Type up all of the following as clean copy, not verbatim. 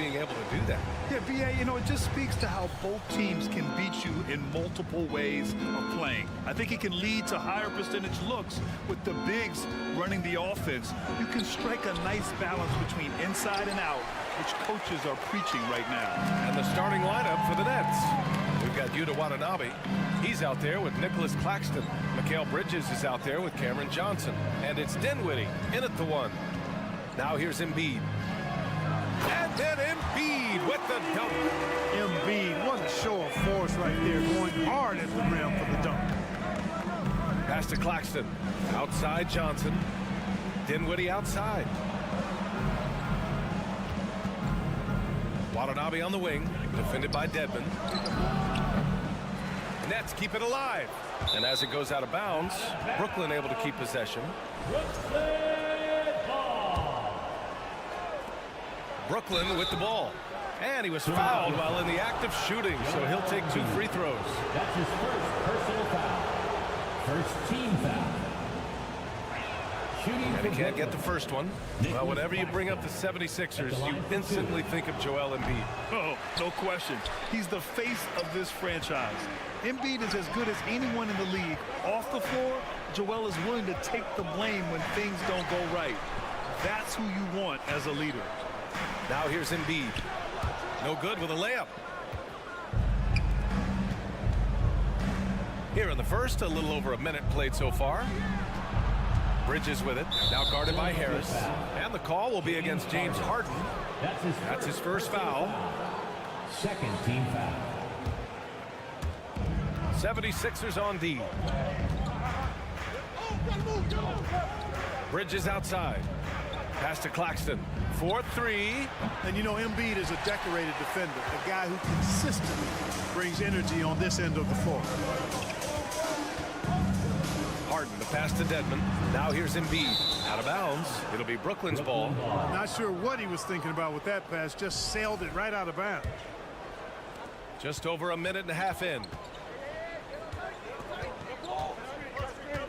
being able to do that. Yeah, B.A., you know, it just speaks to how both teams can beat you in multiple ways of playing. I think it can lead to higher percentage looks with the bigs running the offense. You can strike a nice balance between inside and out, which coaches are preaching right now. And the starting lineup for the Nets. We've got Yuta Watanabe. He's out there with Nicholas Claxton. Mikal Bridges is out there with Cameron Johnson. And it's Dinwiddie in at the one. Now here's Embiid. And then Embiid with the dunk. Embiid, what a show of force right there, going hard at the rim for the dunk. Pass to Claxton. Outside Johnson. Dinwiddie outside. Watanabe on the wing, defended by Dedmon. Nets keep it alive. And as it goes out of bounds, Brooklyn able to keep possession. Brooklyn with the ball. And he was fouled while in the act of shooting, so he'll take 2 free throws. That's his first personal foul. First team foul. And he can't get the first one. Well, whenever you bring up the 76ers, you instantly think of Joel Embiid. Oh, no question. He's the face of this franchise. Embiid is as good as anyone in the league. Off the floor, Joel is willing to take the blame when things don't go right. That's who you want as a leader. Now here's Embiid. No good with a layup. Here in the first, a little over a minute played so far. Bridges with it, now guarded by Harris. And the call will be against James Harden. That's his first foul. Second team foul. 76ers on D. Bridges outside. Pass to Claxton. 4-3. And you know, Embiid is a decorated defender, a guy who consistently brings energy on this end of the floor. Harden, the pass to Dedmon. Now here's Embiid. Out of bounds. It'll be Brooklyn's ball. Not sure what he was thinking about with that pass. Just sailed it right out of bounds. Just over a minute and a half in.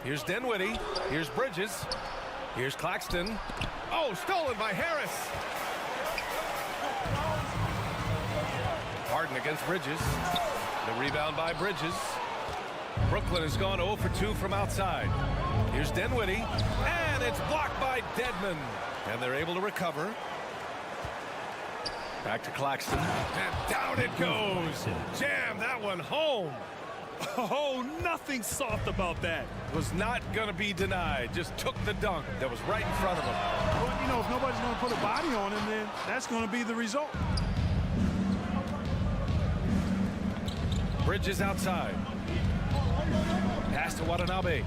Here's Dinwiddie. Here's Bridges. Here's Claxton. Oh, stolen by Harris. Harden against Bridges. The rebound by Bridges. Brooklyn has gone 0 for 2 from outside. Here's Dinwiddie. And it's blocked by Dedmon. And they're able to recover. Back to Claxton. And down it goes. Jam that one home. Oh, nothing soft about that. Was not going to be denied. Just took the dunk that was right in front of him. Well, you know, if nobody's going to put a body on him, then that's going to be the result. Bridges outside. Pass to Watanabe.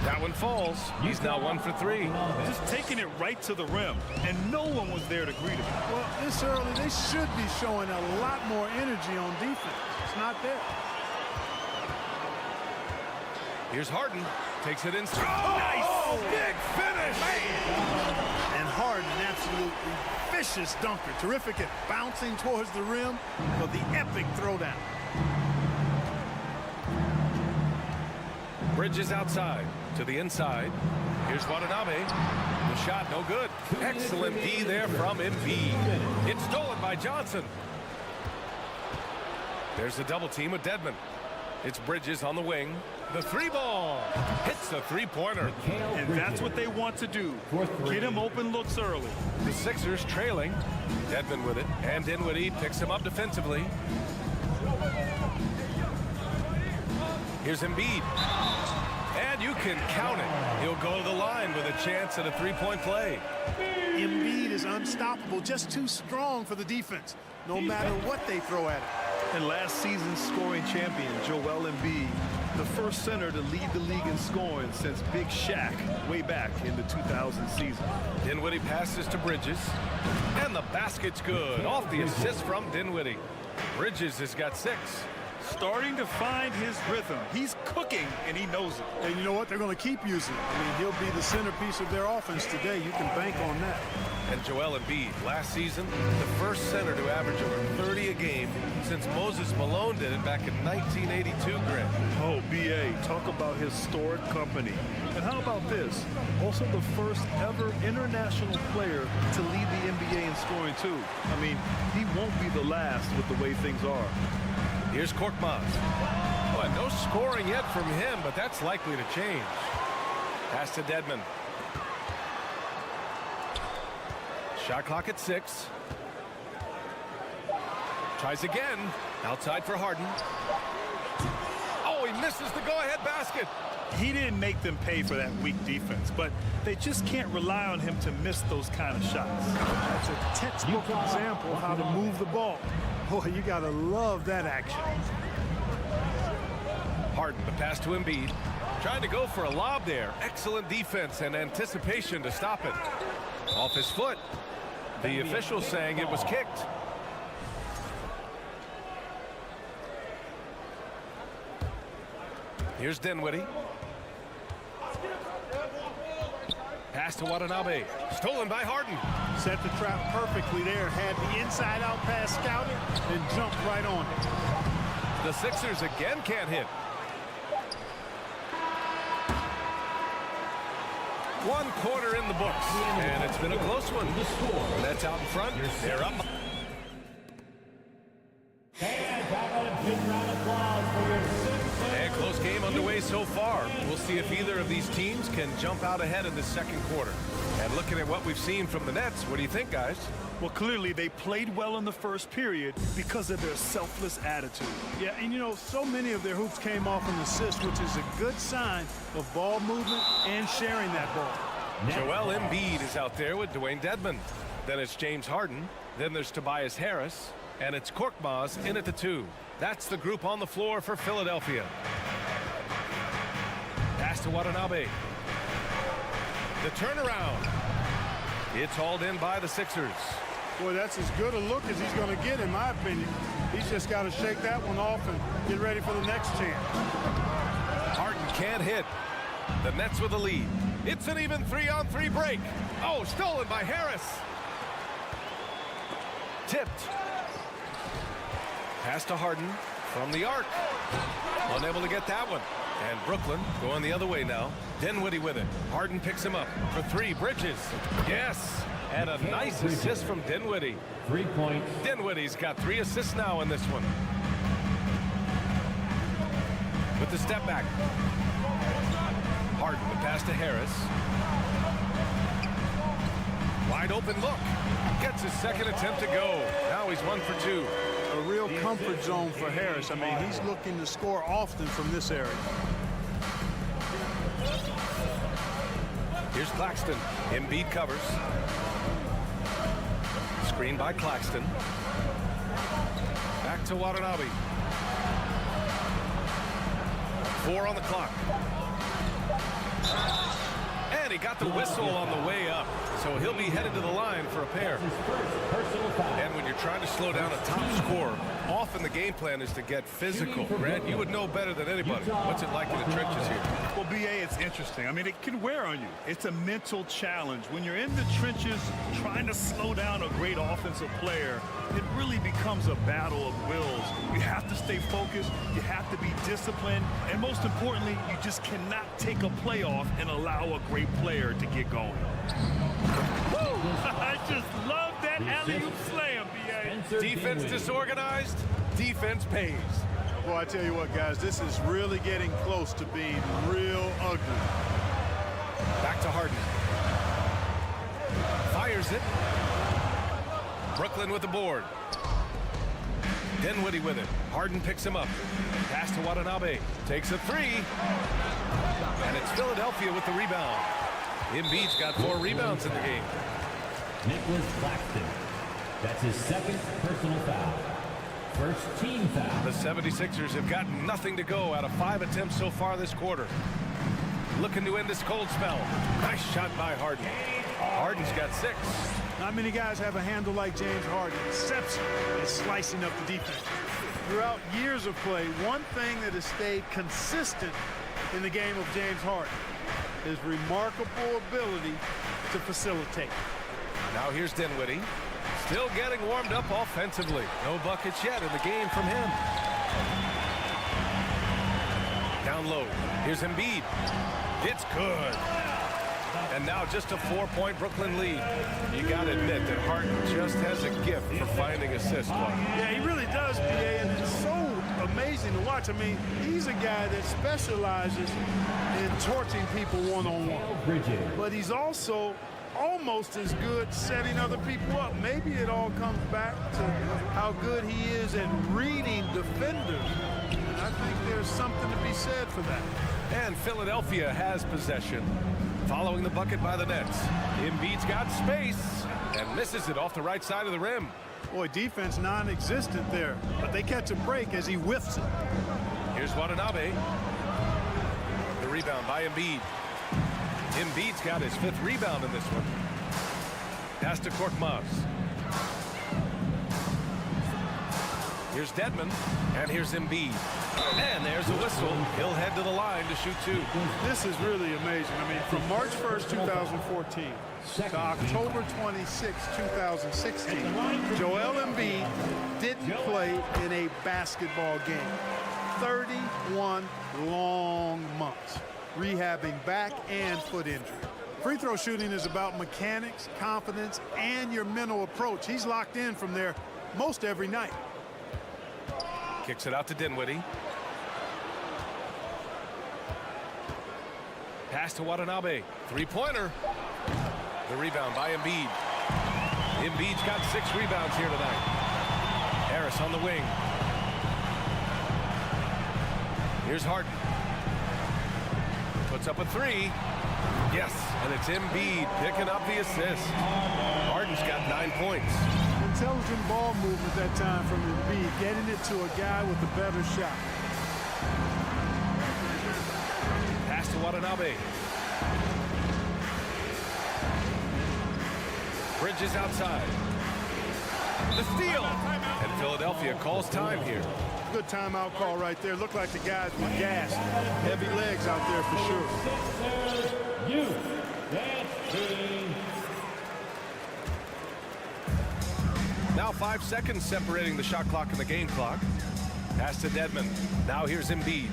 That one falls. He's now 1 for 3. Just taking it right to the rim, and no one was there to greet him. Well, this early, they should be showing a lot more energy on defense. It's not there. Here's Harden. Takes it in. Oh, nice! Big finish! And Harden, an absolutely vicious dunker. Terrific at bouncing towards the rim for the epic throwdown. Bridges outside to the inside. Here's Watanabe. The shot no good. Excellent D there from Embiid. It's stolen by Johnson. There's the double team with Dedmon. It's Bridges on the wing. The 3-ball hits the 3-pointer. And that's what they want to do. Get him open looks early. The Sixers trailing. Dedmon with it. And Dinwiddie picks him up defensively. Here's Embiid. And you can count it. He'll go to the line with a chance at a 3-point play. Embiid is unstoppable, just too strong for the defense, no matter what they throw at him. And last season's scoring champion, Joel Embiid, the first center to lead the league in scoring since Big Shaq way back in the 2000 season. Dinwiddie passes to Bridges. And the basket's good. Off the assist from Dinwiddie. Bridges has got 6. starting to find his rhythm. He's cooking, and he knows it. And you know what? They're going to keep using it. I mean, he'll be the centerpiece of their offense today. You can bank on that. And Joel Embiid, last season, the first center to average over 30 a game since Moses Malone did it back in 1982, Grant. Oh, B.A., talk about historic company. And how about this? Also the first ever international player to lead the NBA in scoring, too. I mean, he won't be the last with the way things are. Here's Korkmaz. Boy, no scoring yet from him, but that's likely to change. Pass to Dedmon. Shot clock at 6. Tries again. Outside for Harden. Oh, he misses the go-ahead basket. He didn't make them pay for that weak defense, but they just can't rely on him to miss those kind of shots. That's a textbook example of how to move the ball. Boy, you got to love that action. Harden, the pass to Embiid. Trying to go for a lob there. Excellent defense and anticipation to stop it. Off his foot. The official saying it was kicked. Here's Dinwiddie. Pass to Watanabe. Stolen by Harden. Set the trap perfectly there. Had the inside-out pass scouted and jumped right on it. The Sixers again can't hit. One quarter in the books, and it's been a close one. Nets out in front. They're up. And close game underway so far. We'll see if either of these teams can jump out ahead in the second quarter. And looking at what we've seen from the Nets, what do you think, guys? Well, clearly they played well in the first period because of their selfless attitude. Yeah, and you know, so many of their hoops came off an assist, which is a good sign of ball movement and sharing that ball. Joel Embiid is out there with Dwayne Dedmon. Then it's James Harden. Then there's Tobias Harris. And it's Korkmaz in at the 2. That's the group on the floor for Philadelphia. Pass to Watanabe. The turnaround. It's hauled in by the Sixers. Boy, that's as good a look as he's going to get, in my opinion. He's just got to shake that one off and get ready for the next chance. Harden can't hit. The Nets with the lead. It's an even 3-on-3 break. Oh, stolen by Harris. Tipped. Pass to Harden from the arc. Unable to get that one. And Brooklyn going the other way now. Dinwiddie with it. Harden picks him up for 3. Bridges. Yes. And a nice assist from Dinwiddie. 3 points. Dinwiddie's got 3 assists now in this one. With the step back. Harden, the pass to Harris. Wide open look. Gets his second attempt to go. Now he's 1 for 2. A real comfort zone for Harris. I mean, he's looking to score often from this area. Here's Claxton. Embiid covers. Screen by Claxton. Back to Watanabe. 4 on the clock. And he got the whistle on the way up. So he'll be headed to the line for a pair. And when you're trying to slow down a top scorer, often the game plan is to get physical. Grant, you would know better than anybody. What's it like in the trenches here? Well, B.A., it's interesting. I mean, it can wear on you. It's a mental challenge. When you're in the trenches trying to slow down a great offensive player, it really becomes a battle of wills. You have to stay focused. You have to be disciplined. And most importantly, you just cannot take a play off and allow a great player to get going. Woo! I just love that alley-oop slam, B.A. Defense disorganized, defense pays. Boy, I tell you what, guys, this is really getting close to being real ugly. Back to Harden. Fires it. Brooklyn with the board. Dinwiddie with it. Harden picks him up. Pass to Watanabe. Takes a 3. And it's Philadelphia with the rebound. Embiid's got 4 rebounds in the game. Nicholas Claxton. That's his second personal foul. First team foul. The 76ers have got nothing to go out of 5 attempts so far this quarter. Looking to end this cold spell. Nice shot by Harden. Harden's got 6. Not many guys have a handle like James Harden. Exception is slicing up the defense. Throughout years of play, one thing that has stayed consistent in the game of James Harden is remarkable ability to facilitate. Now here's Dinwiddie. Still getting warmed up offensively. No buckets yet in the game from him. Down low. Here's Embiid. It's good. And now just a 4-point Brooklyn lead. You got to admit that Harden just has a gift for finding assists. Yeah, he really does, PA, and it's so amazing to watch. I mean, he's a guy that specializes in torching people one-on-one. But he's also almost as good setting other people up. Maybe it all comes back to how good he is at reading defenders. And I think there's something to be said for that. And Philadelphia has possession. Following the bucket by the Nets. Embiid's got space and misses it off the right side of the rim. Boy, defense non-existent there, but they catch a break as he whiffs it. Here's Watanabe. The rebound by Embiid. Embiid's got his 5th rebound in this one. Pass to Korkmaz. Here's Dedmon, and here's Embiid. And there's a whistle. He'll head to the line to shoot 2. This is really amazing. I mean, from March 1st, 2014 to October 26, 2016, Joel Embiid didn't play in a basketball game. 31 long months, rehabbing back and foot injury. Free throw shooting is about mechanics, confidence, and your mental approach. He's locked in from there most every night. Kicks it out to Dinwiddie. Pass to Watanabe. 3-pointer. The rebound by Embiid. Embiid's got 6 rebounds here tonight. Harris on the wing. Here's Harden. Puts up a 3. Yes, and it's Embiid picking up the assist. Harden's got 9 points. Intelligent ball movement that time from Embiid, getting it to a guy with a better shot. Pass to Watanabe. Bridges outside. The steal. And Philadelphia calls time here. Good timeout call right there. Looked like the guys were gassed. Heavy legs out there for sure. Now 5 seconds separating the shot clock and the game clock. Pass to Dedmon. Now here's Embiid.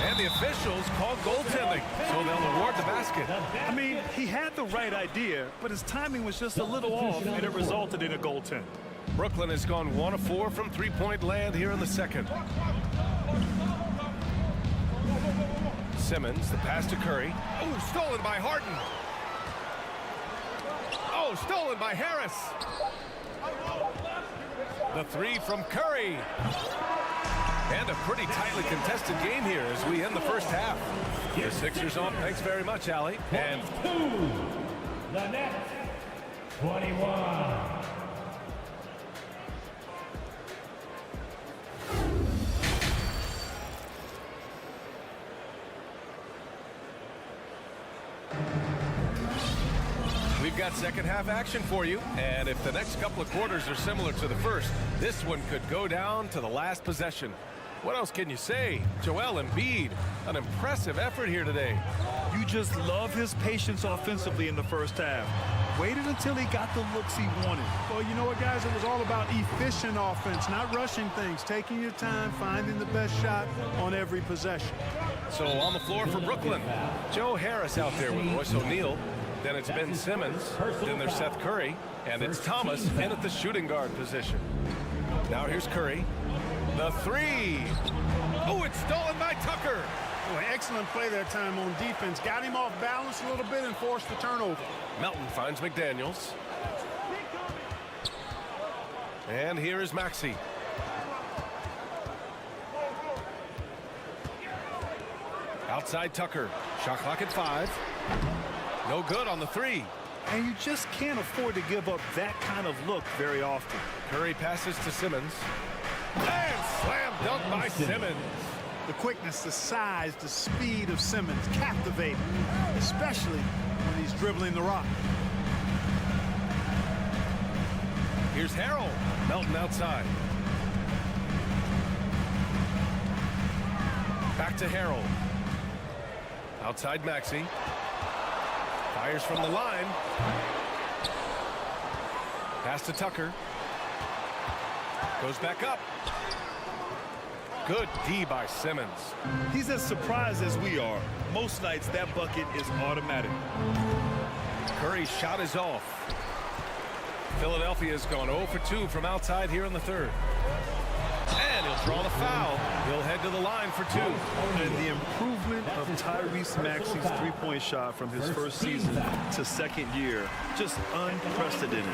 And the officials call goaltending, so they'll award the basket. I mean, he had the right idea, but his timing was just a little off, and it resulted in a goaltend. Brooklyn has gone 1 of 4 from 3-point land here in the second. Simmons, the pass to Curry. Oh, stolen by Harden. Oh, stolen by Harris. The 3 from Curry. And a pretty tightly contested game here as we end the first half. The Sixers on. Thanks very much, Allie. And the Nets, 21. we've got second half action for you. And if the next couple of quarters are similar to the first, this one could go down to the last possession. What else can you say? Joel Embiid, an impressive effort here today. You just love his patience offensively in the first half. Waited until he got the looks he wanted. Well, you know what, guys? It was all about efficient offense, not rushing things, taking your time, finding the best shot on every possession. So on the floor for Brooklyn, Joe Harris out there with Royce O'Neal. Then it's Ben Simmons. Then there's Seth Curry. And it's Thomas in at the shooting guard position. Now here's Curry. The 3. Oh, it's stolen by Tucker. Boy, excellent play that time on defense. Got him off balance a little bit and forced the turnover. Melton finds McDaniels. And here is Maxey. Outside Tucker. Shot clock at 5. No good on the 3. And you just can't afford to give up that kind of look very often. Curry passes to Simmons. And slam dunk by Simmons. The quickness, the size, the speed of Simmons, captivating, especially when he's dribbling the rock. Here's Harrell. Melton outside. Back to Harrell. Outside Maxey. Fires from the line. Pass to Tucker. Goes back up. Good D by Simmons. He's as surprised as we are. Most nights that bucket is automatic. Curry's shot is off. Philadelphia's gone 0 for 2 from outside here in the third. And he'll draw the foul. He'll head to the line for 2. And the improvement of Tyrese Maxey's three-point shot from his first season to second year, just unprecedented.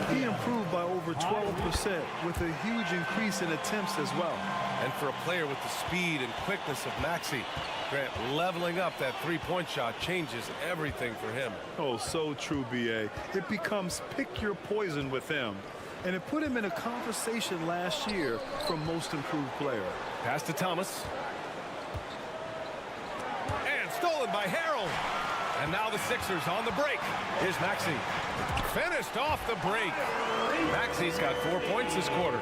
He improved by over 12% with a huge increase in attempts as well. And for a player with the speed and quickness of Maxey, Grant, leveling up that three-point shot changes everything for him. Oh, so true, B.A. It becomes pick your poison with him. And it put him in a conversation last year for most improved player. Pass to Thomas. And stolen by Harrell. And now the Sixers on the break. Here's Maxey. Finished off the break. Maxey's got 4 points this quarter.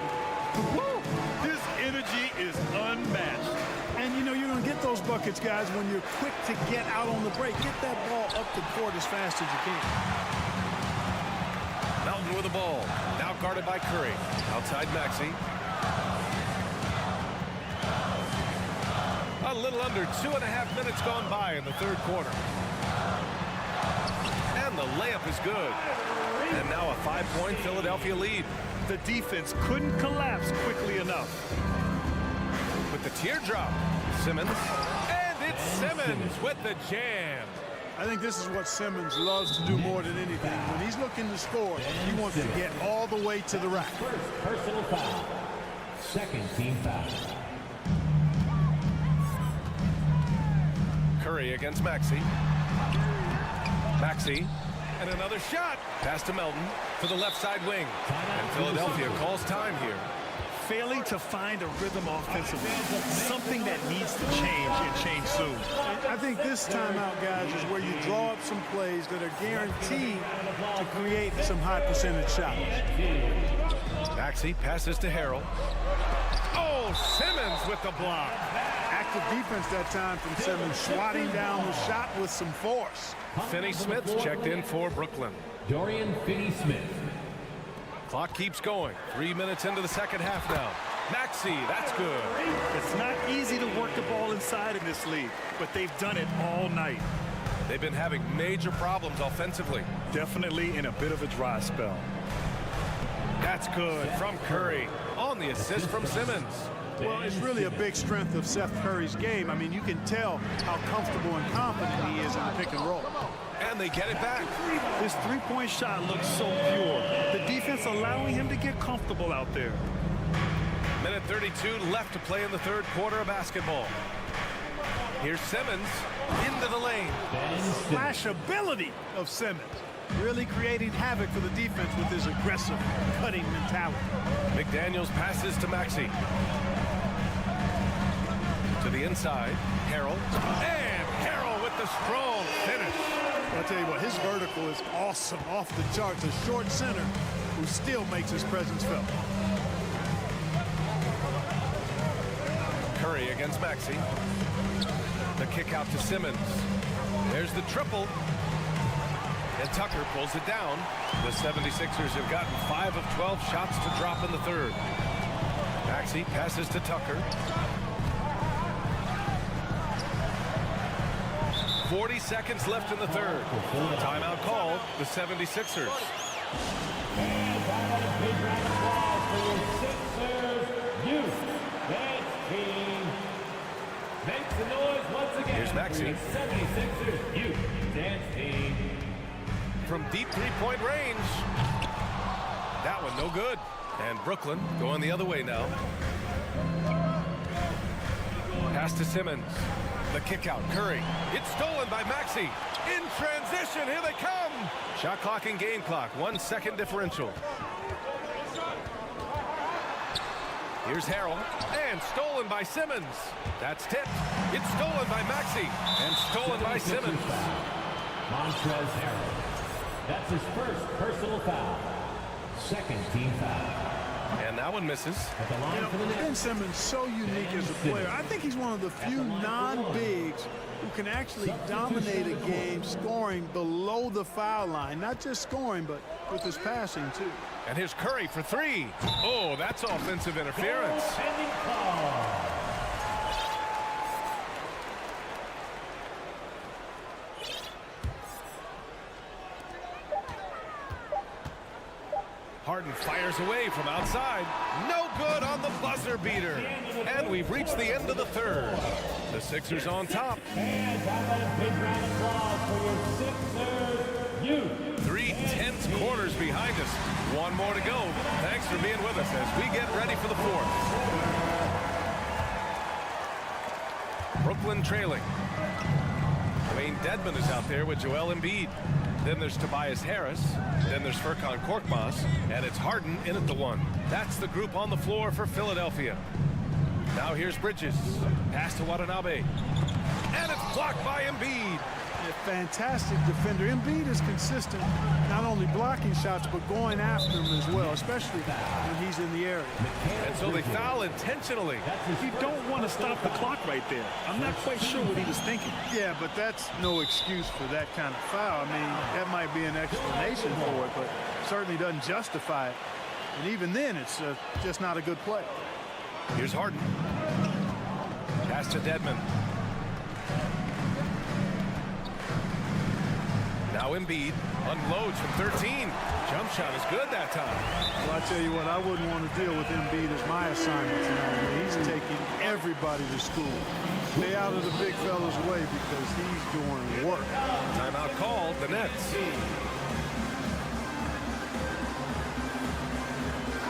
Woo! His energy is unmatched. And, you know, you're going to get those buckets, guys, when you're quick to get out on the break. Get that ball up the court as fast as you can. Melton with the ball. Now guarded by Curry. Outside Maxey. A little under 2.5 minutes gone by in the third quarter. And the layup is good. And now a 5-point Philadelphia lead. The defense couldn't collapse quickly enough. With the teardrop, Simmons. And it's Simmons with the jam. I think this is what Simmons loves to do more than anything. When he's looking to score, he wants to get all the way to the rack. First personal foul. Second team foul. Curry against Maxey. Maxey. And another shot. Pass to Melton for the left side wing. And Philadelphia calls time here. Failing to find a rhythm offensively. Something that needs to change and change soon. I think this timeout, guys, is where you draw up some plays that are guaranteed to create some high percentage shots. Maxey passes to Harrell. Oh, Simmons with the block. Active defense that time from Simmons, swatting down the shot with some force. Finney-Smith checked in for Brooklyn. Dorian Finney-Smith. Clock keeps going. 3 minutes into the second half now. Maxey, that's good. It's not easy to work the ball inside in this league, but they've done it all night. They've been having major problems offensively. Definitely in a bit of a dry spell. That's good from Curry on the assist from Simmons. Well, it's really a big strength of Seth Curry's game. I mean, you can tell how comfortable and confident he is in the pick and roll. And they get it back. His three-point shot looks so pure. The defense allowing him to get comfortable out there. Minute 32 left to play in the third quarter of basketball. Here's Simmons into the lane. Flashability of Simmons. Really creating havoc for the defense with his aggressive, cutting mentality. McDaniels passes to Maxey. To the inside, Harrell. And Harrell with the strong finish. I'll tell you what, his vertical is awesome, off the charts. A short center who still makes his presence felt. Curry against Maxey. The kick out to Simmons. There's the triple. And Tucker pulls it down. The 76ers have gotten 5 of 12 shots to drop in the third. Maxey passes to Tucker. 40 seconds left in the third. Timeout called, the 76ers. And that is a big round of applause for your Sixers youth dance team. Makes the noise once again. Here's Maxey. For your 76ers youth dance team. From deep three-point range. That one no good. And Brooklyn going the other way now. Pass to Simmons. The kick out, Curry. It's stolen by Maxey. In transition, here they come. Shot clock and game clock, 1 second differential. Here's Harrell, and stolen by Simmons. That's tipped. It's stolen by Maxey, and stolen by Simmons. Montrezl Harrell. That's his first personal foul. second team foul. And that one misses. At the line for the Ben Knicks. Simmons so unique as a player. I think he's one of the few non-bigs who can actually dominate a game scoring below the foul line. Not just scoring, but with his passing, too. And here's Curry for three. Oh, that's offensive interference. Pending call. Harden fires away from outside. No good on the buzzer beater. And we've reached the end of the third. The Sixers on top. And how about a big round of applause for your Sixers youth. 3 tense quarters behind us. One more to go. Thanks for being with us as we get ready for the fourth. Brooklyn trailing. Wayne Dedmon is out there with Joel Embiid. Then there's Tobias Harris. Then there's Furkan Korkmaz. And it's Harden in at the one. That's the group on the floor for Philadelphia. Now here's Bridges. Pass to Watanabe. And it's blocked by Embiid. A fantastic defender. Embiid is consistent, not only blocking shots, but going after them as well, especially when he's in the area. And so they foul intentionally. You don't want to stop the clock right there. I'm not quite sure what he was thinking. Yeah, but that's no excuse for that kind of foul. I mean, that might be an explanation for it, but certainly doesn't justify it. And even then, it's just not a good play. Here's Harden. Pass to Dedmon. Now Embiid unloads from 13. Jump shot is good that time. Well, I tell you what, I wouldn't want to deal with Embiid as my assignment tonight. I mean, he's taking everybody to school. Stay out of the big fella's way because he's doing work. Timeout called, the Nets.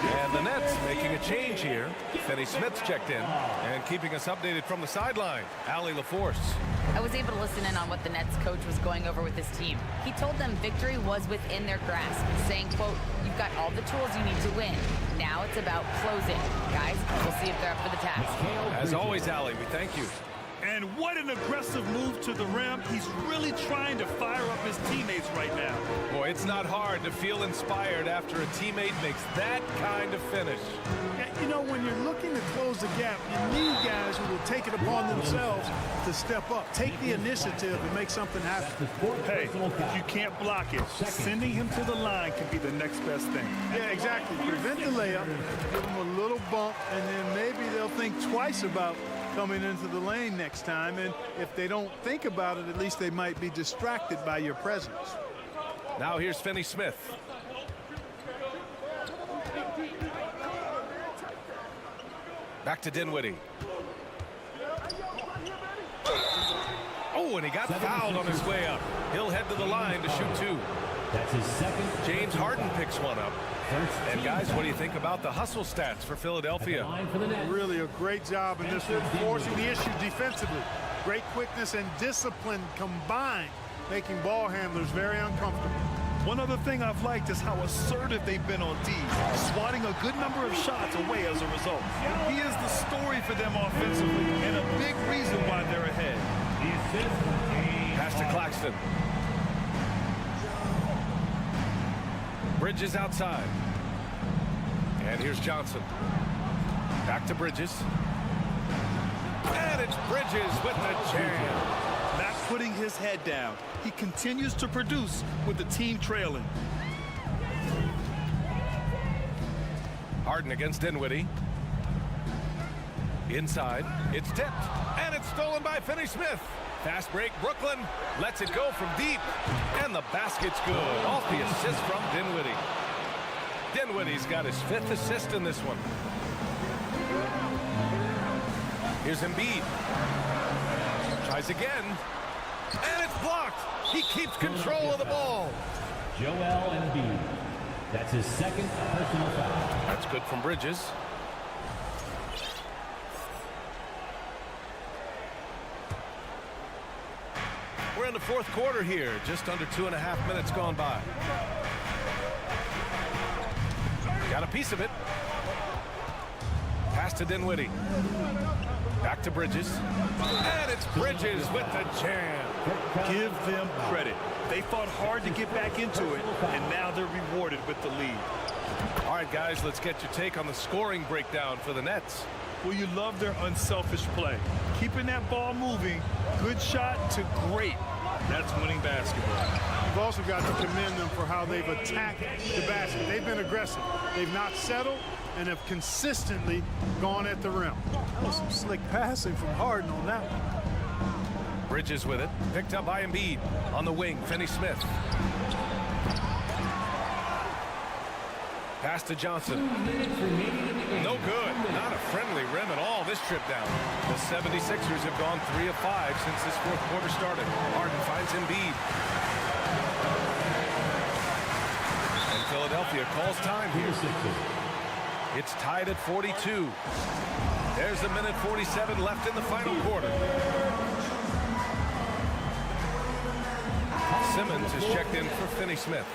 And the Nets making a change here. Finney Smith's checked in and keeping us updated from the sideline. Allie LaForce. I was able to listen in on what the Nets coach was going over with his team. He told them victory was within their grasp, saying, quote, "You've got all the tools you need to win. Now it's about closing. Guys, we'll see if they're up for the task." As always, Allie, we thank you. And what an aggressive move to the rim. He's really trying to fire up his teammates right now. Boy, it's not hard to feel inspired after a teammate makes that kind of finish. You know, when you're looking to close the gap, you need guys who will take it upon themselves to step up, take the initiative and make something happen. Hey, if you can't block it, sending him to the line can be the next best thing. Yeah, exactly. Prevent the layup, give them a little bump, and then maybe they'll think twice about coming into the lane next time. And if they don't think about it, at least they might be distracted by your presence. Now here's Finney Smith. Back to Dinwiddie. Oh, and he got fouled on his way up. He'll head to the line to shoot two. That's his second. James Harden picks one up. And guys, what do you think about the hustle stats for Philadelphia? Line for the Nets. Really a great job in this one, forcing the issue defensively. Great quickness and discipline combined, making ball handlers very uncomfortable. One other thing I've liked is how assertive they've been on D, swatting a good number of shots away as a result. He is the story for them offensively and a big reason why they're ahead. Pass to Claxton. Bridges outside. And here's Johnson. Back to Bridges. And it's Bridges with the jam. Not putting his head down. He continues to produce with the team trailing. Harden against Dinwiddie. Inside. It's tipped. And it's stolen by Finney Smith. Fast break, Brooklyn lets it go from deep. And the basket's good. Off the assist from Dinwiddie. Dinwiddie's got his 5th assist in this one. Here's Embiid. Tries again. And it's blocked. He keeps control of the ball. Joel Embiid. That's his second personal foul. That's good from Bridges. We're in the fourth quarter here. Just under 2.5 minutes gone by. Got a piece of it. Pass to Dinwiddie. Back to Bridges. And it's Bridges with the jam. Give them credit. They fought hard to get back into it, and now they're rewarded with the lead. All right, guys, let's get your take on the scoring breakdown for the Nets. Well, you love their unselfish play. Keeping that ball moving, good shot to great. That's winning basketball. You've also got to commend them for how they've attacked the basket. They've been aggressive. They've not settled and have consistently gone at the rim. That was some slick passing from Harden on that one. Bridges with it. Picked up by Embiid. On the wing, Finney-Smith. Pass to Johnson. No good. Not a friendly rim at all this trip down. The 76ers have gone 3 of 5 since this fourth quarter started. Harden finds Embiid. And Philadelphia calls time here. It's tied at 42. There's a minute 47 left in the final quarter. Simmons is checked in for Finney-Smith.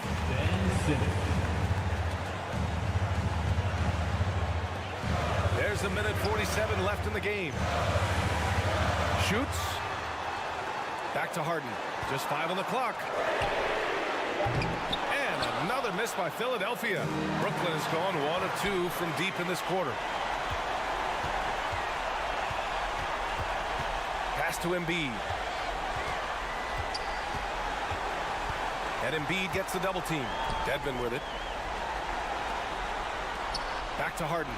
There's a minute 47 left in the game. Shoots. Back to Harden. Just 5 on the clock. And another miss by Philadelphia. Brooklyn has gone 1 of 2 from deep in this quarter. Pass to Embiid. And Embiid gets the double team. Dedmon with it. Back to Harden.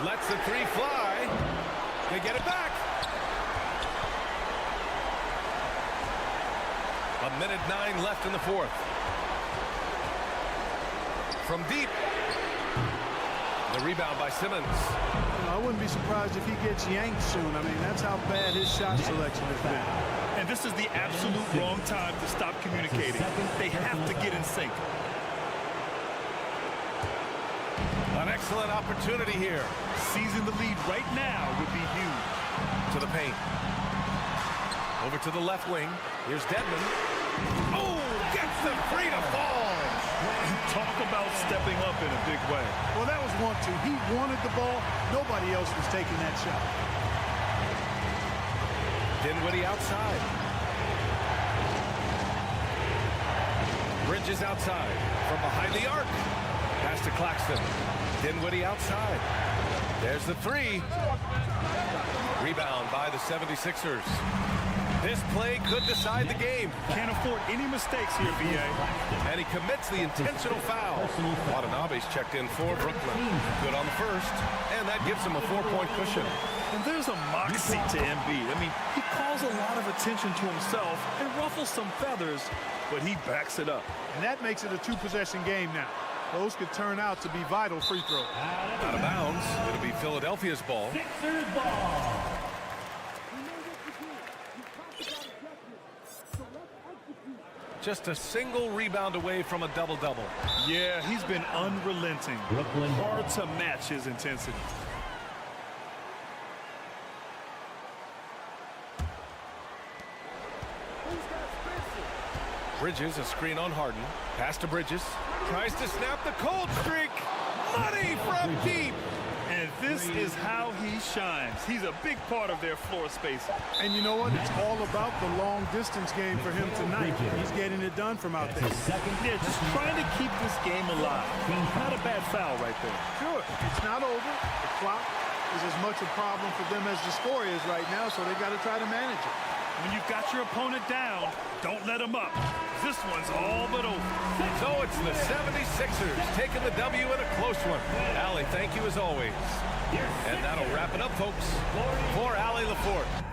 Lets the 3 fly. They get it back. A minute 9 left in the fourth. From deep. The rebound by Simmons. I wouldn't be surprised if he gets yanked soon. I mean, that's how bad his shot selection has been. And this is the absolute wrong time to stop communicating. They have to get in sync. An excellent opportunity here. Seizing the lead right now would be huge. To the paint. Over to the left wing. Here's Dedmon. Oh, gets the free to fall. Talk about stepping up in a big way. Well, that was 1-2. He wanted the ball. Nobody else was taking that shot. Dinwiddie outside. Bridges outside. From behind the arc. Pass to Claxton. Dinwiddie outside. There's the 3. Rebound by the 76ers. This play could decide the game. Can't afford any mistakes here, VA. And he commits the intentional foul. Watanabe's checked in for Brooklyn. Good on the first. And that gives him a 4-point cushion. And there's a moxie to Embiid. I mean, he calls a lot of attention to himself and ruffles some feathers, but he backs it up. And that makes it a 2-possession game now. Those could turn out to be vital free throws. Out of bounds. It'll be Philadelphia's ball. Sixers ball. Just a single rebound away from a double-double. Yeah, he's been unrelenting. Brooklyn. Hard to match his intensity. Bridges, a screen on Harden. Pass to Bridges. Tries to snap the cold streak. Money from deep. And this is how he shines. He's a big part of their floor spacing. And you know what? It's all about the long distance game for him tonight. He's getting it done from out there. Yeah, just trying to keep this game alive. Not a bad foul right there. Sure, it's not over. The clock is as much a problem for them as the score is right now, so they got to try to manage it. When you've got your opponent down, don't let him up. This one's all but over. So it's the 76ers taking the W in a close one. Allie, thank you as always. And that'll wrap it up, folks. For Allie LaForte.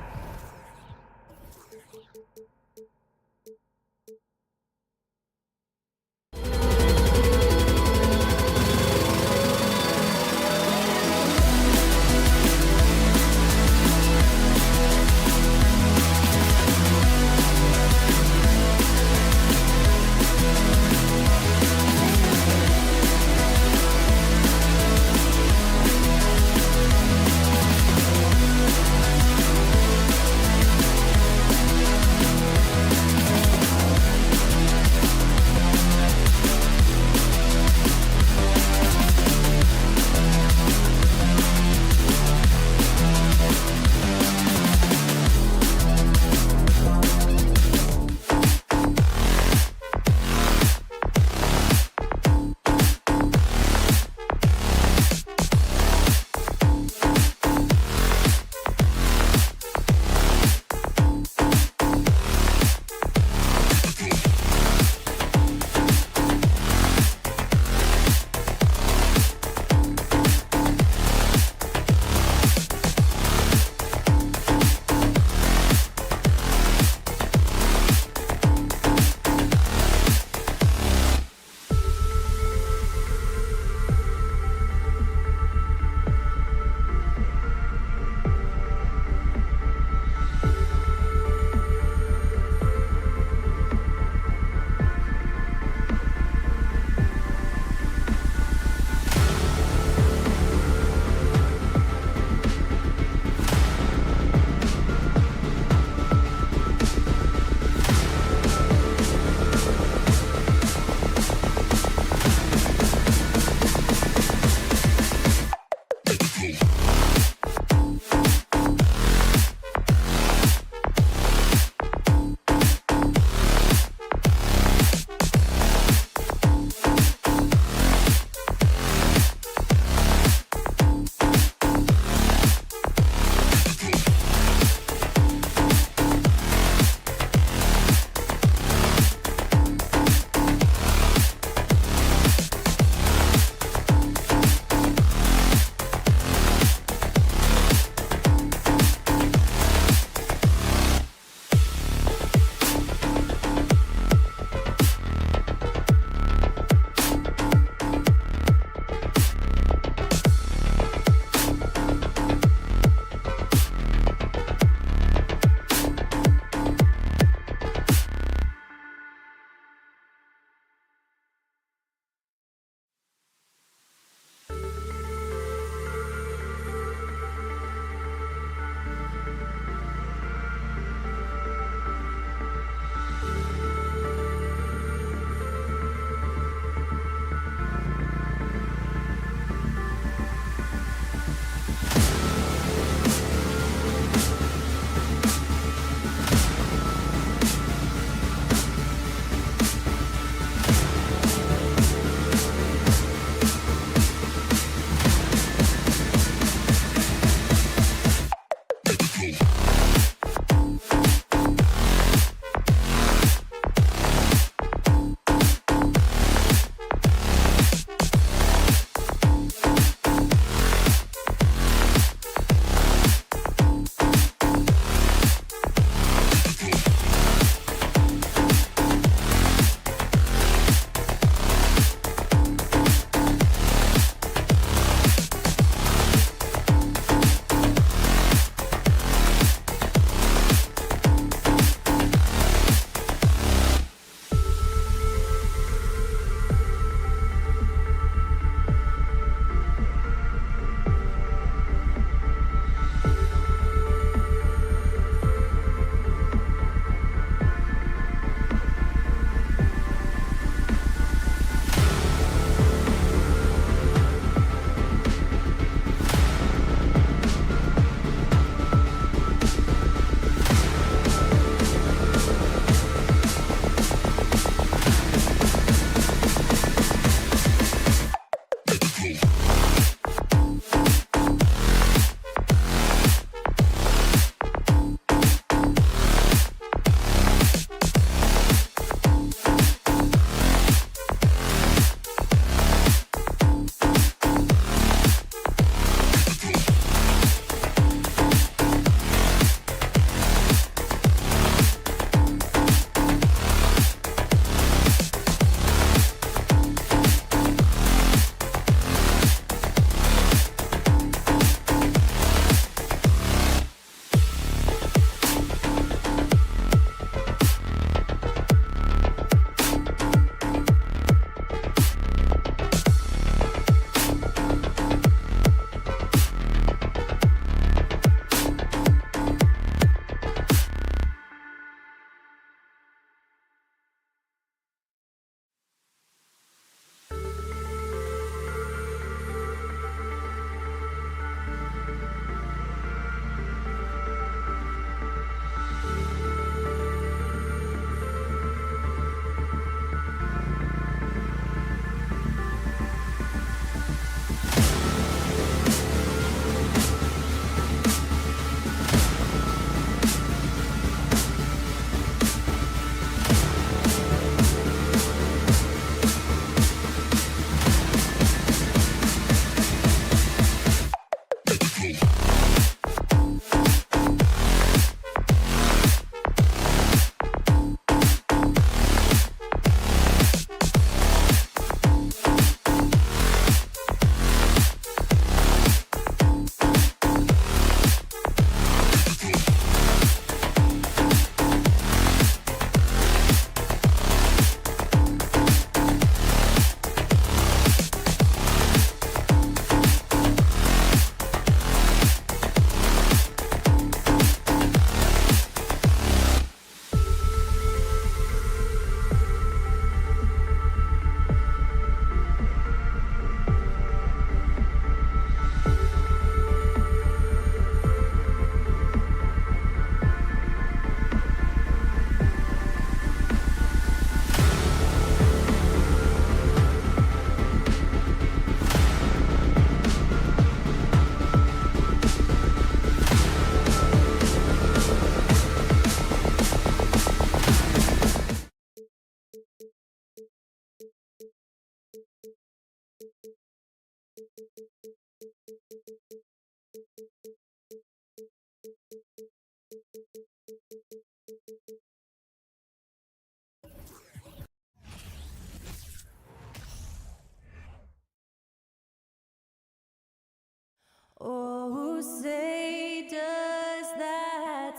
say does that?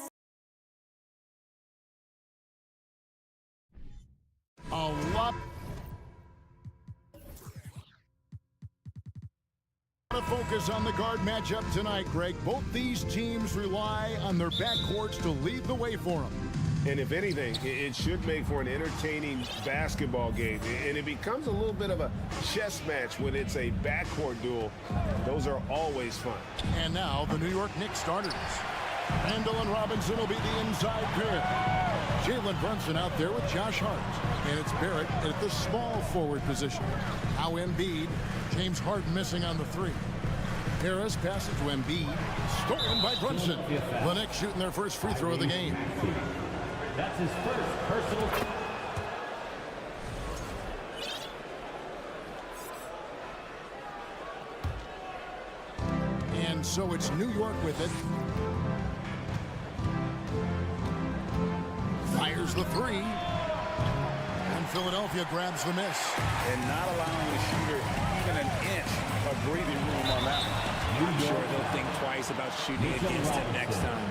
A lot of focus on the guard matchup tonight, Greg. Both these teams rely on their backcourts to lead the way for them. And if anything, it should make for an entertaining basketball game. And it becomes a little bit of a chess match when it's a backcourt duel. Those are always fun. And now the New York Knicks starters. Randall and Robinson will be the inside pair. Jalen Brunson out there with Josh Hart. And it's Barrett at the small forward position. Now Embiid, James Harden missing on the three. Harris passes to Embiid. Stolen by Brunson. The Knicks shooting their first free throw of the game. That's his first personal. And so it's New York with it. Fires the three. And Philadelphia grabs the miss. And not allowing the shooter even an inch of breathing room on that one. I'm sure they'll think twice about shooting against him next time.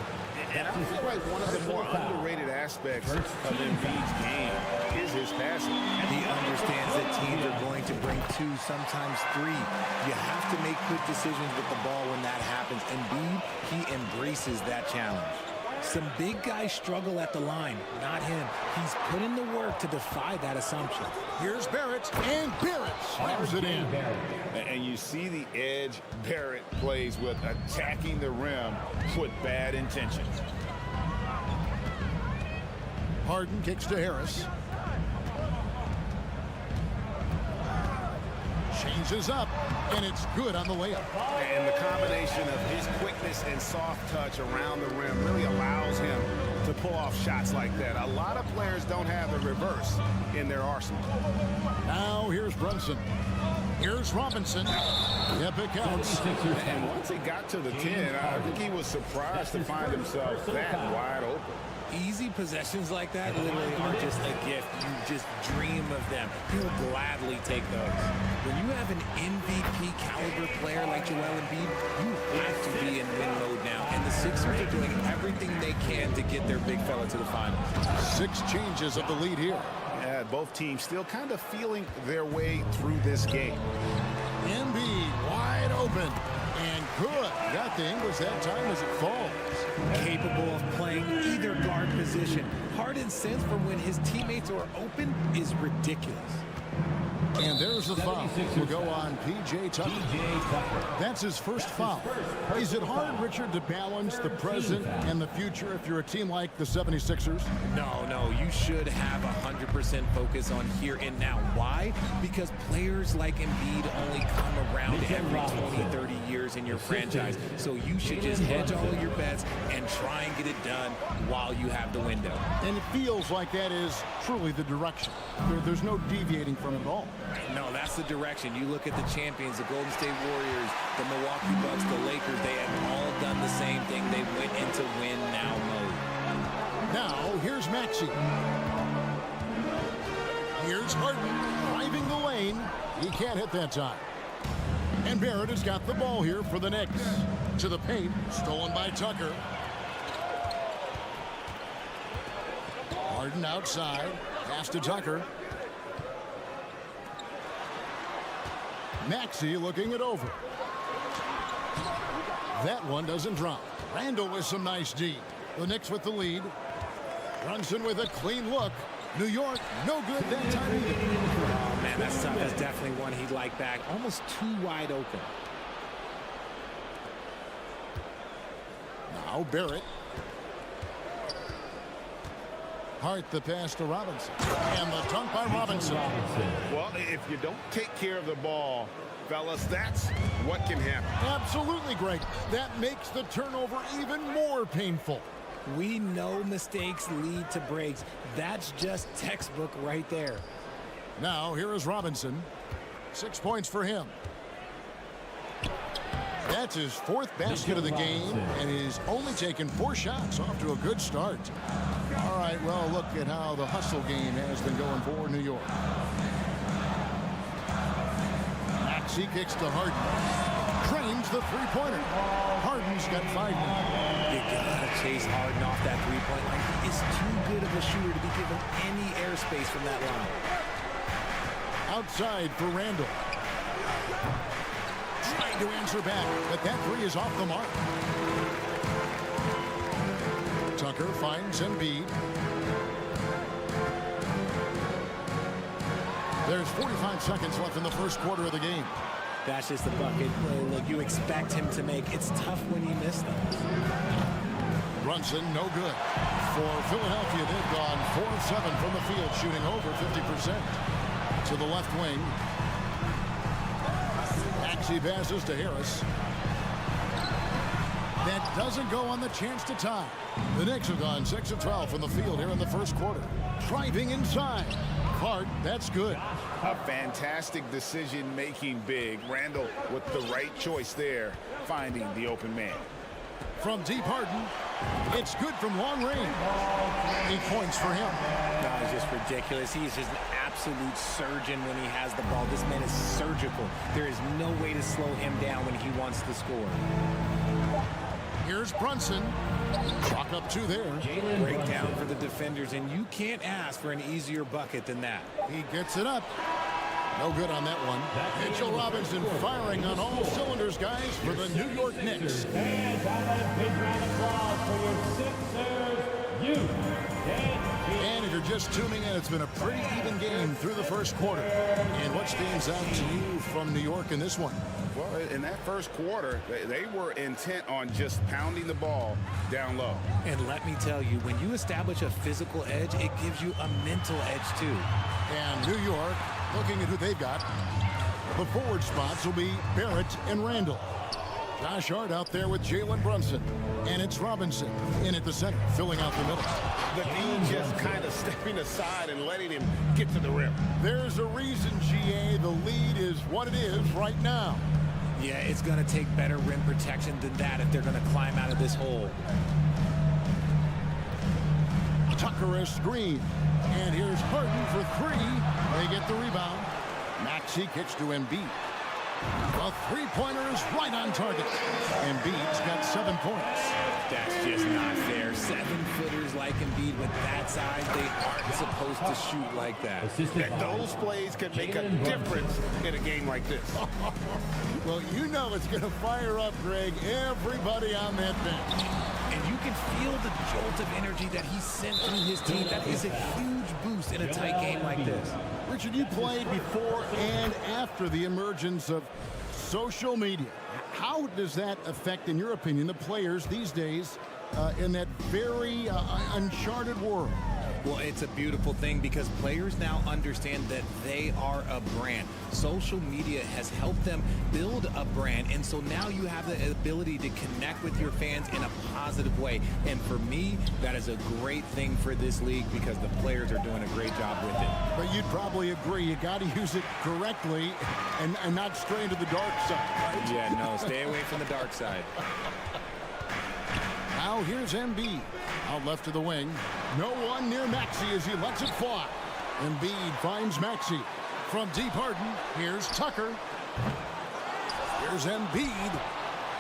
And I feel like one of the more underrated aspects of Embiid's game is his passing. He understands that teams are going to bring two, sometimes three. You have to make quick decisions with the ball when that happens. Embiid, he embraces that challenge. Some big guys struggle at the line, not him. He's put in the work to defy that assumption. Here's Barrett, and Barrett slams it in. And you see the edge Barrett plays with, attacking the rim with bad intentions. Harden kicks to Harris. Changes up, and it's good on the layup. And the combination of his quickness and soft touch around the rim really allows him to pull off shots like that. A lot of players don't have the reverse in their arsenal. Now here's Brunson. Here's Robinson. Epic counts. And once he got to the 10, I think he was surprised to find himself that wide open. Easy possessions like that literally are just a gift. You just dream of them. He'll gladly take those. When you have an MVP caliber player like Joel Embiid, you have to be in win mode now. And the Sixers are doing everything they can to get their big fella to the finals. 6 changes of the lead here. Both teams still kind of feeling their way through this game. Embiid wide open. And good. Got the English that time as it falls. Capable of playing either guard position. Harden's sense for when his teammates are open is ridiculous. And there's the foul. We'll go on P.J. Tucker. That's his first foul. Is it hard, Richard, to balance the present and the future if you're a team like the 76ers? No, you should have 100% focus on here and now. Why? Because players like Embiid only come around every 20, 30 years in your franchise. So you should just hedge all of your bets and try and get it done while you have the window. And it feels like that is truly the direction. There's no deviating from it at all. No, that's the direction. You look at the champions, the Golden State Warriors, the Milwaukee Bucks, the Lakers, they have all done the same thing. They went into win-now mode. Now, here's Maxey. Here's Harden driving the lane. He can't hit that time. And Barrett has got the ball here for the Knicks. To the paint, stolen by Tucker. Harden outside, pass to Tucker. Maxey looking it over. That one doesn't drop. Randall with some nice D. The Knicks with the lead. Brunson with a clean look. New York, no good that time either. Oh, man, that's tough. That's definitely one he'd like back. Almost too wide open. Now Barrett. Hart the pass to Robinson. And the dunk by Robinson. Well, if you don't take care of the ball, fellas, that's what can happen. Absolutely, Greg. That makes the turnover even more painful. We know mistakes lead to breaks. That's just textbook right there. Now, here is Robinson. 6 points for him. That's his 4th basket of the game, and he's only taken 4 shots, off to a good start. All right, well, look at how the hustle game has been going for New York. Maxey kicks to Harden. Drains the three-pointer. Harden's got 5 now. You gotta chase Harden off that three-point line. He is too good of a shooter to be given any airspace from that line. Outside for Randall. Trying to answer back, but that three is off the mark. Tucker finds Embiid. There's 45 seconds left in the first quarter of the game. That's just the bucket. Look, you expect him to make. It's tough when you miss them. Brunson, no good. For Philadelphia, they've gone 4 of 7 from the field, shooting over 50%. To the left wing. Maxey passes to Harris. That doesn't go on the chance to tie. The Knicks have gone 6 of 12 from the field here in the first quarter. Driving inside. Hart, that's good. A fantastic decision-making big. Randall with the right choice there, finding the open man. From deep, Harden. It's good from long range. 8 points for him. No, it's just ridiculous. He's just an absolute surgeon when he has the ball. This man is surgical. There is no way to slow him down when he wants to score. Here's Brunson. Chalk up 2 there. Breakdown for the defenders, and you can't ask for an easier bucket than that. He gets it up. No good on that one. Mitchell Robinson firing on all cylinders, guys, for the New York Knicks. And how about a big round of applause for your Sixers youth. And if you're just tuning in, it's been a pretty even game through the first quarter. And what stands out to you from New York in this one? Well, in that first quarter, they were intent on just pounding the ball down low. And let me tell you, when you establish a physical edge, it gives you a mental edge, too. And New York, looking at who they've got, the forward spots will be Barrett and Randall. Josh Hart out there with Jalen Brunson. And it's Robinson in at the center, filling out the middle. The D just kind of stepping aside and letting him get to the rim. There's a reason, GA, the lead is what it is right now. Yeah, it's going to take better rim protection than that if they're going to climb out of this hole. Tucker a screen. And here's Harden for 3. They get the rebound. Maxey kicks to Embiid. A three-pointer is right on target. Embiid's got 7 points. That's just not fair. 7-footers like Embiid with that size, they aren't supposed to shoot like that. Those plays can make a difference in a game like this. Well, you know it's going to fire up, Greg, everybody on that bench. And you can feel the jolt of energy that he sent through his team. That is a huge boost in a tight game like this. Richard, you played before and after the emergence of social media. How does that affect, in your opinion, the players these days in that very uncharted world? Well, it's a beautiful thing because players now understand that they are a brand. Social media has helped them build a brand, and so now you have the ability to connect with your fans in a positive way. And for me, that is a great thing for this league because the players are doing a great job with it. But you'd probably agree you got to use it correctly and not stray into the dark side, right? Yeah, no, stay away from the dark side. Now here's Embiid. Out left to the wing. No one near Maxey as he lets it fly. Embiid finds Maxey. From deep, Harden. Here's Tucker. Here's Embiid.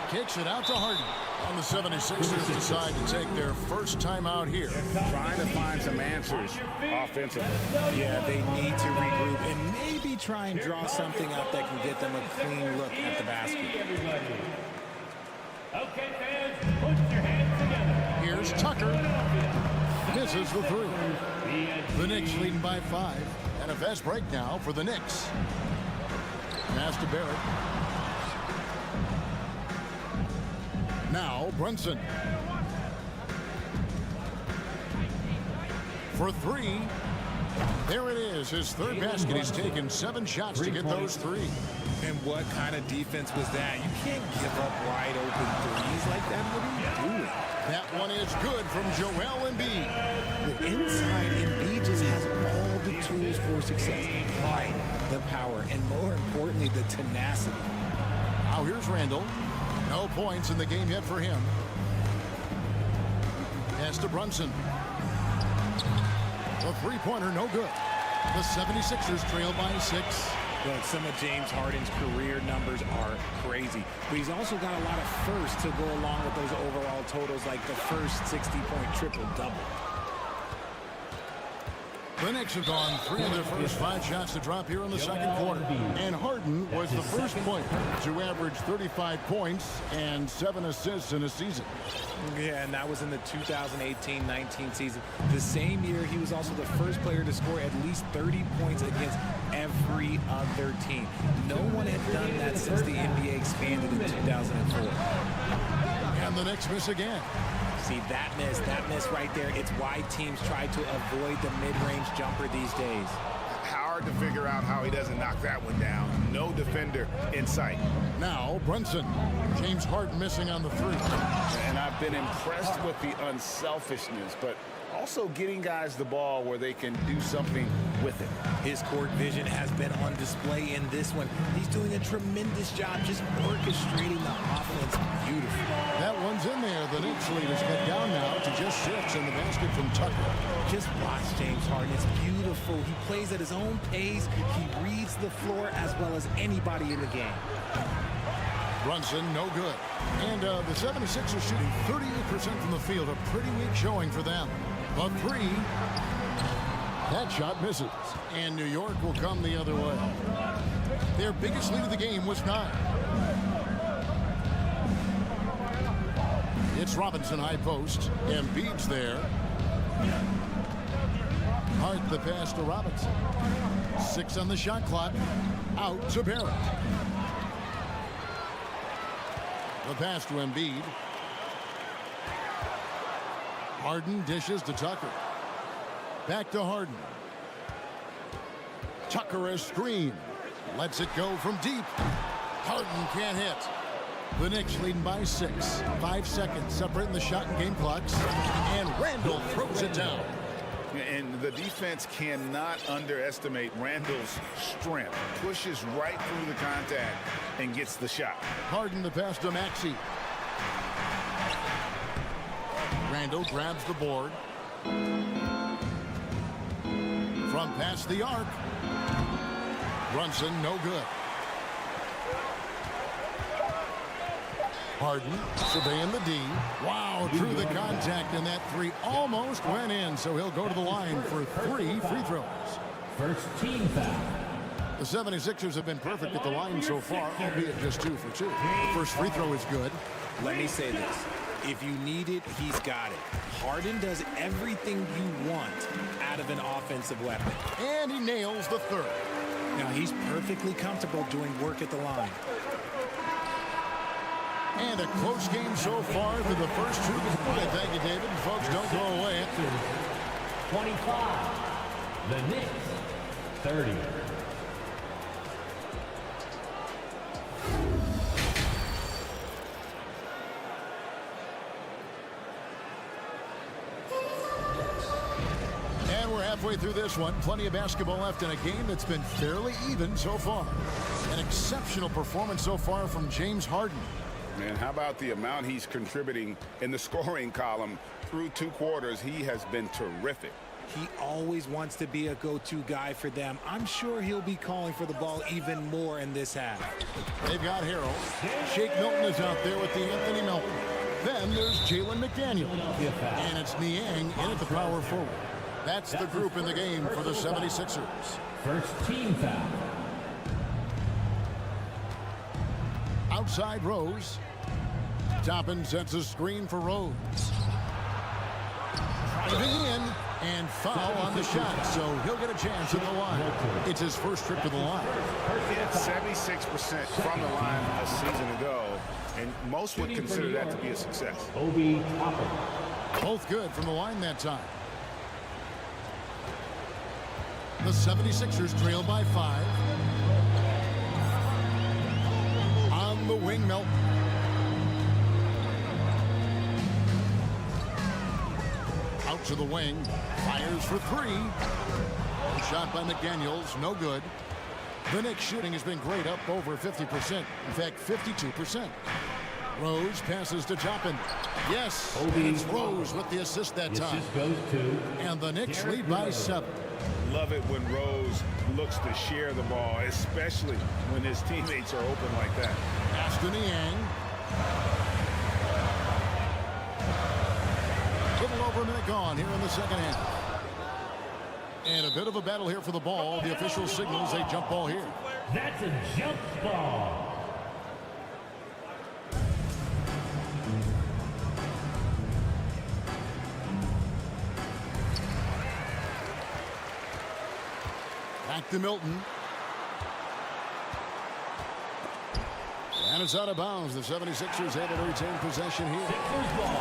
Kicks it out to Harden. And the 76ers decide to take their first time out here. Trying to find some answers offensively. Yeah, they need to regroup and maybe try and draw something up that can get them a clean look at the basket. Okay, fans, put your hands together. Here's Tucker. Misses the 3. The Knicks leading by 5. And a fast break now for the Knicks. Pass to Barrett. Now Brunson. For 3. There it is, his third basket. He's taken 7 shots to get those 3. And what kind of defense was that? You can't give up wide open threes like that. What are you doing? That one is good from Joel Embiid. The inside, Embiid just has all the tools for success. Right, the power, and more importantly, the tenacity. Now here's Randall. No points in the game yet for him. Pass to Brunson. The three-pointer, no good. The 76ers trail by 6. Look, some of James Harden's career numbers are crazy, but he's also got a lot of firsts to go along with those overall totals, like the first 60-point triple-double. The Knicks have gone 3 of their first 5 shots to drop here in the second quarter. And Harden was the first player to average 35 points and 7 assists in a season. Yeah, and that was in the 2018-19 season. The same year, he was also the first player to score at least 30 points against every other team. No one had done that since the NBA expanded in 2004. And the Knicks miss again. See, that miss right there, it's why teams try to avoid the mid-range jumper these days. Hard to figure out how he doesn't knock that one down. No defender in sight. Now Brunson. James Harden missing on the 3. And I've been impressed with the unselfishness, but also getting guys the ball where they can do something with it. His court vision has been on display in this one. He's doing a tremendous job just orchestrating the offense beautifully. That one's in there. The Knicks lead is cut down now to just 6 in the basket from Tucker. Just watch James Harden. It's beautiful. He plays at his own pace. He reads the floor as well as anybody in the game. Brunson, no good. And the 76ers shooting 38% from the field. A pretty weak showing for them. The 3. That shot misses. And New York will come the other way. Their biggest lead of the game was 9. It's Robinson high post. Embiid's there. Hart the pass to Robinson. 6 on the shot clock. Out to Barrett. The pass to Embiid. Harden dishes to Tucker. Back to Harden. Tucker a screen. Lets it go from deep. Harden can't hit. The Knicks leading by 6. 5 seconds separating the shot and game clocks. And Randall throws it down. And the defense cannot underestimate Randall's strength. Pushes right through the contact and gets the shot. Harden the pass to Maxey. Randall grabs the board. From past the arc. Brunson no good. Harden surveying the D. Wow, through the contact, and that 3 almost went in, so he'll go to the line for 3 free throws. First team foul. The 76ers have been perfect at the line so far, albeit just 2 for 2. The first free throw is good. Let me say this. If you need it, he's got it. Harden does everything you want out of an offensive weapon. And he nails the 3rd. Now, he's perfectly comfortable doing work at the line. And a close game so far for the first 2. Thank you, David. Folks, don't go away. 25. The Knicks. 30. And we're halfway through this one. Plenty of basketball left in a game that's been fairly even so far. An exceptional performance so far from James Harden. Man, how about the amount he's contributing in the scoring column through 2 quarters? He has been terrific. He always wants to be a go-to guy for them. I'm sure he'll be calling for the ball even more in this half. They've got Harrell. Shake Milton is out there with the Anthony Melton. Then there's Jalen McDaniel. And it's Niang in at the power forward. That's the group in the game for the 76ers. First team foul. Outside Rose. Toppin sets a screen for Rose. Driving in and foul on the shot, so he'll get a chance at the line. It's his first trip to the line. He had 76% from the line a season ago, and most would consider that to be a success. Obi Toppin. Both good from the line that time. The 76ers trail by 5. On the wing, Melton. Out to the wing. Fires for 3. Shot by McDaniels. No good. The Knicks shooting has been great, up over 50%. In fact, 52%. Rose passes to Toppin. Yes, it's Rose with the assist that time. Goes to and the Knicks lead by 7. love it when Rose looks to share the ball, especially when his teammates are open like that. Pass to Niang. Little over a minute gone here in the second half. And a bit of a battle here for the ball. The official signals a jump ball here. That's a jump ball. Back to Milton. And it's out of bounds. The 76ers able to retain possession here.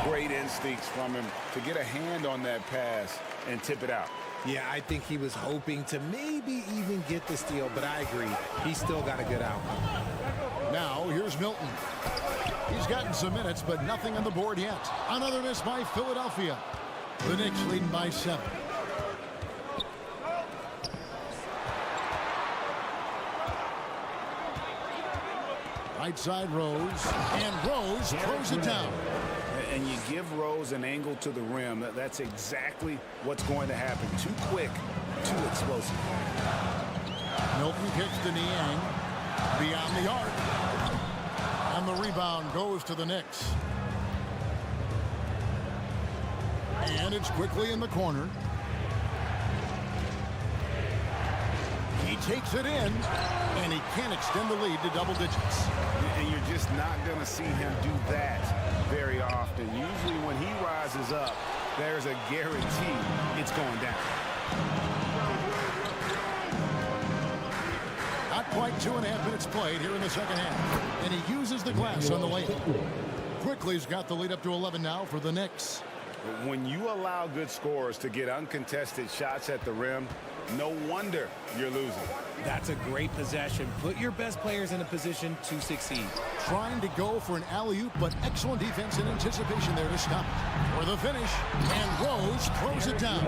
Great instincts from him to get a hand on that pass and tip it out. Yeah, I think he was hoping to maybe even get the steal, but I agree. He's still got a good outcome. Now, here's Milton. He's gotten some minutes, but nothing on the board yet. Another miss by Philadelphia. The Knicks leading by 7. Right side Rose, and Rose throws it down. And you give Rose an angle to the rim. That's exactly what's going to happen. Too quick, too explosive. Milton kicks to Niang. Beyond the arc. And the rebound goes to the Knicks. And it's quickly in the corner. He takes it in, and he can't extend the lead to double digits. And you're just not going to see him do that very often. Usually when he rises up, there's a guarantee it's going down. Not quite 2.5 minutes played here in the second half. And he uses the glass on the layup. Quickly's got the lead up to 11 now for the Knicks. When you allow good scorers to get uncontested shots at the rim, no wonder you're losing. That's a great possession. Put your best players in a position to succeed. Trying to go for an alley-oop, but excellent defense and anticipation there to stop it. For the finish, and Rose throws it down.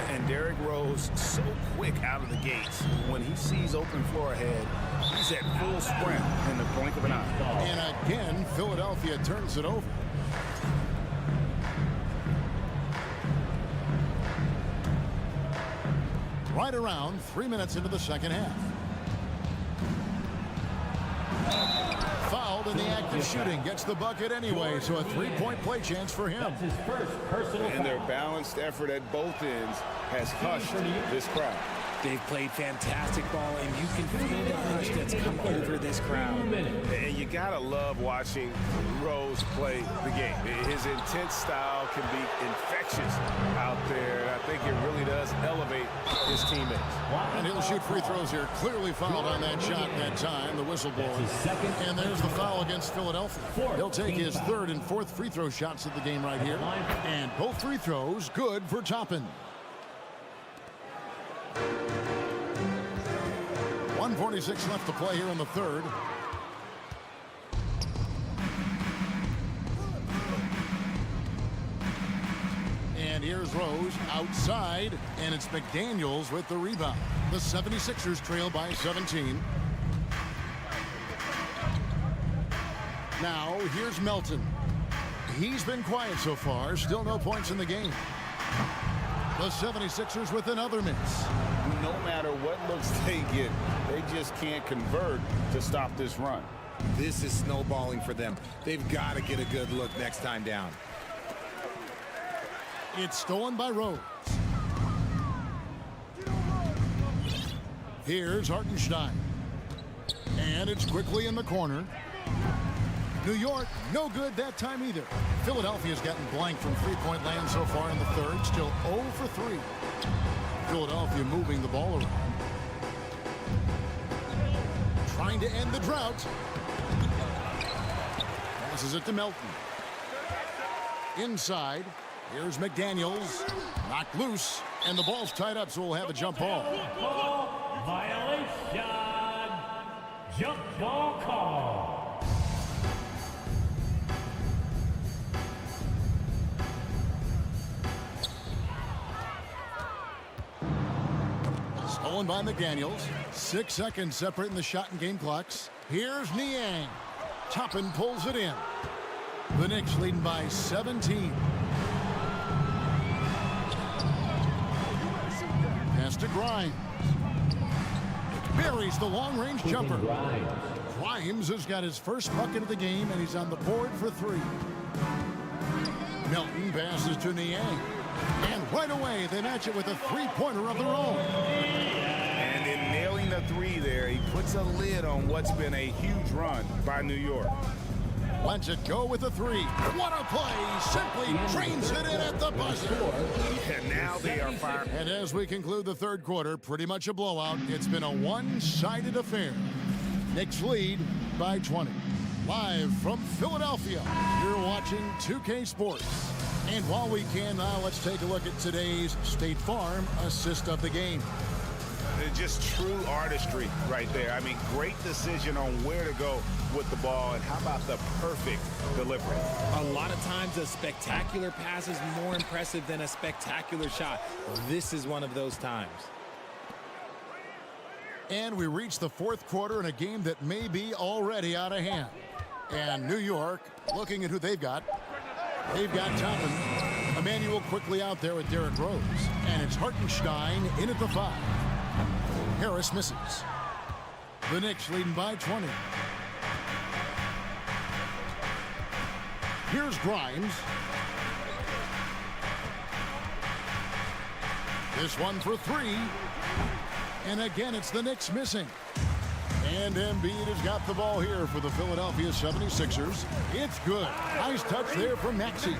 And Derrick Rose, so quick out of the gates. When he sees open floor ahead, he's at full sprint in the blink of an eye. And again, Philadelphia turns it over. Right around 3 minutes into the second half. Fouled in the act of shooting. Gets the bucket anyway, so a three-point play chance for him. That's his first personal And their foul. balanced effort at both ends has hushed this crowd. They've played fantastic ball, and you can feel the hush that's come over this crowd. And you gotta love watching Rose play the game. His intense style can be infectious out there, and I think it really does elevate his teammates. And he'll shoot free throws here. Clearly fouled on that shot that time. The whistle blows. And there's the foul against Philadelphia. He'll take his third and fourth free throw shots of the game right here. And both free throws good for Toppin. 1:46 left to play here in the third. And here's Rose outside, and it's McDaniels with the rebound. The 76ers trail by 17. Now, here's Melton. He's been quiet so far, still no points in the game. The 76ers with another miss. No matter what looks they get, they just can't convert to stop this run. This is snowballing for them. They've got to get a good look next time down. It's stolen by Rose. Here's Hartenstein. And it's quickly in the corner. New York, no good that time either. Philadelphia's gotten blank from three-point land so far in the third. Still 0 for 3. Philadelphia moving the ball around. Trying to end the drought. Passes it to Melton. Inside. Here's McDaniels. Knocked loose. And the ball's tied up, so we'll have a jump ball. Violation. Jump ball call. Stolen by McDaniels. 6 seconds separating the shot and game clocks. Here's Niang. Toppin pulls it in. The Knicks leading by 17. Pass to Grimes. Buries the long-range jumper. Grimes has got his first bucket of the game, and he's on the board for 3. Milton passes to Niang. And right away, they match it with a three-pointer of their own. And in nailing the 3 there, he puts a lid on what's been a huge run by New York. Lets it go with a 3. What a play! Simply drains it in at the buzzer. And now they are firing. And as we conclude the third quarter, pretty much a blowout. It's been a one-sided affair. Knicks lead by 20. Live from Philadelphia, you're watching 2K Sports. And while we can now, let's take a look at today's State Farm assist of the game. Just true artistry right there. I mean, great decision on where to go with the ball, and how about the perfect delivery? A lot of times a spectacular pass is more impressive than a spectacular shot. This is one of those times. And we reach the fourth quarter in a game that may be already out of hand. And New York, looking at who they've got. They've got Toppin. Emmanuel quickly out there with Derrick Rose. And it's Hartenstein in at the 5. Harris misses. The Knicks leading by 20. Here's Grimes. This one for 3. And again, it's the Knicks missing. And Embiid has got the ball here for the Philadelphia 76ers. It's good. Nice touch there from Maxey.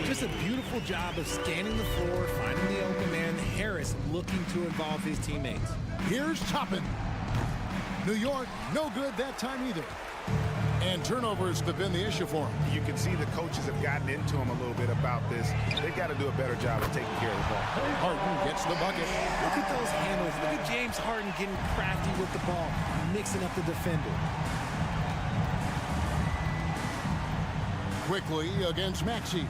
Just a beautiful job of scanning the floor, finding the open man. Harris looking to involve his teammates. Here's Toppin. New York, no good that time either. And turnovers have been the issue for him. You can see the coaches have gotten into him a little bit about this. They've got to do a better job of taking care of the ball. Harden gets the bucket. Look at those handles. Look at James Harden getting crafty with the ball, mixing up the defender. Quickly against Maxey.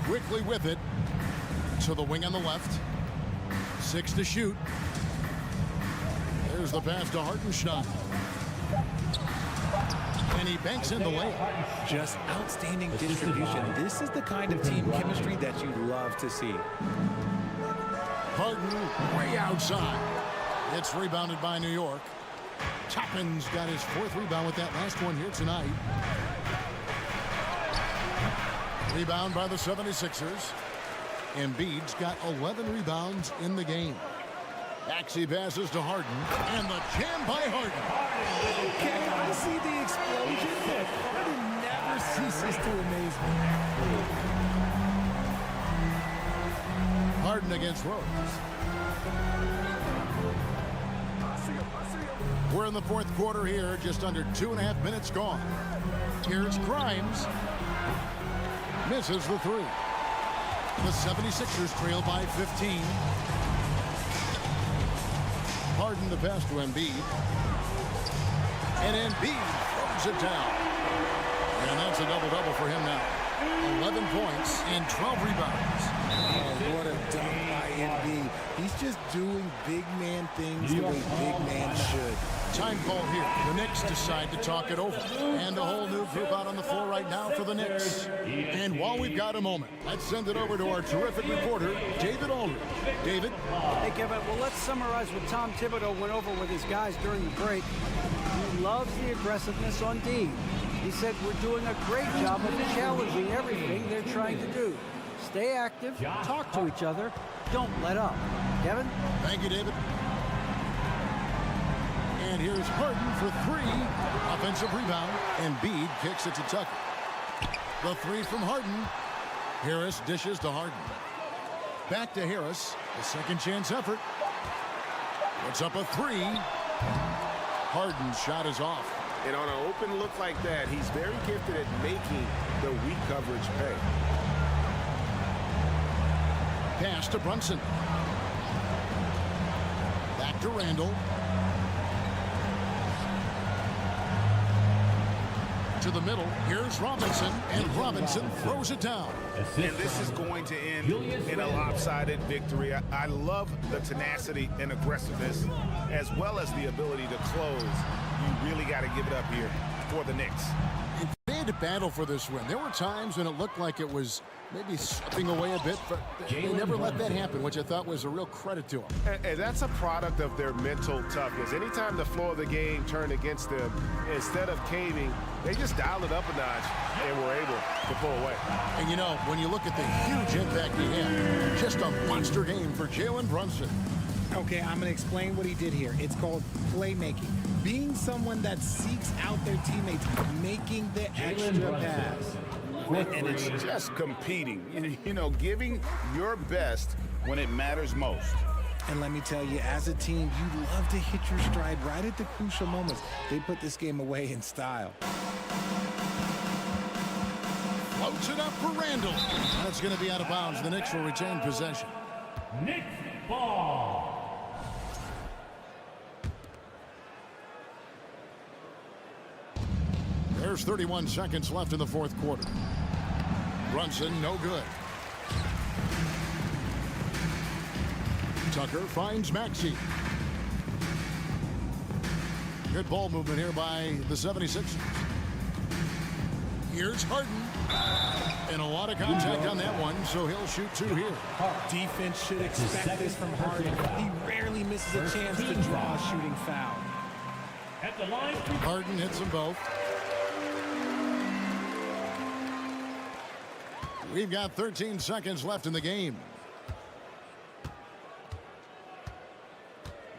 Quickly with it. To the wing on the left. 6 to shoot. There's the pass to Hartenstein. And he banks in the layup. Just outstanding distribution. This is the kind of team chemistry that you love to see. Harden way outside. It's rebounded by New York. Toppin's got his 4th rebound with that last one here tonight. Rebound by the 76ers. Embiid's got 11 rebounds in the game. Maxey passes to Harden, and the jam by Harden. Can I see the explosion? Harden never ceases to amaze me. Harden against Rose. We're in the fourth quarter here, just under 2.5 minutes gone. Here's Grimes. Misses the 3. The 76ers trail by 15. Harden the pass to Embiid. And Embiid throws it down. And that's a double-double for him now. 11 points and 12 rebounds. Oh, what a dunk by Embiid. He's just doing big man things the way big man should. Time call here. The Knicks decide to talk it over. And a whole new group out on the floor right now for the Knicks. And while we've got a moment, let's send it over to our terrific reporter, David Aldridge. David? Hey, Kevin, well, let's summarize what Tom Thibodeau went over with his guys during the break. He loves the aggressiveness on D. He said we're doing a great job of challenging everything they're trying to do. Stay active, talk to each other, don't let up. Kevin? Thank you, David. And here's Harden for 3. Offensive rebound. Embiid kicks it to Tucker. The 3 from Harden. Harris dishes to Harden. Back to Harris. The second chance effort. Puts up a 3. Harden's shot is off. And on an open look like that, he's very gifted at making the weak coverage pay. Pass to Brunson. Back to Randall. To the middle. Here's Robinson. And Robinson throws it down. And this is going to end in a lopsided victory. I love the tenacity and aggressiveness, as well as the ability to close. You really got to give it up here for the Knicks. And had to battle for this win. There were times when it looked like it was maybe slipping away a bit, but they never let that happen, which I thought was a real credit to them. And that's a product of their mental toughness. Anytime the flow of the game turned against them, instead of caving, they just dialed it up a notch and were able to pull away. And you know, when you look at the huge impact he had, just a monster game for Jalen Brunson. Okay, I'm going to explain what he did here. It's called playmaking. Being someone that seeks out their teammates, making the extra pass. And it's just competing, you know, giving your best when it matters most. And let me tell you, as a team, you love to hit your stride right at the crucial moments. They put this game away in style. Floats it up for Randall. That's going to be out of bounds. The Knicks will retain possession. Knicks ball. There's 31 seconds left in the fourth quarter. Brunson, no good. Tucker finds Maxey. Good ball movement here by the 76ers. Here's Harden. And a lot of contact on that one, so he'll shoot two here. Defense should expect this from Harden. He rarely misses a chance to draw a shooting foul. At the line. Harden hits them both. We've got 13 seconds left in the game.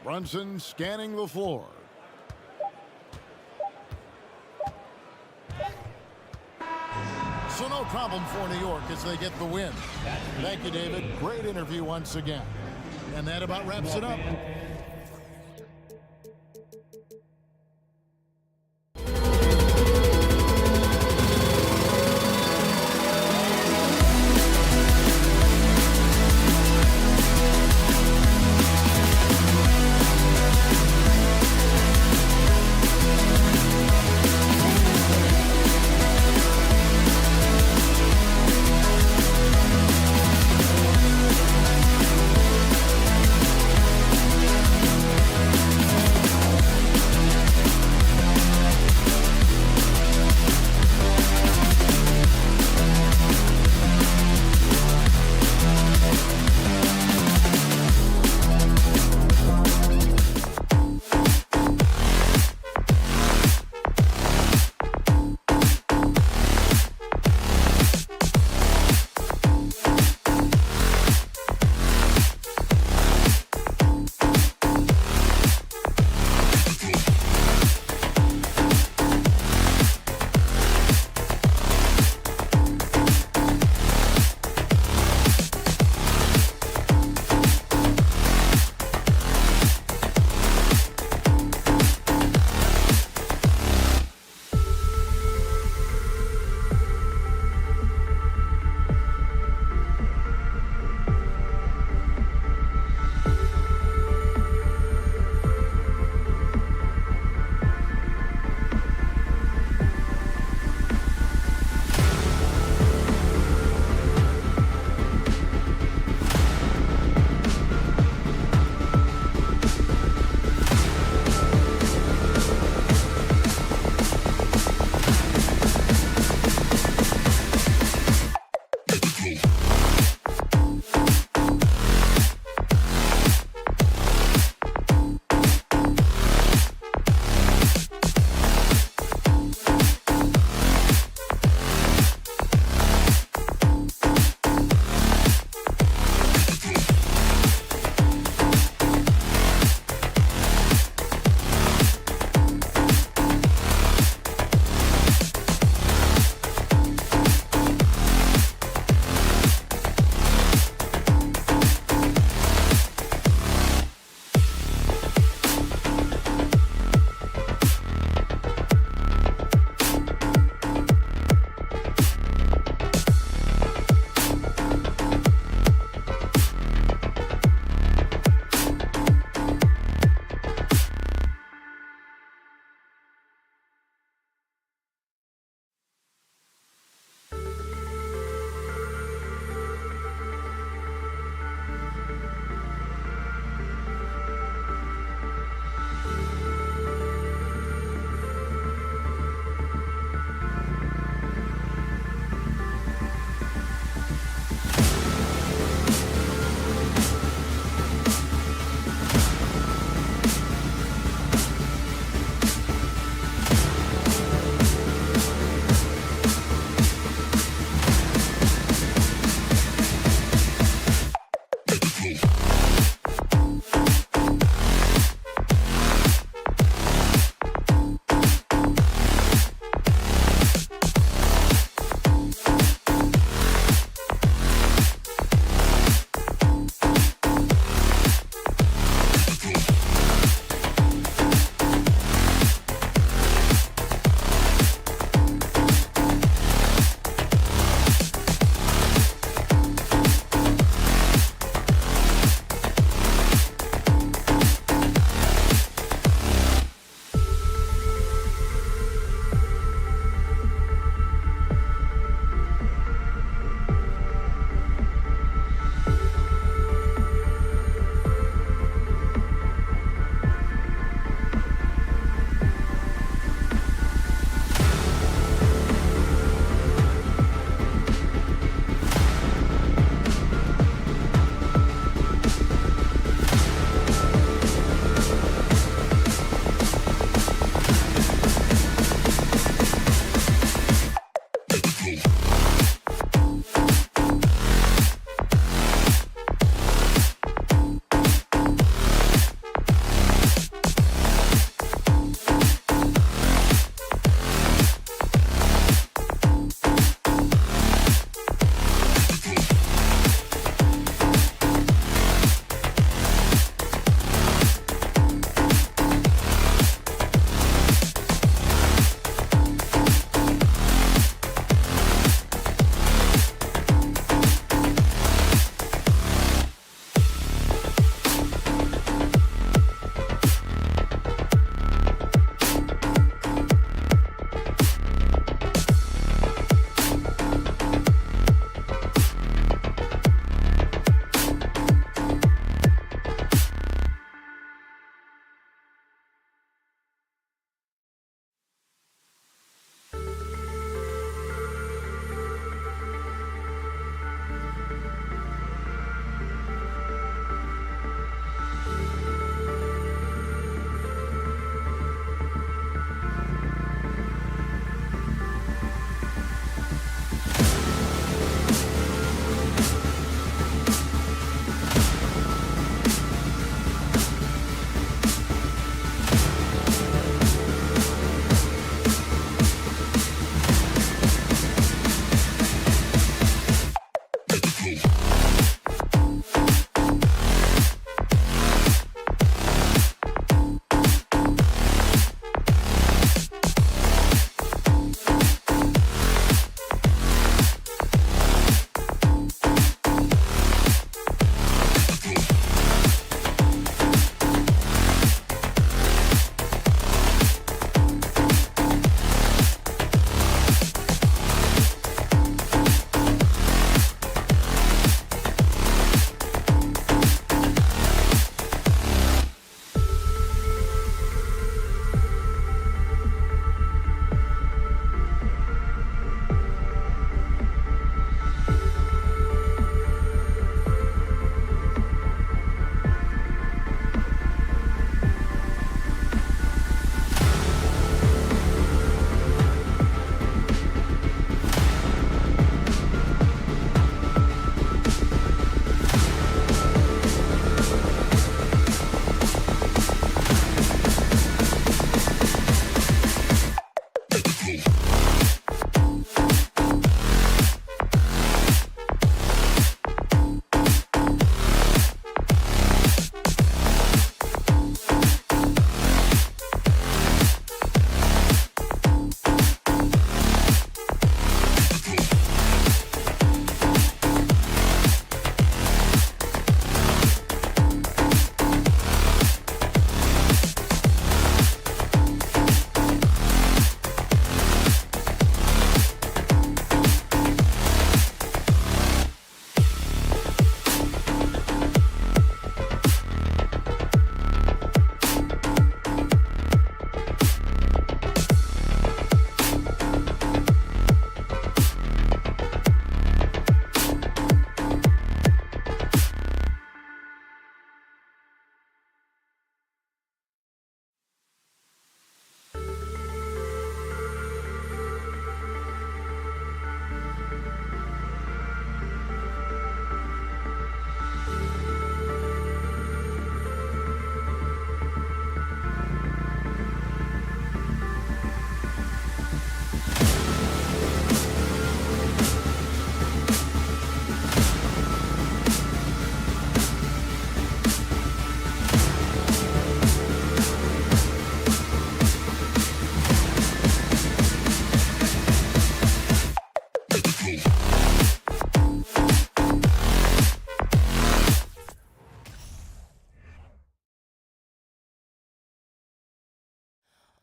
Brunson scanning the floor. So no problem for New York as they get the win. Thank you, David. Great interview once again. And that about wraps it up.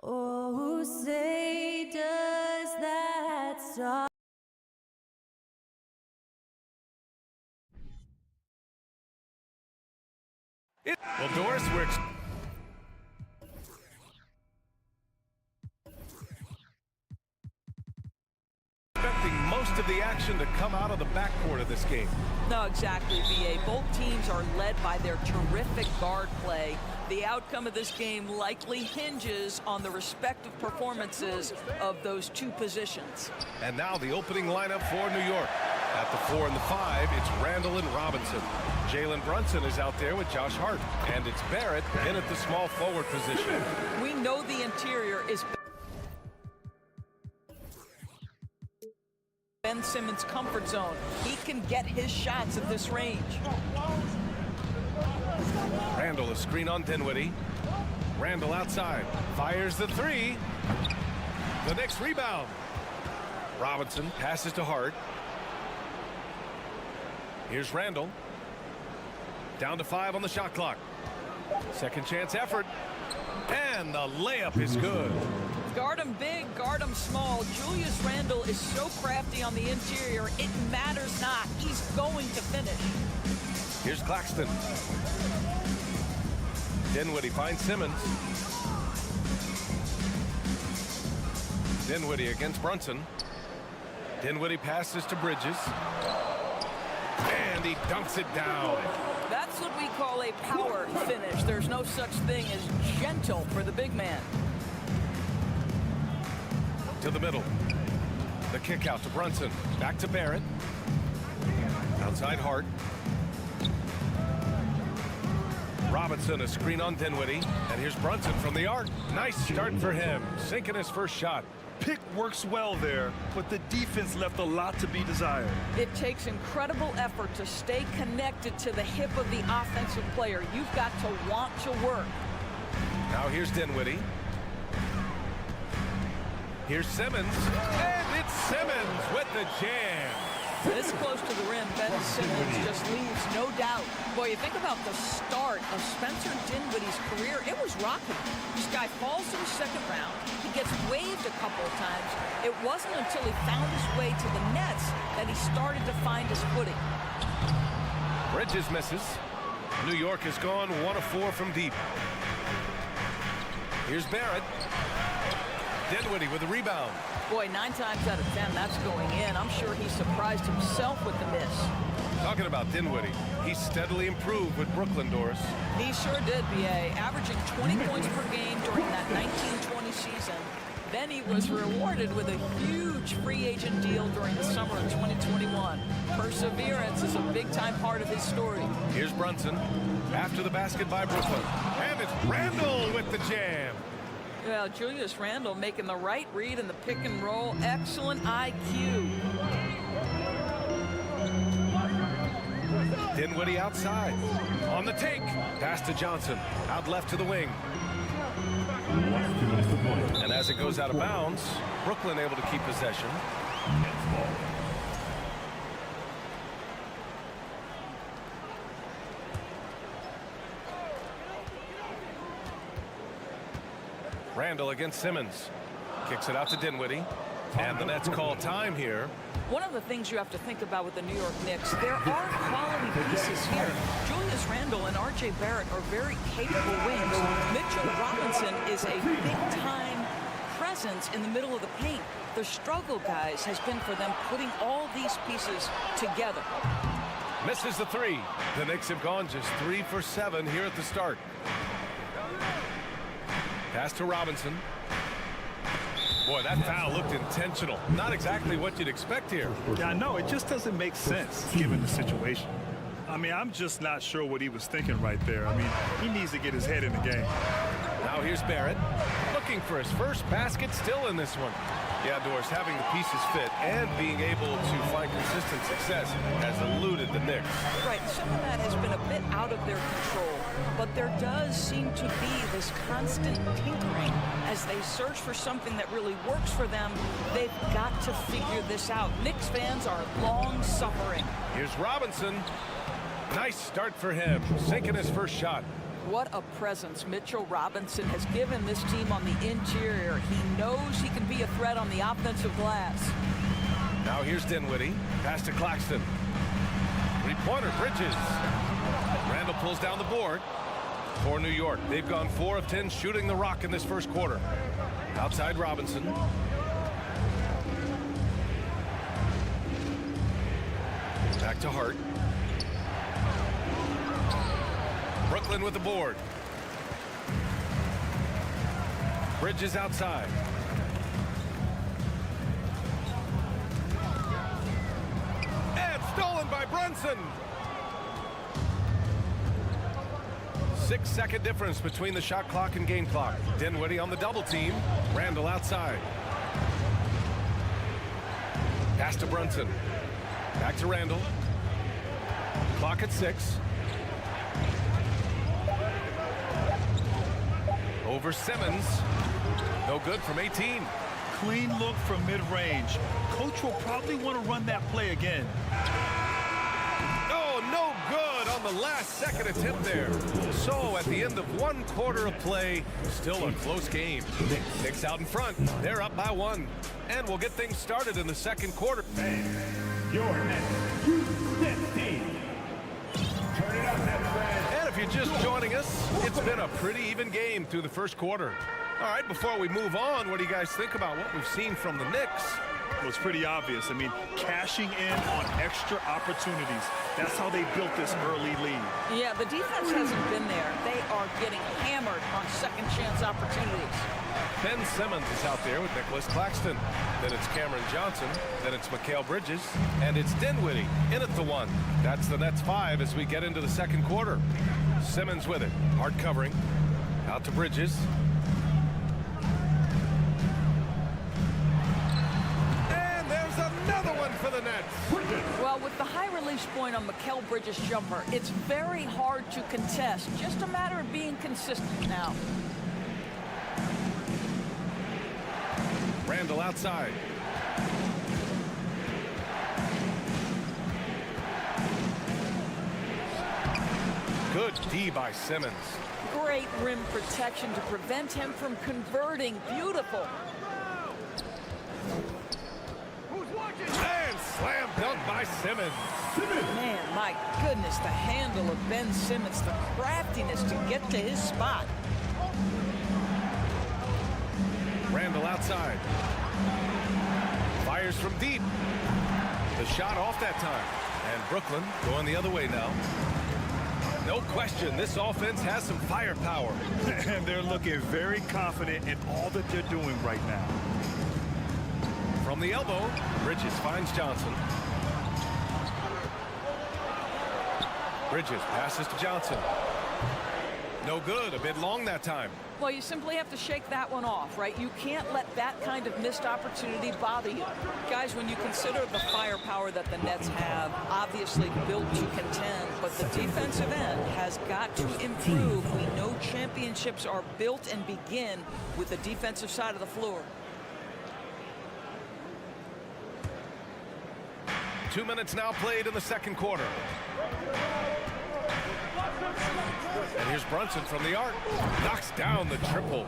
Oh, who say does that song? Well, Doris, we're expecting most of the action to come out of the backcourt of this game. No, exactly, VA. Both teams are led by their terrific guard play. The outcome of this game likely hinges on the respective performances of those two positions. And now the opening lineup for New York. At the 4 and the 5, it's Randall and Robinson. Jalen Brunson is out there with Josh Hart. And it's Barrett in at the small forward position. We know the interior is Ben Simmons' comfort zone. He can get his shots at this range. Randall, a screen on Dinwiddie. Randall outside. Fires the 3. The Knicks rebound. Robinson passes to Hart. Here's Randall. Down to 5 on the shot clock. Second chance effort. And the layup is good. Guard him big, guard him small. Julius Randle is so crafty on the interior, it matters not. He's going to finish. Here's Claxton. Dinwiddie finds Simmons. Dinwiddie against Brunson. Dinwiddie passes to Bridges. And he dunks it down. That's what we call a power finish. There's no such thing as gentle for the big man. To the middle. The kick out to Brunson. Back to Barrett. Outside Hart. Robinson, a screen on Dinwiddie. And here's Brunson from the arc. Nice start for him. Sinking his first shot. Pick works well there, but the defense left a lot to be desired. It takes incredible effort to stay connected to the hip of the offensive player. You've got to want to work. Now here's Dinwiddie. Here's Simmons. And it's Simmons with the jam. This close to the rim, Ben Simmons just leaves no doubt. Boy, you think about the start of Spencer Dinwiddie's career, it was rocking. This guy falls to the second round. He gets waived a couple of times. It wasn't until he found his way to the Nets that he started to find his footing. Bridges misses. New York has gone 1 of 4 from deep. Here's Barrett. Dinwiddie with the rebound. Boy, 9 times out of 10, that's going in. I'm sure he surprised himself with the miss. Talking about Dinwiddie, he steadily improved with Brooklyn, Doris. He sure did, BA, averaging 20 points per game during that 19-20 season. Then he was rewarded with a huge free agent deal during the summer of 2021. Perseverance is a big-time part of his story. Here's Brunson after the basket by Brooklyn. And it's Randall with the jam. Well, Julius Randle making the right read in the pick and roll. Excellent IQ. Dinwiddie outside. On the take. Pass to Johnson. Out left to the wing. And as it goes out of bounds, Brooklyn able to keep possession. Randall against Simmons. Kicks it out to Dinwiddie. And the Nets call time here. One of the things you have to think about with the New York Knicks, there are quality pieces here. Julius Randle and R.J. Barrett are very capable wings. Mitchell Robinson is a big-time presence in the middle of the paint. The struggle, guys, has been for them putting all these pieces together. Misses the 3. The Knicks have gone just 3 for 7 here at the start. Pass to Robinson. Boy, that foul looked intentional. Not exactly what you'd expect here. Yeah, I know. It just doesn't make sense given the situation. I mean, I'm just not sure what he was thinking right there. I mean, he needs to get his head in the game. Now here's Barrett. Looking for his first basket, still in this one. Yeah, Doris, having the pieces fit and being able to find consistent success has eluded the Knicks. Right, some of that has been a bit out of their control, but there does seem to be this constant tinkering as they search for something that really works for them. They've got to figure this out. Knicks fans are long-suffering. Here's Robinson. Nice start for him, sinking his first shot. What a presence Mitchell Robinson has given this team on the interior. He knows he can be a threat on the offensive glass. Now here's Dinwiddie. Pass to Claxton. Three-pointer, Bridges. Randall pulls down the board for New York. They've gone 4 of 10 shooting the rock in this first quarter. Outside Robinson. Back to Hart. Brooklyn with the board. Bridges outside. And stolen by Brunson. 6-second difference between the shot clock and game clock. Dinwiddie on the double team. Randall outside. Pass to Brunson. Back to Randall. Clock at 6. Over Simmons. No good from 18. Clean look from mid-range. Coach will probably want to run that play again. Oh, no good on the last second attempt there. So at the end of 1 quarter of play, still a close game. Knicks out in front. They're up by 1. And we'll get things started in the second quarter. Your next 2-15. Turn it up, Nets fans. And if you're just joining us, it's been a pretty even game through the first quarter. All right, before we move on, what do you guys think about what we've seen from the Knicks? It was pretty obvious. I mean, cashing in on extra opportunities. That's how they built this early lead. Yeah, the defense hasn't been there. They are getting hammered on second chance opportunities. Ben Simmons is out there with Nicholas Claxton. Then it's Cameron Johnson. Then it's Mikal Bridges. And it's Dinwiddie in at the 1. That's the Nets 5 as we get into the second quarter. Simmons with it. Hard covering. Out to Bridges. And there's another one for the Nets. Well, with the high release point on Mikal Bridges' jumper, it's very hard to contest. Just a matter of being consistent now. Randall outside. Good D by Simmons. Great rim protection to prevent him from converting. Beautiful. And slam dunk by Simmons. Man, my goodness, the handle of Ben Simmons, the craftiness to get to his spot. Randall outside. Fires from deep. The shot off that time. And Brooklyn going the other way now. No question, this offense has some firepower. And they're looking very confident in all that they're doing right now. From the elbow, Bridges finds Johnson. Bridges passes to Johnson. No good, a bit long that time. Well, you simply have to shake that one off, right? You can't let that kind of missed opportunity bother you. Guys, when you consider the firepower that the Nets have, obviously built to contend, but the defensive end has got to improve. We know championships are built and begin with the defensive side of the floor. 2 minutes now played in the second quarter. And here's Brunson from the arc. Knocks down the triple.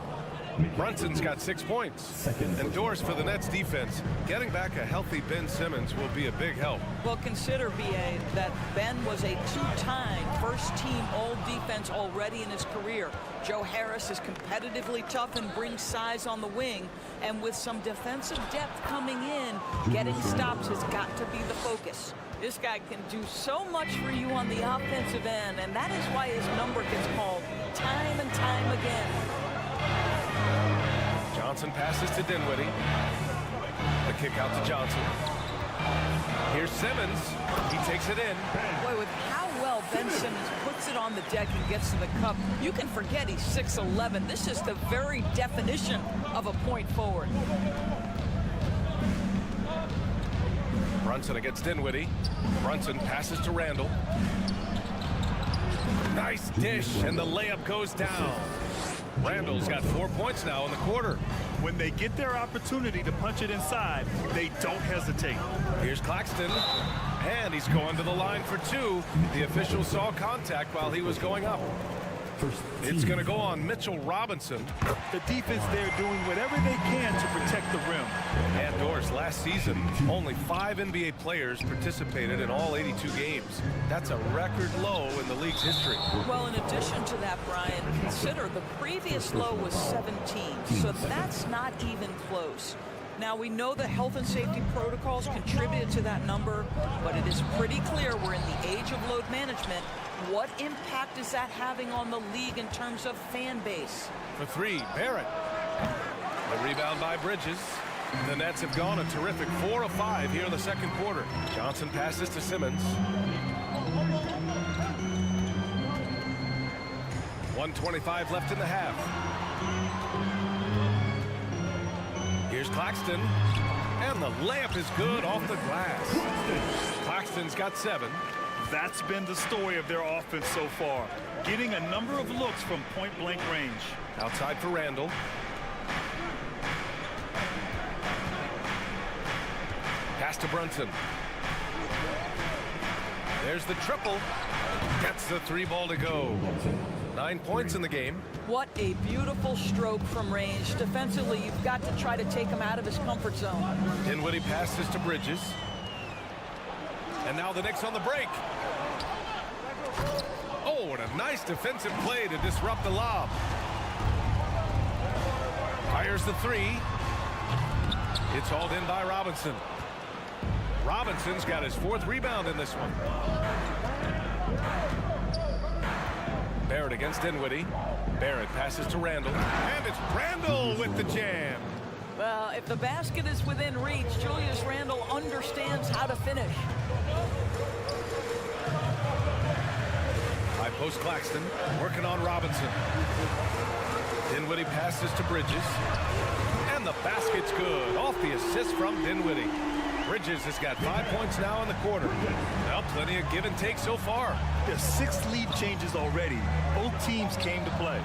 Brunson's got 6 points. And doors for the Nets defense. Getting back a healthy Ben Simmons will be a big help. Well, consider, B.A., that Ben was a 2-time first-team all-defense already in his career. Joe Harris is competitively tough and brings size on the wing. And with some defensive depth coming in, getting stops has got to be the focus. This guy can do so much for you on the offensive end, and that is why his number gets called time and time again. Johnson passes to Dinwiddie. The kick out to Johnson. Here's Simmons. He takes it in. Boy, with how well Ben Simmons puts it on the deck and gets to the cup, you can forget he's 6'11". This is the very definition of a point forward. Brunson against Dinwiddie. Brunson passes to Randall. Nice dish, and the layup goes down. Randall's got 4 points now in the quarter. When they get their opportunity to punch it inside, they don't hesitate. Here's Claxton, and he's going to the line for 2. The official saw contact while he was going up. It's going to go on Mitchell Robinson. The defense there doing whatever they can to protect the rim. And Doris, last season, only 5 NBA players participated in all 82 games. That's a record low in the league's history. Well, in addition to that, Brian, consider the previous low was 17, so that's not even close. Now, we know the health and safety protocols contributed to that number, but it is pretty clear we're in the age of load management. What impact is that having on the league in terms of fan base? For 3, Barrett. The rebound by Bridges. The Nets have gone a terrific 4 of 5 here in the second quarter. Johnson passes to Simmons. 1:25 left in the half. Here's Claxton, and the layup is good off the glass. Claxton's got 7. That's been the story of their offense so far, getting a number of looks from point-blank range. Outside for Randall. Pass to Brunson. There's the triple. Gets the 3 ball to go. 9 points in the game. What a beautiful stroke from range. Defensively, you've got to try to take him out of his comfort zone. Dinwiddie passes to Bridges. And now the Knicks on the break. Oh, what a nice defensive play to disrupt the lob. Fires the 3. It's hauled in by Robinson. Robinson's got his 4th rebound in this one. Barrett against Dinwiddie. Barrett passes to Randall. And it's Randall with the jam. Well, if the basket is within reach, Julius Randle understands how to finish. High post Claxton, working on Robinson. Dinwiddie passes to Bridges. And the basket's good, off the assist from Dinwiddie. Bridges has got 5 points now in the quarter. Well, plenty of give and take so far. There's 6 lead changes already. Both teams came to play.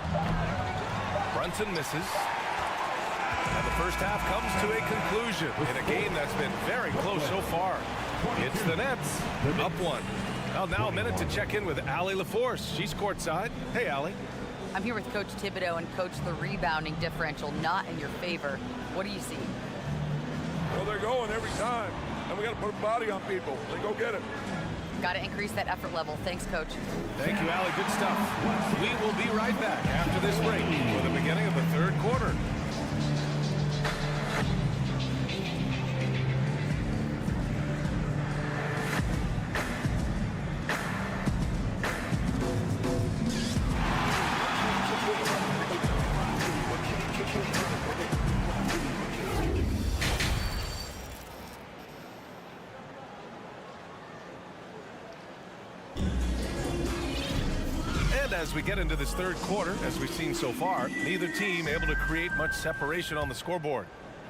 Brunson misses. And the first half comes to a conclusion in a game that's been very close so far. It's the Nets, up 1. Well, now a minute to check in with Allie LaForce. She's courtside. Hey, Allie. I'm here with Coach Thibodeau, and Coach, the rebounding differential not in your favor. What do you see? Well, they're going every time, and we got to put a body on people. They go get it. Got to increase that effort level. Thanks, Coach. Thank you, Allie. Good stuff. We will be right back after this break for the beginning of the third quarter. As we get into this third quarter, as we've seen so far, neither team able to create much separation on the scoreboard.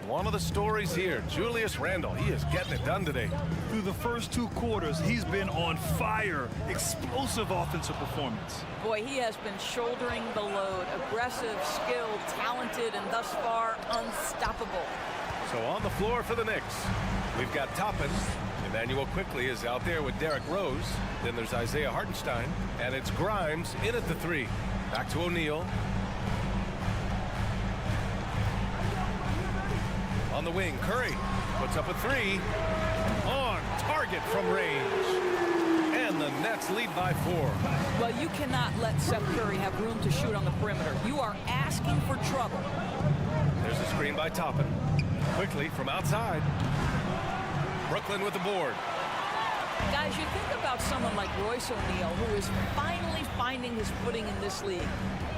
One of the stories here, Julius Randle, he is getting it done today. Through the first 2 quarters, he's been on fire. Explosive offensive performance. Boy, he has been shouldering the load. Aggressive, skilled, talented, and thus far unstoppable. So on the floor for the Knicks, we've got Toppin. Emmanuel Quickly is out there with Derrick Rose. Then there's Isaiah Hartenstein. And it's Grimes in at the 3. Back to O'Neal. On the wing, Curry puts up a 3. On target from range. And the Nets lead by 4. Well, you cannot let Seth Curry have room to shoot on the perimeter. You are asking for trouble. There's a screen by Toppin. Quickly from outside. Brooklyn with the board. Guys, you think about someone like Royce O'Neal, who is finally finding his footing in this league.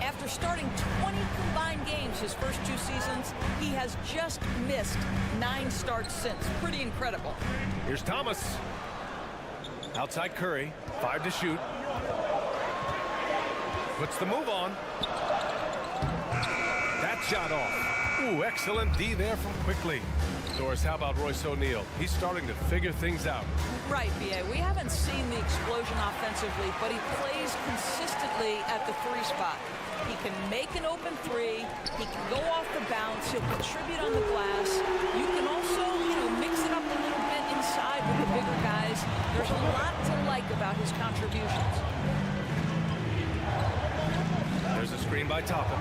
After starting 20 combined games his first 2 seasons, he has just missed 9 starts since. Pretty incredible. Here's Thomas. Outside Curry, 5 to shoot. Puts the move on. That shot off. Ooh, excellent D there from Quickly. Doris, how about Royce O'Neal? He's starting to figure things out. Right, B.A. We haven't seen the explosion offensively, but he plays consistently at the 3 spot. He can make an open 3. He can go off the bounce. He'll contribute on the glass. You can also, mix it up a little bit inside with the bigger guys. There's a lot to like about his contributions. There's a screen by Toppin.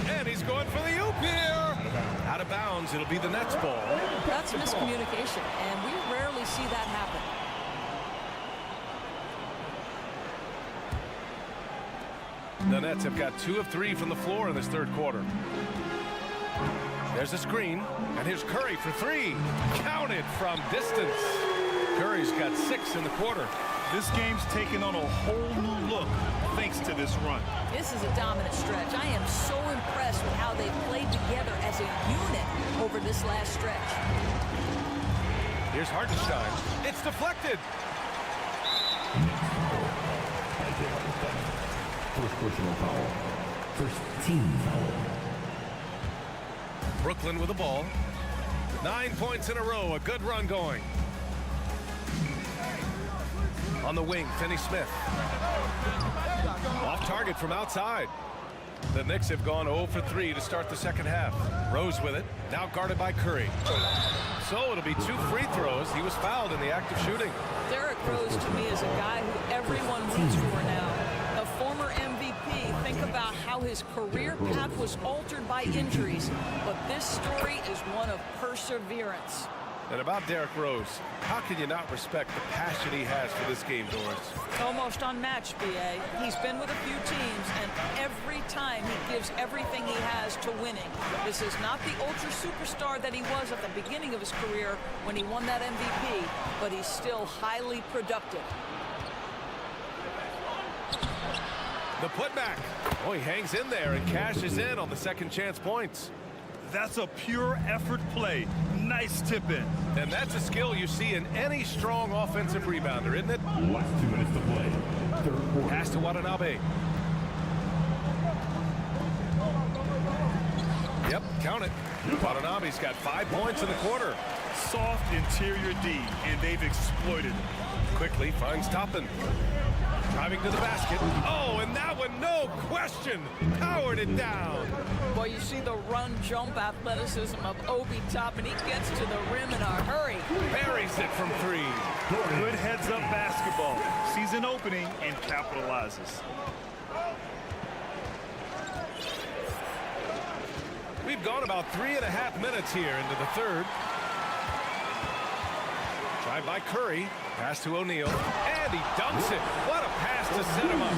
And he's going for the oop here. Out of bounds. It'll be the Nets ball. That's miscommunication, and we rarely see that happen. The Nets have got 2 of 3 from the floor in this third quarter. There's a screen, and here's Curry for 3. Counted from distance. Curry's got 6 in the quarter. This game's taken on a whole new look thanks to this run. This is a dominant stretch. I am so impressed with how they played together as a unit over this last stretch. Here's Hartenstein. It's deflected. First personal foul. First team foul. Brooklyn with the ball. 9 points in a row. A good run going. On the wing, Finney-Smith. Off target from outside. The Knicks have gone 0 for 3 to start the second half. Rose with it. Now guarded by Curry. So it'll be 2 free throws. He was fouled in the act of shooting. Derrick Rose, to me, is a guy who everyone roots for now. A former MVP. Think about how his career path was altered by injuries. But this story is one of perseverance. And about Derrick Rose, how can you not respect the passion he has for this game, Doris? Almost unmatched, B.A. He's been with a few teams, and every time he gives everything he has to winning. This is not the ultra superstar that he was at the beginning of his career when he won that MVP, but he's still highly productive. The putback. Oh, he hangs in there and cashes in on the second chance points. That's a pure effort play. Nice tip in. And that's a skill you see in any strong offensive rebounder, isn't it? Last 2 minutes to play. Third quarter. Pass to Watanabe. Yep, count it. Watanabe's got 5 points in the quarter. Soft interior D, and they've exploited it. Quickly finds Toppin. Driving to the basket. Oh, and that one, no question, powered it down. Well, you see the run-jump athleticism of Obi Toppin. He gets to the rim in a hurry. Buries it from 3. Good heads-up basketball. Sees an opening and capitalizes. We've gone about 3.5 minutes here into the third. Drive by Curry. Pass to O'Neal. And he dunks it. What a pass to set him up.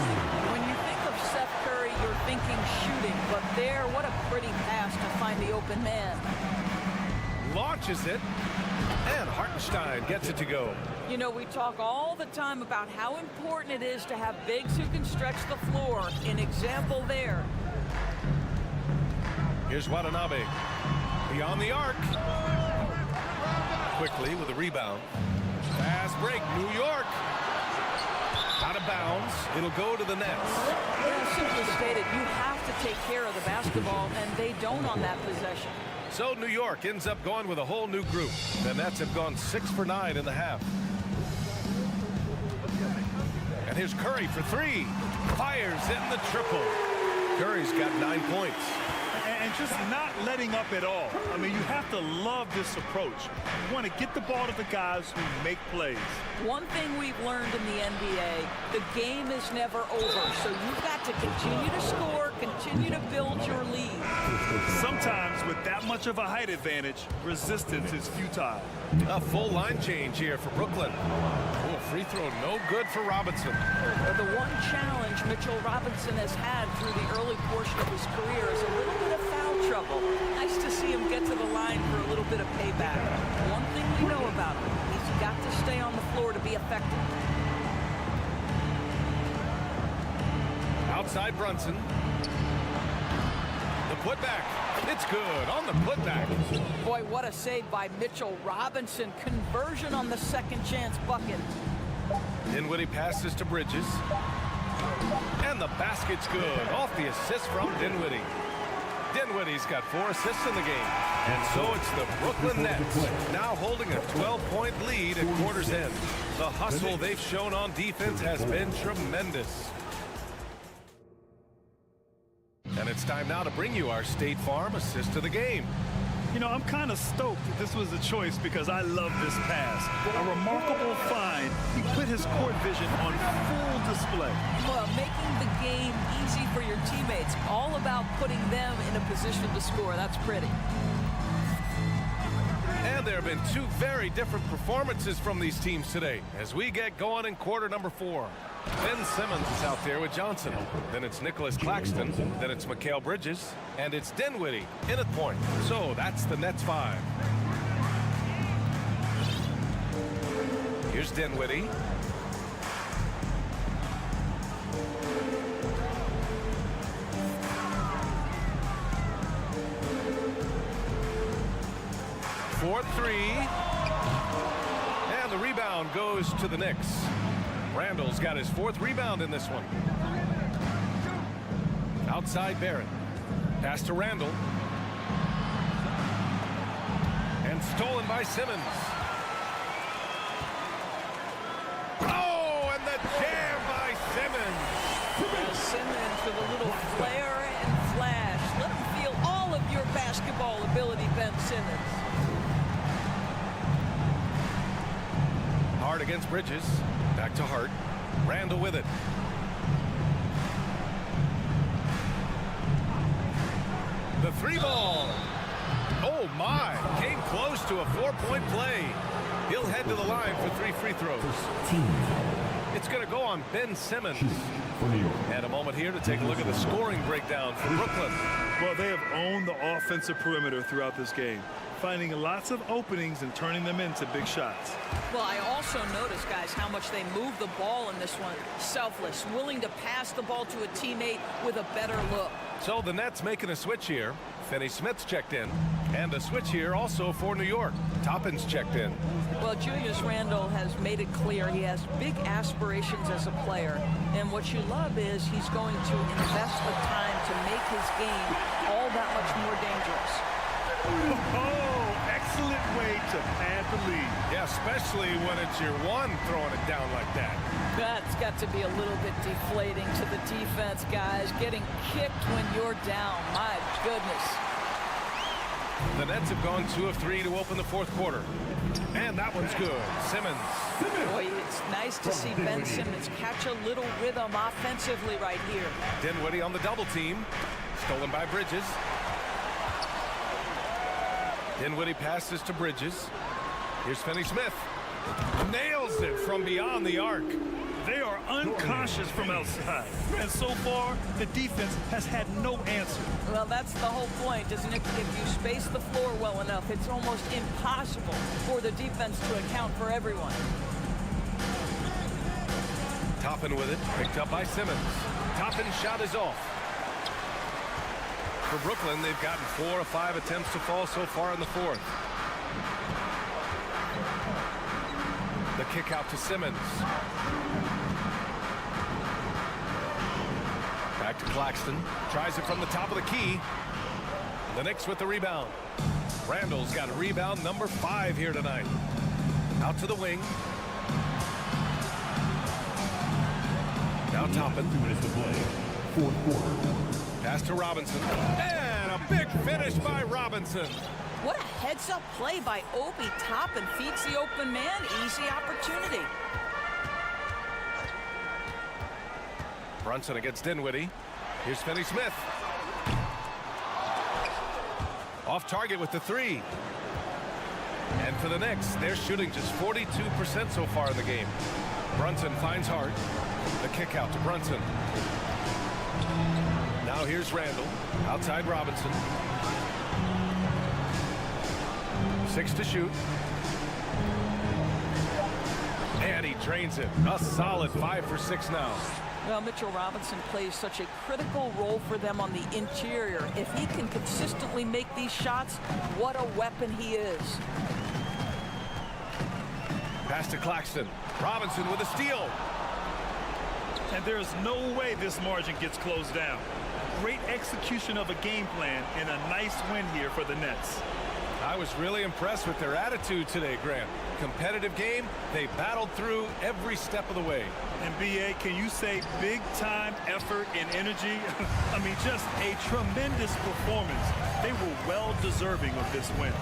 When you think of Seth Curry, you're thinking shooting. But there, what a pretty pass to find the open man. Launches it. And Hartenstein gets it to go. You know, we talk all the time about how important it is to have bigs who can stretch the floor. An example there. Here's Watanabe. Beyond the arc. Quickly with a rebound. Fast break, New York. Out of bounds. It'll go to the Nets. Yeah, simply stated, you have to take care of the basketball, and they don't on that possession. So New York ends up going with a whole new group. The Nets have gone 6 for 9 in the half. And here's Curry for 3. Fires in the triple. Curry's got 9 points. And just not letting up at all. I mean, you have to love this approach. You want to get the ball to the guys who make plays. One thing we've learned in the NBA, the game is never over. So you've got to continue to score, continue to build your lead. Sometimes with that much of a height advantage, resistance is futile. A full line change here for Brooklyn. Oh, free throw no good for Robinson. The one challenge Mitchell Robinson has had through the early portion of his career is a little bit of foul trouble. Nice to see him get to the line for a little bit of payback. One thing we know about him, he's got to stay on the floor to be effective. Outside Brunson. The putback. It's good on the putback. Boy, what a save by Mitchell Robinson. Conversion on the second chance bucket. Dinwiddie passes to Bridges. And the basket's good. Off the assist from Dinwiddie. Dinwiddie's got 4 assists in the game. And so it's the Brooklyn Nets now holding a 12-point lead at quarter's end. The hustle they've shown on defense has been tremendous. And it's time now to bring you our State Farm assist of the game. You know, I'm kind of stoked that this was a choice because I love this pass. A remarkable find. He put his court vision on full display. Well, making the game easy for your teammates, all about putting them in a position to score. That's pretty. And there have been two very different performances from these teams today as we get going in quarter number 4. Ben Simmons is out there with Johnson. Then it's Nicholas Claxton. Then it's Mikal Bridges. And it's Dinwiddie in at point. So that's the Nets 5. Here's Dinwiddie. For 3. And the rebound goes to the Knicks. Randall's got his 4th rebound in this one. Outside Barrett. Pass to Randall. And stolen by Simmons. Oh, and the jam by Simmons. Simmons with a little flair and flash. Let him feel all of your basketball ability, Ben Simmons. Hart against Bridges. Back to Hart. Randall with it. The 3 ball. Oh my. Came close to a 4-point play. He'll head to the line for 3 free throws. It's going to go on Ben Simmons. And a moment here to take a look at the scoring breakdown for Brooklyn. Well, they have owned the offensive perimeter throughout this game, finding lots of openings and turning them into big shots. Well, I also noticed, guys, how much they move the ball in this one. Selfless, willing to pass the ball to a teammate with a better look. So the Nets making a switch here. Finney Smith's checked in. And a switch here also for New York. Toppin's checked in. Well, Julius Randle has made it clear he has big aspirations as a player. And what you love is he's going to invest the time to make his game all that much more dangerous. Oh, excellent way to pad the lead. Yeah, especially when it's your one throwing it down like that. That's got to be a little bit deflating to the defense, guys. Getting kicked when you're down. My goodness. The Nets have gone 2 of 3 to open the 4th quarter. And that one's good. Simmons. Boy, it's nice to see Ben Simmons catch a little rhythm offensively right here. Dinwiddie on the double team. Stolen by Bridges. Dinwiddie passes to Bridges. Here's Finney Smith. Nails it from beyond the arc. They are uncautious from outside. And so far, the defense has had no answer. Well, that's the whole point, isn't it? If you space the floor well enough, it's almost impossible for the defense to account for everyone. Toppin with it. Picked up by Simmons. Toppin's shot is off. For Brooklyn, they've gotten 4 of 5 attempts to fall so far in the 4th. The kick out to Simmons. Back to Claxton. Tries it from the top of the key. The Knicks with the rebound. Randall's got a rebound number 5 here tonight. Out to the wing. Now Toppin. 2 minutes to play. 4th quarter. Pass to Robinson. And a big finish by Robinson. What a heads-up play by Obi Toppin. Feeds the open man. Easy opportunity. Brunson against Dinwiddie. Here's Finney Smith. Off target with the 3. And for the Knicks, they're shooting just 42% so far in the game. Brunson finds Hart. The kick out to Brunson. Now here's Randall. Outside Robinson. 6 to shoot. And he drains it. A solid 5 for 6 now. Well, Mitchell Robinson plays such a critical role for them on the interior. If he can consistently make these shots, what a weapon he is. Pass to Claxton. Robinson with a steal. And there's no way this margin gets closed down. Great execution of a game plan and a nice win here for the Nets. I was really impressed with their attitude today, Grant. competitive game. They battled through every step of the way. And BA, can you say big time effort and energy? I mean, just a tremendous performance. They were well deserving of this win.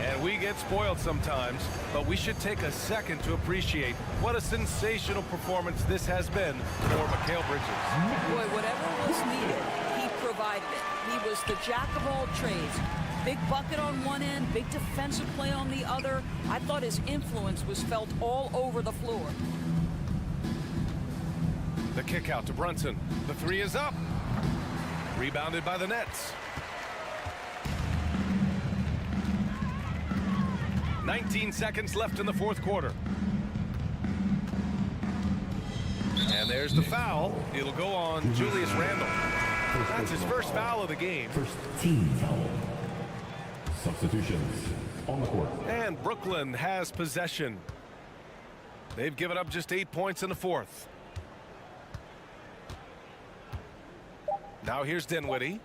And we get spoiled sometimes, but we should take a second to appreciate what a sensational performance this has been for Mikal Bridges. Boy, whatever was needed, he provided it. He was the jack of all trades. Big bucket on one end, big defensive play on the other. I thought his influence was felt all over the floor. The kick out to Brunson. The three is up. Rebounded by the Nets. 19 seconds left in the fourth quarter. And there's the foul. It'll go on Julius Randle. That's his first foul of the game. First team foul. Substitutions on the court. And Brooklyn has possession. They've given up just 8 points in the fourth. Now here's Dinwiddie.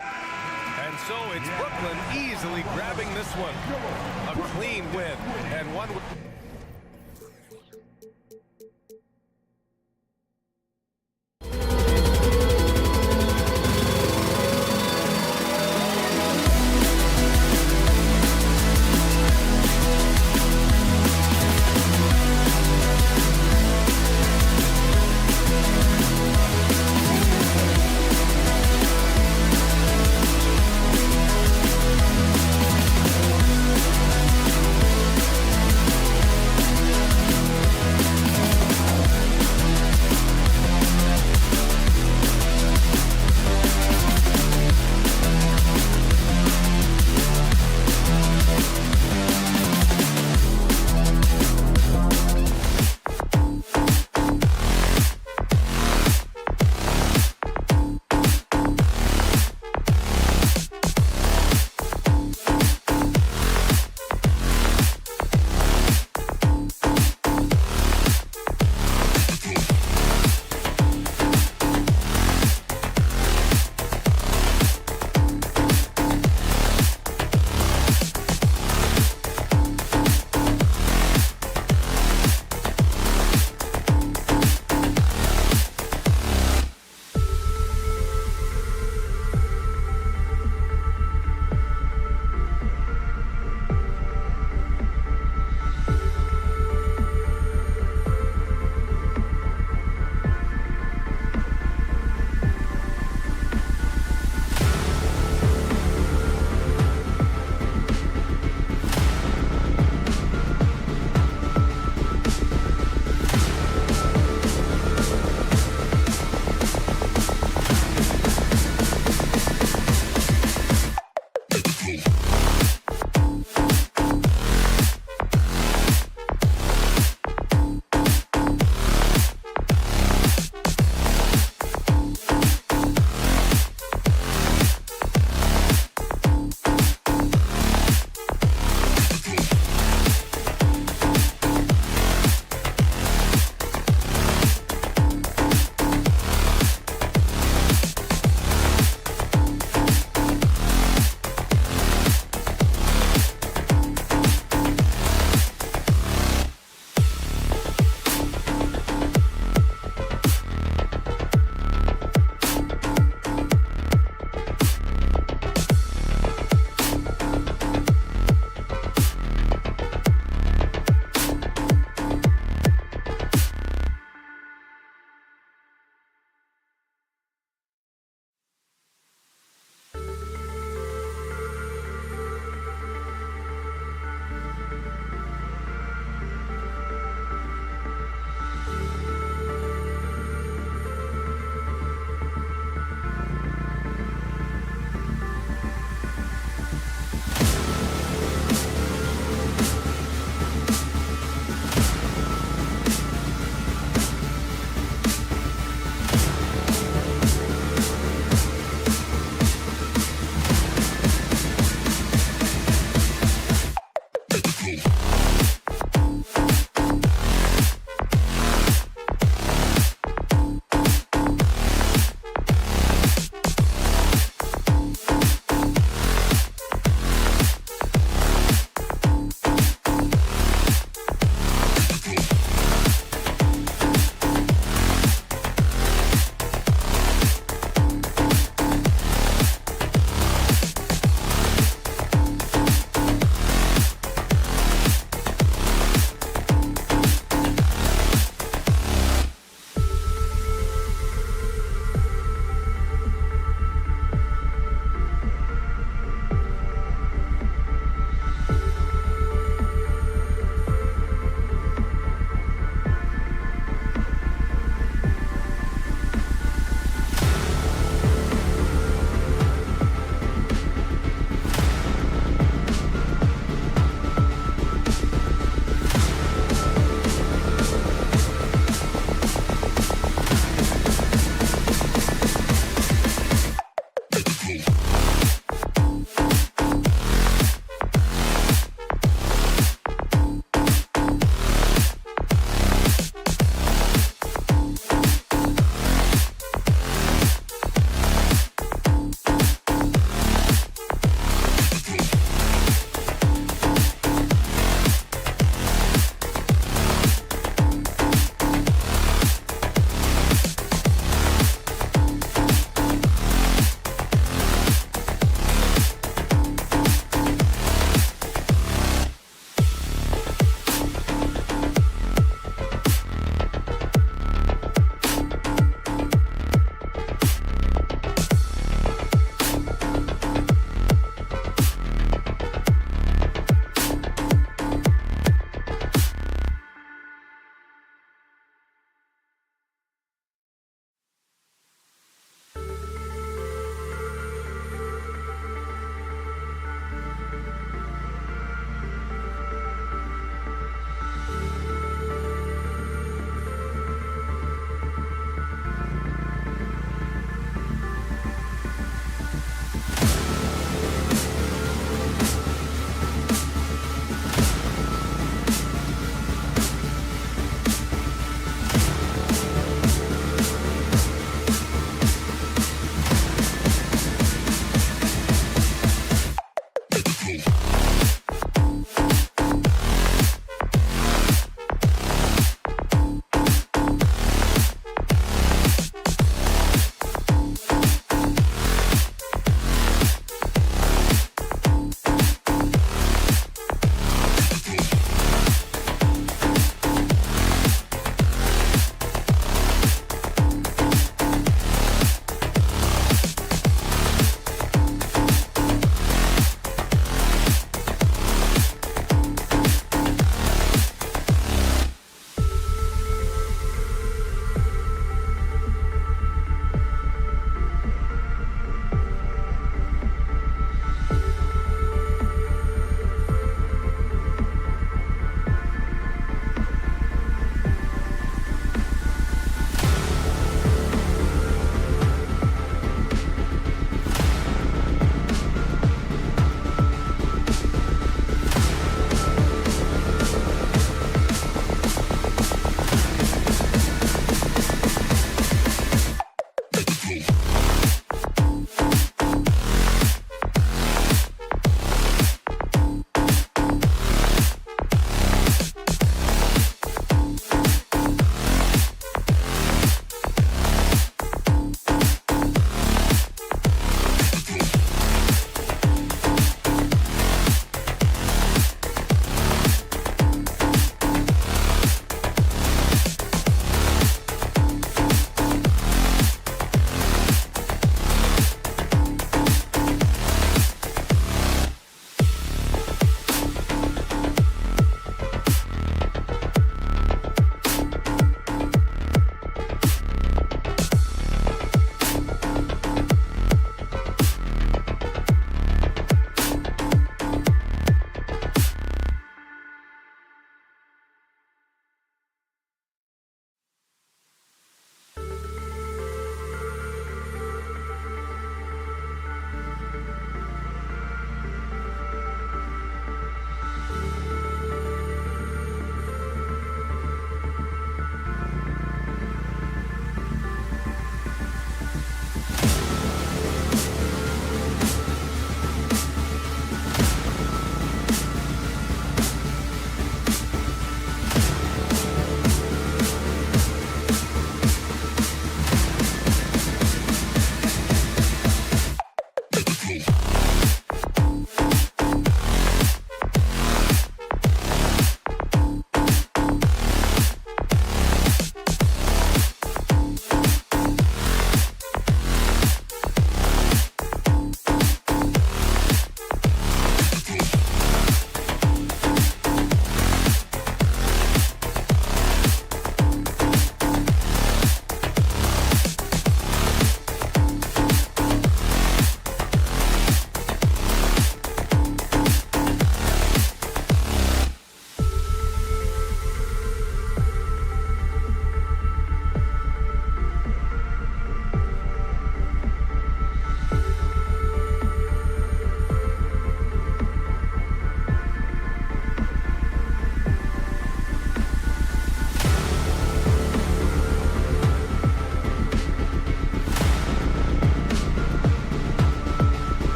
And so it's Brooklyn easily grabbing this one. A clean win and one.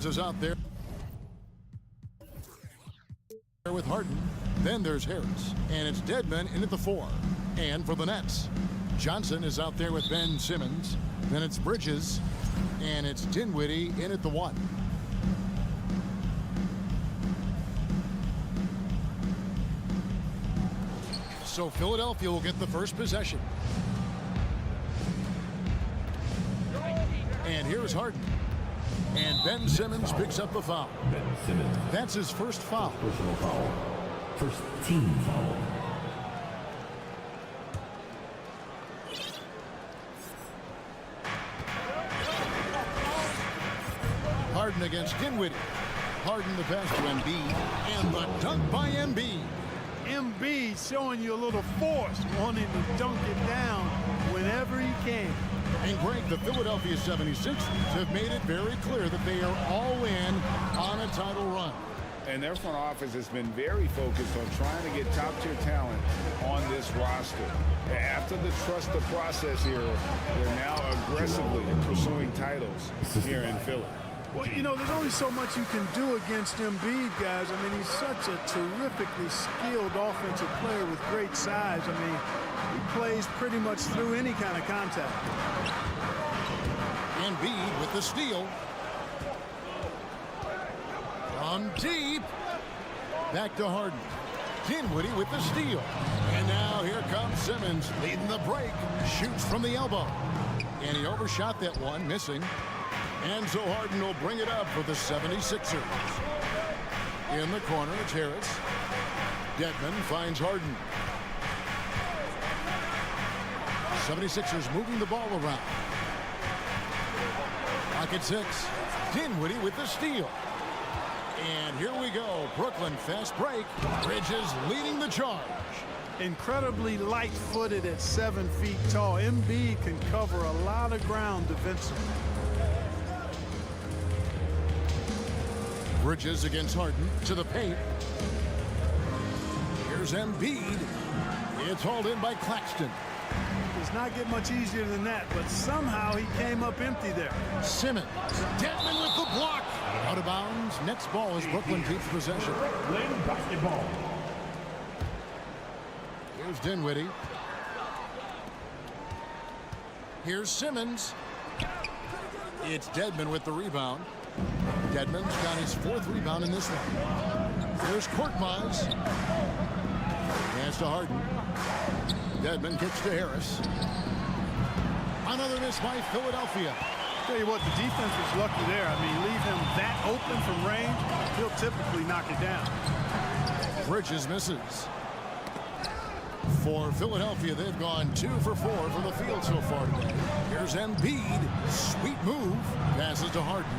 Simmons is out there with Harden. Then there's Harris. And it's Dedmon in at the 4. And for the Nets, Johnson is out there with Ben Simmons. Then it's Bridges. And it's Dinwiddie in at the 1. So Philadelphia will get the first possession. And here's Harden. And Ben Simmons picks up the foul. Ben Simmons. That's his first foul. Personal foul. First team foul. Harden against Dinwiddie. Harden the pass to Embiid. And the dunk by Embiid. Embiid showing you a little force, wanting to dunk it down whenever he can. And Greg, the Philadelphia 76ers have made it very clear that they are all in on a title run. And their front office has been very focused on trying to get top-tier talent on this roster. After the trust the process era, they're now aggressively pursuing titles here in Philly. Well, you know, there's only so much you can do against Embiid, guys. I mean, he's such a terrifically skilled offensive player with great size. I mean, he plays pretty much through any kind of contact. Embiid with the steal. From deep. Back to Harden. Dinwiddie with the steal. And now here comes Simmons leading the break. Shoots from the elbow. And he overshot that one, missing. And so Harden will bring it up for the 76ers. In the corner, it's Harris. Dedmon finds Harden. 76ers moving the ball around. Pocket 6. Dinwiddie with the steal. And here we go. Brooklyn fast break. Bridges leading the charge. Incredibly light-footed at 7 feet tall. Embiid can cover a lot of ground defensively. Bridges against Harden to the paint. Here's Embiid. It's hauled in by Claxton. Does not get much easier than that, but somehow he came up empty there. Simmons. Dedmon with the block. Out of bounds. Next ball as Brooklyn keeps possession. Brooklyn basketball. Here's Dinwiddie. Here's Simmons. It's Dedmon with the rebound. Dedmon's got his 4th rebound in this one. There's Korkmaz. Pass to Harden. Dedmon kicks to Harris. Another miss by Philadelphia. Tell you what, the defense was lucky there. I mean, leave him that open from range, he'll typically knock it down. Bridges misses. For Philadelphia, they've gone 2 for 4 from the field so far today. Here's Embiid. Sweet move. Passes to Harden.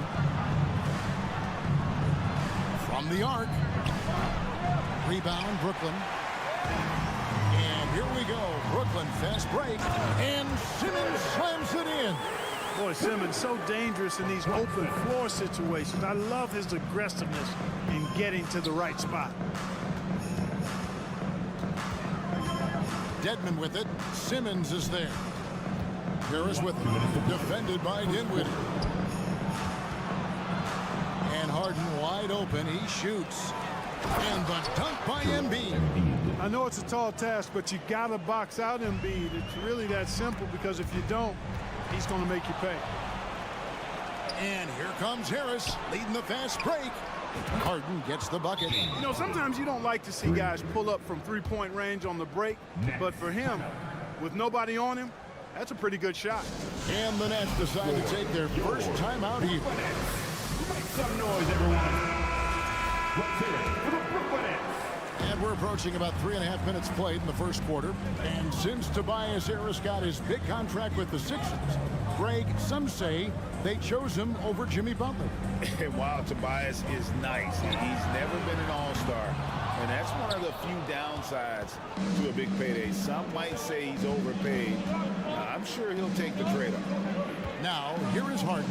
From the arc. Rebound, Brooklyn. And here we go. Brooklyn fast break. And Simmons slams it in. Boy, Simmons so dangerous in these open floor situations. I love his aggressiveness in getting to the right spot. Dedmon with it. Simmons is there. Harris with it. Defended by Dinwiddie. And Harden wide open. He shoots. And the dunk by Embiid. I know it's a tall task, but you got to box out Embiid. It's really that simple, because if you don't, he's going to make you pay. And here comes Harris leading the fast break. Harden gets the bucket. You know, sometimes you don't like to see guys pull up from three-point range on the break, but for him, with nobody on him, that's a pretty good shot. And the Nets decide to take their first timeout here. Make some noise, everyone. Let's hear it for the Brooklyn Nets. And we're approaching about 3.5 minutes played in the first quarter. And since Tobias Harris got his big contract with the Sixers, Greg, some say they chose him over Jimmy Butler. And while Tobias is nice, he's never been an all-star. And that's one of the few downsides to a big payday. Some might say he's overpaid. I'm sure he'll take the trade-off. Now, here is Harden.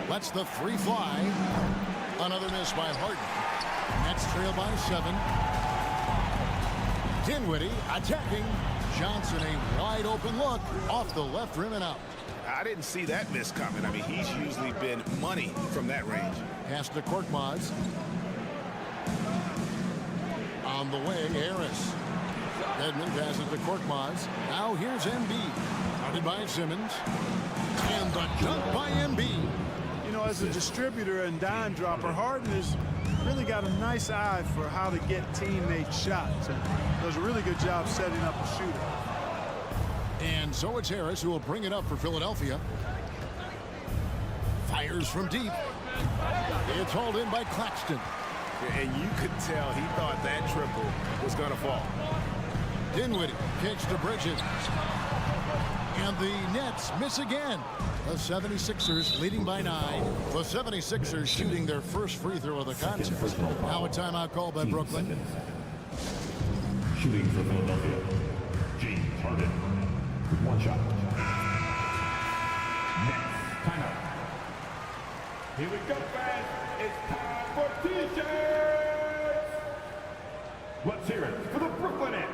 Lets the 3 fly. Another miss by Harden. Nets trail by 7. Dinwiddie attacking. Johnson, a wide open look off the left rim and out. I didn't see that miss coming. I mean, he's usually been money from that range. Pass to Korkmaz. On the way, Harris. Edmond passes to Korkmaz. Now here's Embiid. Guarded by Simmons. And the jump by Embiid. You know, as a distributor and dime dropper, Harden has really got a nice eye for how to get teammates shots. And does a really good job setting up a shooter. And so it's Harris who will bring it up for Philadelphia. Fires from deep. It's hauled in by Claxton. And you could tell he thought that triple was going to fall. Dinwiddie kicks to Bridges. And the Nets miss again. The 76ers leading by 9. The 76ers shooting their first free throw of the contest. Now a timeout called by Brooklyn. Shooting for Philadelphia, James Harden. One shot. Next, timeout. Here we go, fans. It's time for T-shirts. Let's hear it for the Brooklyn Nets.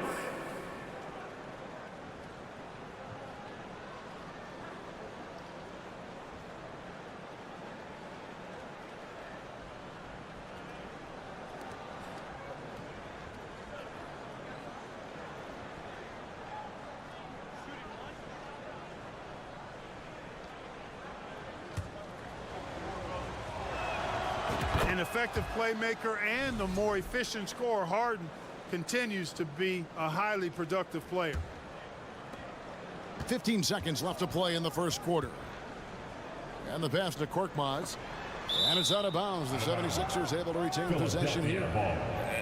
An effective playmaker and the more efficient scorer, Harden continues to be a highly productive player. 15 seconds left to play in the first quarter. And the pass to Korkmaz. And it's out of bounds. The 76ers able to retain possession here.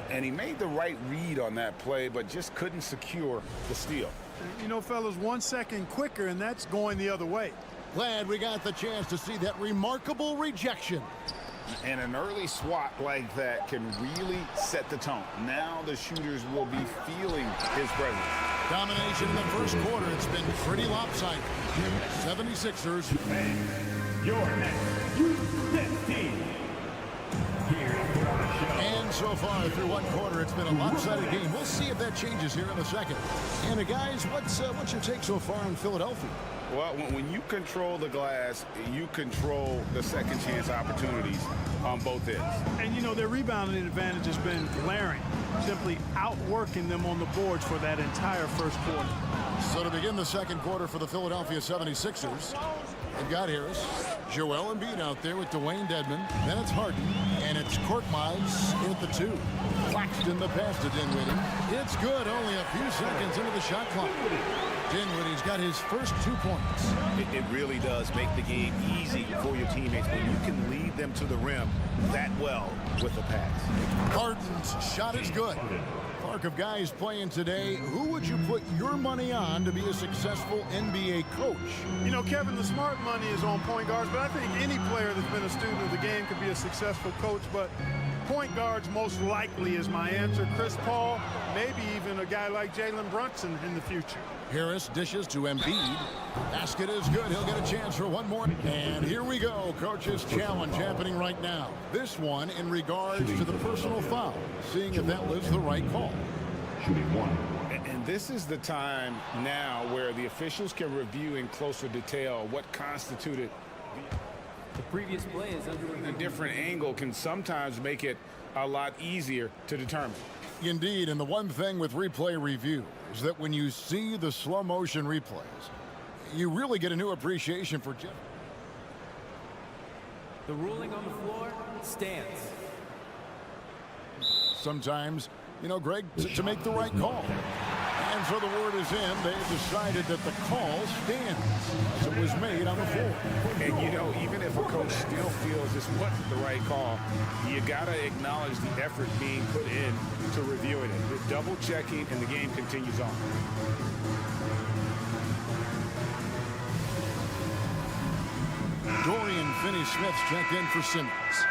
And he made the right read on that play, but just couldn't secure the steal. You know, fellas, 1 second quicker, and that's going the other way. Glad we got the chance to see that remarkable rejection. And an early swat like that can really set the tone. Now the shooters will be feeling his presence. Domination in the first quarter. It's been pretty lopsided. 76ers. Your next Nets team. And so far through one quarter, it's been a lopsided game. We'll see if that changes here in a second. And guys, what's your take so far on Philadelphia? Well, when you control the glass, you control the second chance opportunities on both ends. And, you know, their rebounding advantage has been glaring, simply outworking them on the boards for that entire first quarter. So to begin the second quarter for the Philadelphia 76ers, they've got Harris, Joel Embiid out there with Dwayne Dedmon. Then it's Harden, and it's Korkmaz in at the 2. Claxton the pass to Dinwiddie. It's good, only a few seconds into the shot clock. Dinwiddie's got his first 2 points. It really does make the game easy for your teammates when you can lead them to the rim that well with a pass. Harden's shot is good. Mark of guys playing today, who would you put your money on to be a successful NBA coach? You know, Kevin, the smart money is on point guards, but I think any player that's been a student of the game could be a successful coach, but point guards most likely is my answer. Chris Paul, maybe even a guy like Jalen Brunson in the future. Harris dishes to Embiid. Basket is good. He'll get a chance for one more. And here we go. Coach's challenge happening right now. This one in regards to the personal foul. Seeing if that was the right call. Shooting 1. And this is the time now where the officials can review in closer detail what constituted the previous play is under a different angle can sometimes make it a lot easier to determine. Indeed, and the one thing with replay review is that when you see the slow motion replays, you really get a new appreciation for Jeff. The ruling on the floor stands. Sometimes, you know, Greg, to make the right call. And so the word is in. They've decided that the call stands as it was made on the floor. And, you know, even if a coach still feels this wasn't the right call, you got to acknowledge the effort being put in to reviewing it. The double checking, and the game continues on. Dorian Finney-Smith checked in for Simmons.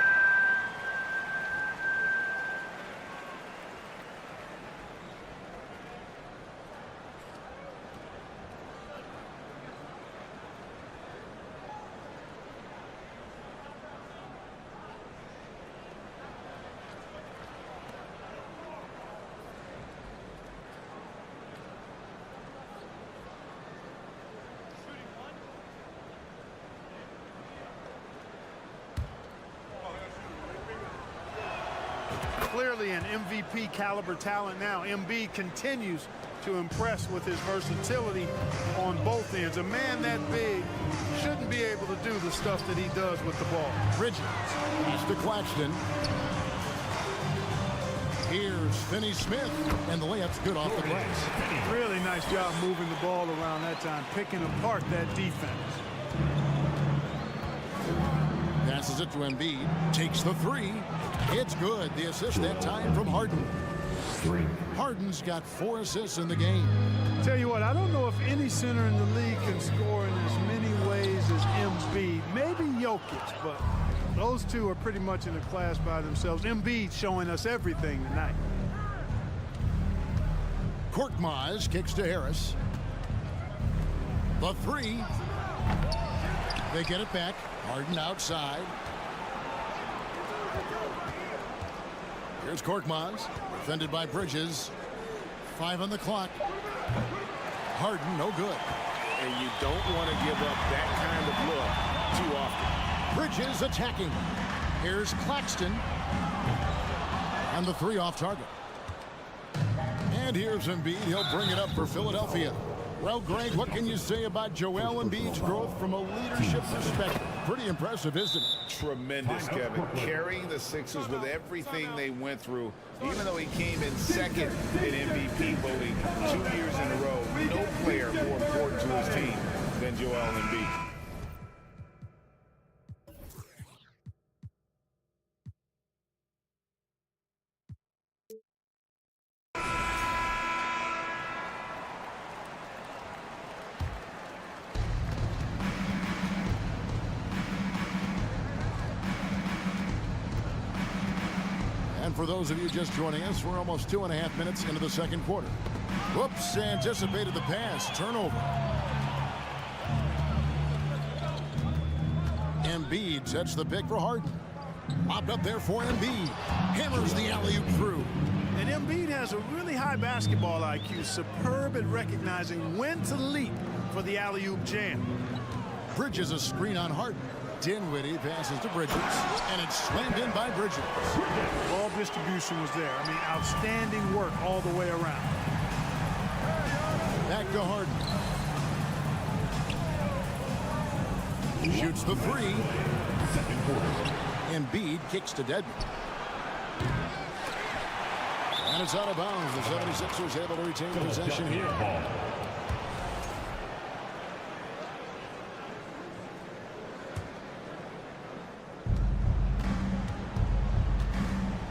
Clearly an MVP caliber talent now. Embiid continues to impress with his versatility on both ends. A man that big shouldn't be able to do the stuff that he does with the ball. Bridges. He's to Claxton. Here's Finney Smith, and the layup's good off the glass. Really nice job moving the ball around that time, picking apart that defense. Passes it to Embiid, takes the three. It's good. The assist that time from Harden. Harden's got 4 assists in the game. Tell you what, I don't know if any center in the league can score in as many ways as Embiid. Maybe Jokic, but those two are pretty much in a class by themselves. Embiid showing us everything tonight. Korkmaz kicks to Harris. The three. They get it back. Harden outside. Here's Korkmaz, defended by Bridges. 5 on the clock. Harden, no good. And you don't want to give up that kind of look too often. Bridges attacking. Here's Claxton. And the three off target. And here's Embiid. He'll bring it up for Philadelphia. Well, Greg, what can you say about Joel Embiid's growth from a leadership perspective? Pretty impressive, isn't it? Tremendous, Kevin. Carrying the Sixers with everything they went through, even though he came in second in MVP voting 2 years in a row. No player more important to his team than Joel Embiid. For those of you just joining us, we're almost 2.5 minutes into the second quarter. Whoops, anticipated the pass. Turnover. Embiid sets the pick for Harden. Lobbed up there for Embiid. Hammers the alley-oop through. And Embiid has a really high basketball IQ. Superb at recognizing when to leap for the alley-oop jam. Bridges a screen on Harden. Dinwiddie passes to Bridges, and it's slammed in by Bridges. Ball distribution was there. I mean, outstanding work all the way around. Back to Harden. Shoots the three. Embiid kicks to Dedmon. And it's out of bounds. The 76ers able to retain possession here.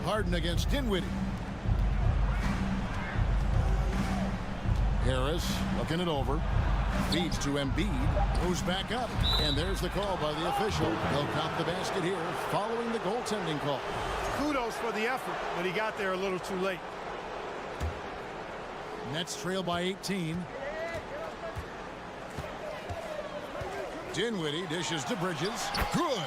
Harden against Dinwiddie. Harris looking it over. Feeds to Embiid. Moves back up. And there's the call by the official. He'll cop the basket here following the goaltending call. Kudos for the effort, but he got there a little too late. Nets trail by 18. Dinwiddie dishes to Bridges. Good.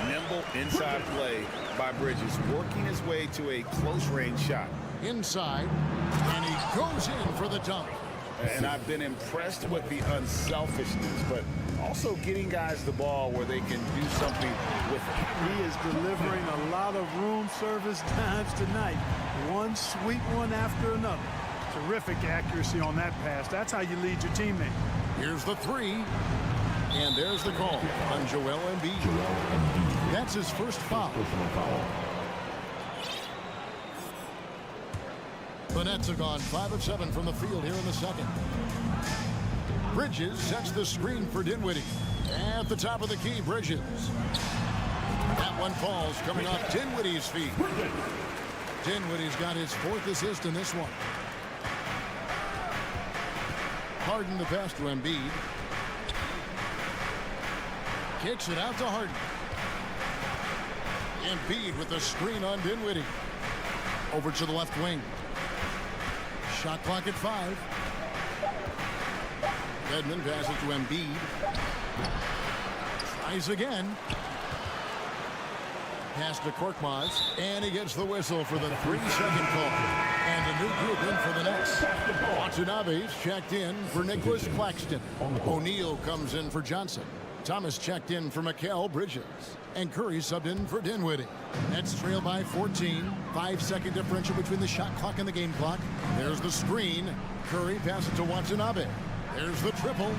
Nimble inside play by Bridges, working his way to a close-range shot. Inside, and he goes in for the dunk. And I've been impressed with the unselfishness, but also getting guys the ball where they can do something with it. He is delivering a lot of room service times tonight. One sweet one after another. Terrific accuracy on that pass. That's how you lead your teammate. Here's the three. And there's the call on Joel Embiid. That's his first foul. The Nets have gone 5 of 7 from the field here in the second. Bridges sets the screen for Dinwiddie. At the top of the key, Bridges. That one falls coming off Dinwiddie's feet. Dinwiddie's got his 4th assist in this one. Harden the pass to Embiid. Kicks it out to Harden. Embiid with the screen on Dinwiddie. Over to the left wing. Shot clock at 5. Dedmon passes to Embiid. Tries again. Pass to Korkmaz. And he gets the whistle for the 3-second call. And a new group in for the Nets. Watanabe's checked in for Nicholas Claxton. O'Neal comes in for Johnson. Thomas checked in for Mikal Bridges. And Curry subbed in for Dinwiddie. Nets trail by 14. 5-second differential between the shot clock and the game clock. There's the screen. Curry passes to Watanabe. There's the triple.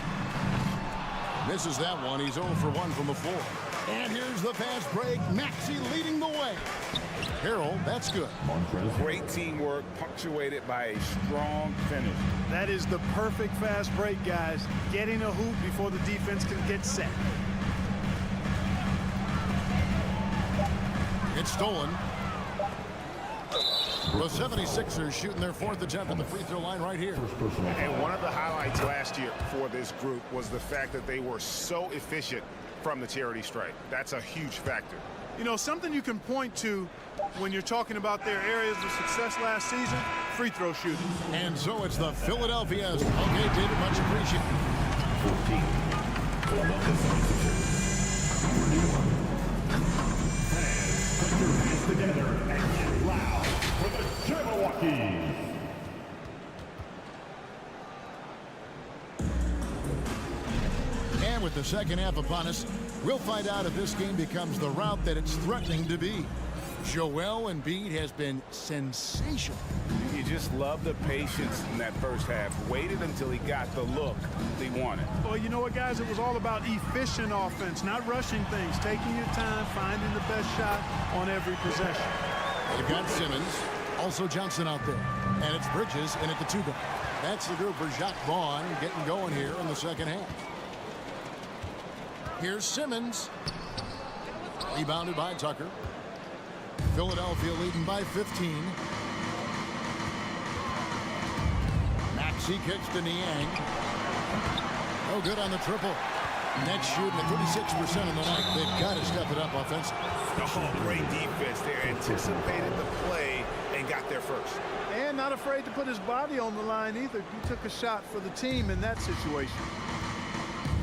Misses that one. He's 0 for 1 from the floor. And here's the fast break. Maxey leading the way. Harold, that's good. Great teamwork, punctuated by a strong finish. That is the perfect fast break, guys. Getting a hoop before the defense can get set. It's stolen. The 76ers shooting their 4th attempt at the free throw line right here. And one of the highlights last year for this group was the fact that they were so efficient from the charity stripe. That's a huge factor. You know, something you can point to when you're talking about their areas of success last season, free throw shooting. And so it's the Philadelphia's. Okay, David, much appreciated. 14. Philadelphia 76ers. And put your hands together and get loud for the Jabberwockies. And with the second half upon us, we'll find out if this game becomes the route that it's threatening to be. Joel Embiid has been sensational. You just love the patience in that first half. Waited until he got the look he wanted. Well, you know what, guys? It was all about efficient offense, not rushing things, taking your time, finding the best shot on every possession. They've got Simmons, also Johnson out there. And it's Bridges in at the 2 guard. That's the group for Jacques Vaughn getting going here in the second half. Here's Simmons. Rebounded by Tucker. Philadelphia leading by 15. Maxey kicks to Niang. No good on the triple. Nets shooting at 36% in the night. They've got to step it up offensively. Oh, great defense there. Anticipated the play and got there first. And not afraid to put his body on the line either. He took a shot for the team in that situation.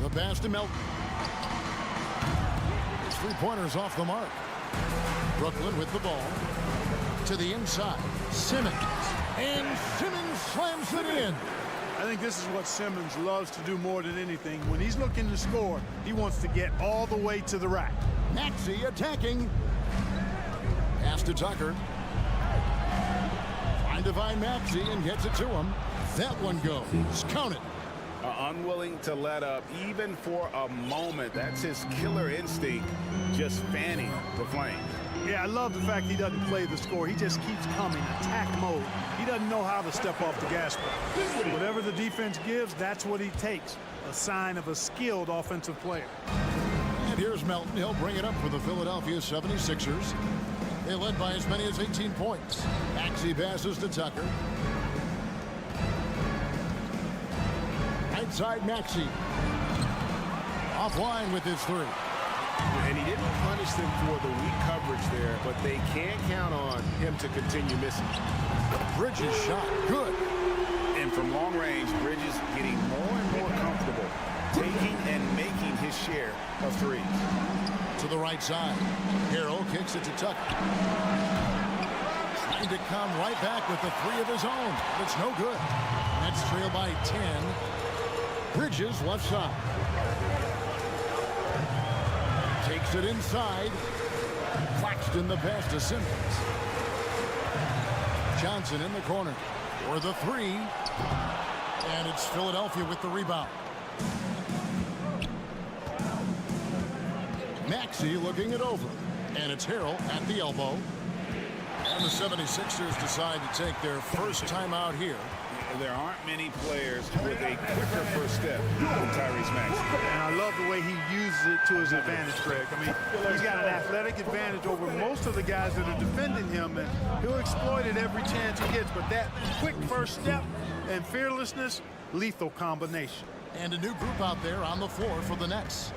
The pass to Melton. His 3-pointers off the mark. Brooklyn with the ball. To the inside. Simmons. And Simmons slams it in. I think this is what Simmons loves to do more than anything. When he's looking to score, he wants to get all the way to the rack. Maxey attacking. Pass to Tucker. Trying to find Maxey and gets it to him. That one goes. Count it. Unwilling to let up even for a moment. That's his killer instinct, just fanning the flame. Yeah, I love the fact he doesn't play the score. He just keeps coming, attack mode. He doesn't know how to step off the gas pedal. Whatever the defense gives, that's what he takes. A sign of a skilled offensive player. And here's Melton. He'll bring it up for the Philadelphia 76ers. They led by as many as 18 points. Maxey passes to Tucker. Right side Maxey. Offline with his 3. And he didn't punish them for the weak coverage there, but they can't count on him to continue missing. Bridges shot good. And from long range, Bridges getting more and more comfortable taking and making his share of threes. To the right side. Harrell kicks it to Tucker. Trying to come right back with the 3 of his own. It's no good. Nets trail by 10. Bridges left side. Takes it inside. Claxton the pass to Simmons. Johnson in the corner for the 3. And it's Philadelphia with the rebound. Maxey looking it over. And it's Harrell at the elbow. And the 76ers decide to take their first timeout here. There aren't many players with a quicker first step than Tyrese Maxey. And I love the way he uses it to his advantage, Greg. I mean, he's got an athletic advantage over most of the guys that are defending him, and he'll exploit it every chance he gets. But that quick first step and fearlessness, lethal combination. And a new group out there on the floor for the Nets.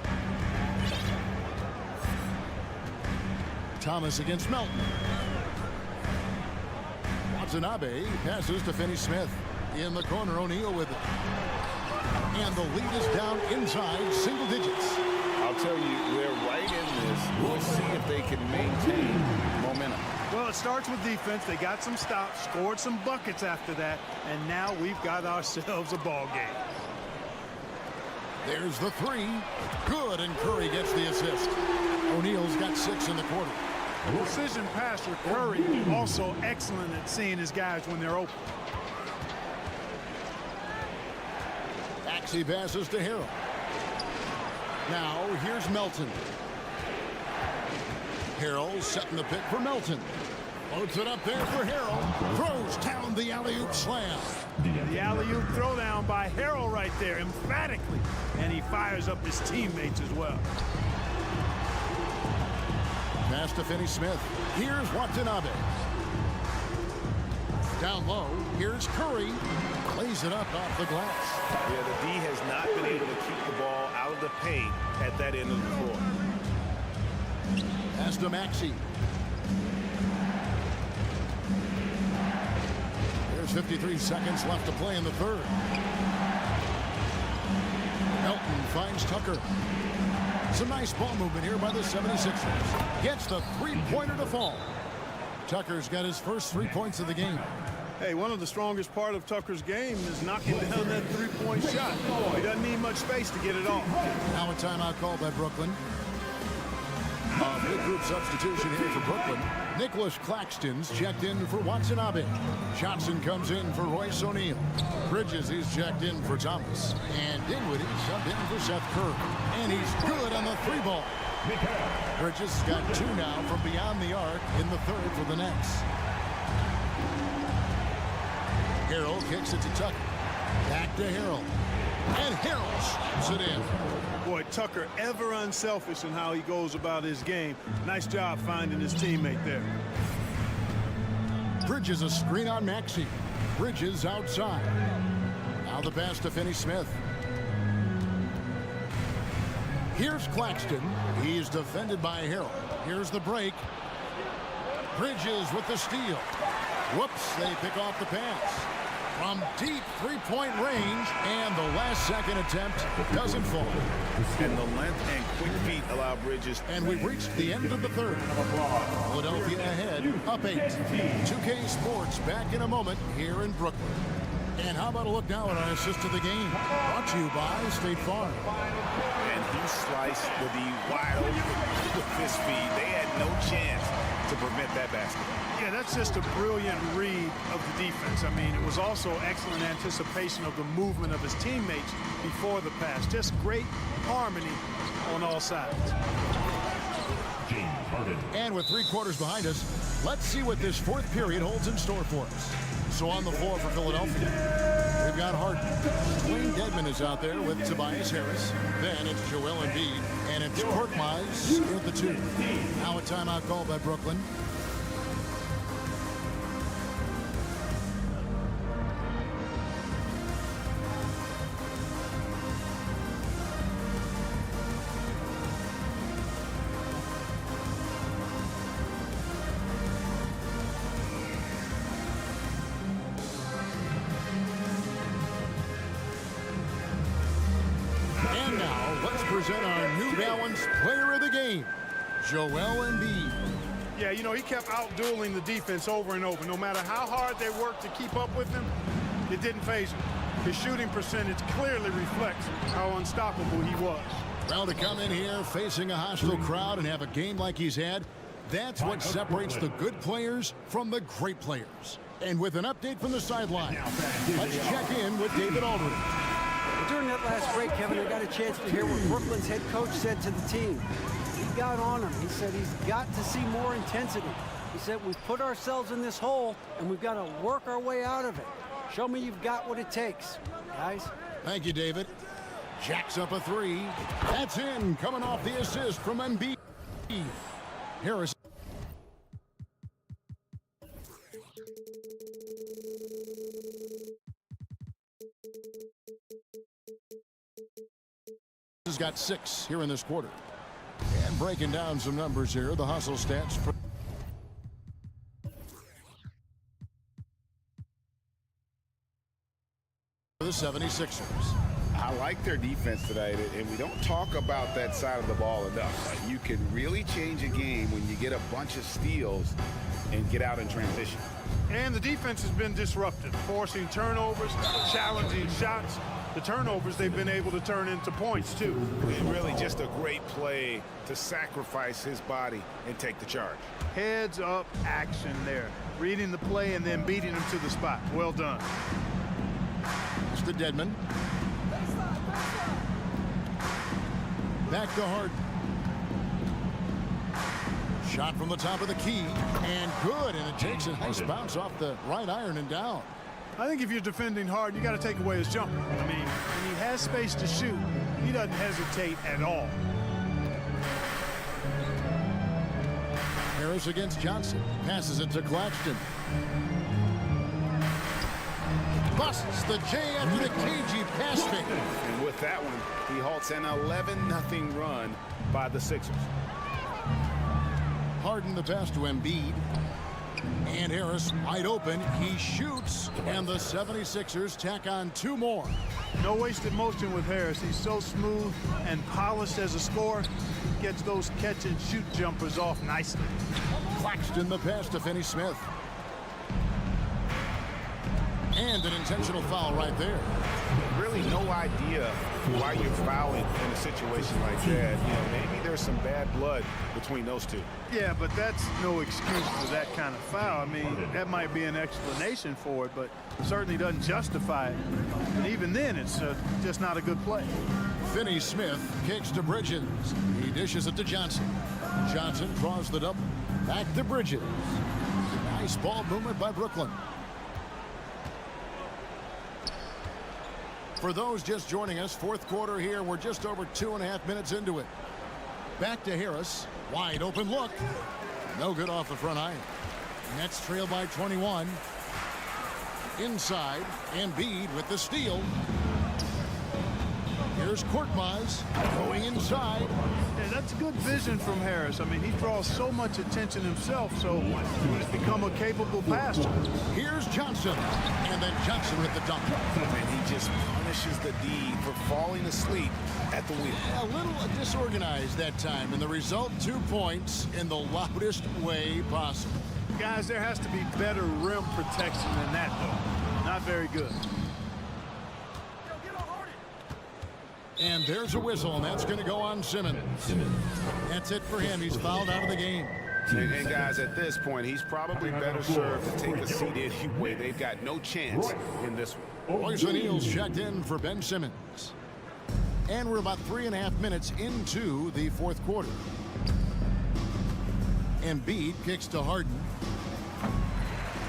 Thomas against Melton. Watanabe passes to Finney-Smith. In the corner, O'Neal with it. And the lead is down inside single digits. I'll tell you, they're right in this. We'll see if they can maintain momentum. Well, it starts with defense. They got some stops, scored some buckets after that, and now we've got ourselves a ball game. There's the three. Good, and Curry gets the assist. O'Neal's got 6 in the quarter. Precision passer Curry also excellent at seeing his guys when they're open. Maxey passes to Harrell. Now here's Melton. Harrell setting the pick for Melton. Loads it up there for Harrell. Throws down the alley-oop slam. The alley-oop throwdown by Harrell right there, emphatically. And he fires up his teammates as well. Pass to Finney-Smith. Here's Watanabe. Down low, here's Curry. Lays it up off the glass. Yeah, the D has not been able to keep the ball out of the paint at that end of the floor. Pass to Maxey. There's 53 seconds left to play in the third. Melton finds Tucker. Some nice ball movement here by the 76ers. Gets the three-pointer to fall. Tucker's got his first 3 points of the game. Hey, one of the strongest part of Tucker's game is knocking down that three-point shot. He doesn't need much space to get it off. Now a timeout called by Brooklyn. A big group substitution here for Brooklyn. Nicholas Claxton's checked in for Watanabe. Johnson comes in for Royce O'Neal. Bridges, he's checked in for Thomas. And Dinwiddie subbed in for Seth Curry. And he's good on the three ball. Bridges has got 2 now from beyond the arc in the third for the Nets. Harrell kicks it to Tucker. Back to Harrell. And Harrell slaps it in. Boy, Tucker ever unselfish in how he goes about his game. Nice job finding his teammate there. Bridges a screen on Maxey. Bridges outside. Now the pass to Finney-Smith. Here's Claxton. He's defended by Harrell. Here's the break. Bridges with the steal. Whoops, they pick off the pass. From deep three-point range, and the last-second attempt doesn't fall. And the length and quick feet allow Bridges. And we've reached the end of the third. Philadelphia ahead, up 8. 2K Sports back in a moment here in Brooklyn. And how about a look now at our assist of the game? Brought to you by State Farm. And he sliced the D wide open with his feet. They had no chance to prevent that basket. Yeah, that's just a brilliant read of the defense. I mean, it was also excellent anticipation of the movement of his teammates before the pass. Just great harmony on all sides. And with 3 quarters behind us, let's see what this fourth period holds in store for us. So on the floor for Philadelphia, we've got Harden. Dwayne Dedmon is out there with Tobias Harris. Then it's Joel Embiid, and it's Korkmaz with the 2. Now a timeout called by Brooklyn. Present our New Balance player of the game, Joel Embiid. Yeah, you know, he kept out-dueling the defense over and over. No matter how hard they worked to keep up with him, it didn't faze him. His shooting percentage clearly reflects how unstoppable he was. Well, to come in here facing a hostile crowd and have a game like he's had, that's what separates the good players from the great players. And with an update from the sideline, let's check in with David Aldridge. During that last break, Kevin, I got a chance to hear what Brooklyn's head coach said to the team. He got on him. He said he's got to see more intensity. He said we've put ourselves in this hole, and we've got to work our way out of it. Show me you've got what it takes, guys. Thank you, David. Jacks up a 3. That's in, coming off the assist from Embiid. Harris. Has got 6 here in this quarter. And breaking down some numbers here, the hustle stats for the 76ers. I like their defense tonight, and we don't talk about that side of the ball enough. You can really change a game when you get a bunch of steals and get out in transition. And the defense has been disruptive, forcing turnovers, challenging shots. the turnovers they've been able to turn into points, too. And really just a great play to sacrifice his body and take the charge. Heads up action there. Reading the play and then beating him to the spot. Well done. It's the Dedmon. Back to Harden. Shot from the top of the key, and good, and it takes a nice bounce off the right iron and down. I think if you're defending Harden, you got to take away his jumper. I mean, when he has space to shoot, he doesn't hesitate at all. Harris against Johnson. Passes it to Claxton. Busts the J after the cagey pass fake. And with that one, he halts an 11-0 run by the Sixers. Harden the pass to Embiid. And Harris wide open. He shoots, and the 76ers tack on 2 more. No wasted motion with Harris. He's so smooth and polished as a scorer. Gets those catch and shoot jumpers off nicely. Claxton the pass to Finney-Smith. And an intentional foul right there. Really no idea why you're fouling in a situation like that. You know, maybe there's some bad blood between those two. Yeah, but that's no excuse for that kind of foul. I mean, that might be an explanation for it, but certainly doesn't justify it. And even then, it's just not a good play. Finney-Smith kicks to Bridges. He dishes it to Johnson. Johnson draws the double. Back to Bridges. Nice ball movement by Brooklyn. For those just joining us, 4th quarter here. We're just over 2.5 minutes into it. Back to Harris. Wide open look. No good off the front iron. Nets trail by 21. Inside. Embiid with the steal. Here's Korkmaz going inside. Yeah, that's good vision from Harris. I mean, he draws so much attention himself, so he's become a capable passer. Here's Johnson. And then Johnson with the dunk. And he just punishes the D for falling asleep at the wheel. A little disorganized that time, and the result 2 points in the loudest way possible. Guys, there has to be better rim protection than that, though. Not very good. And there's a whistle, and that's going to go on Simmons. That's it for him. He's fouled out of the game. And guys, at this point, he's probably better served to take a seat anyway. They've got no chance in this one. Royce O'Neal's checked in for Ben Simmons. And we're about 3.5 minutes into the 4th quarter. Embiid kicks to Harden.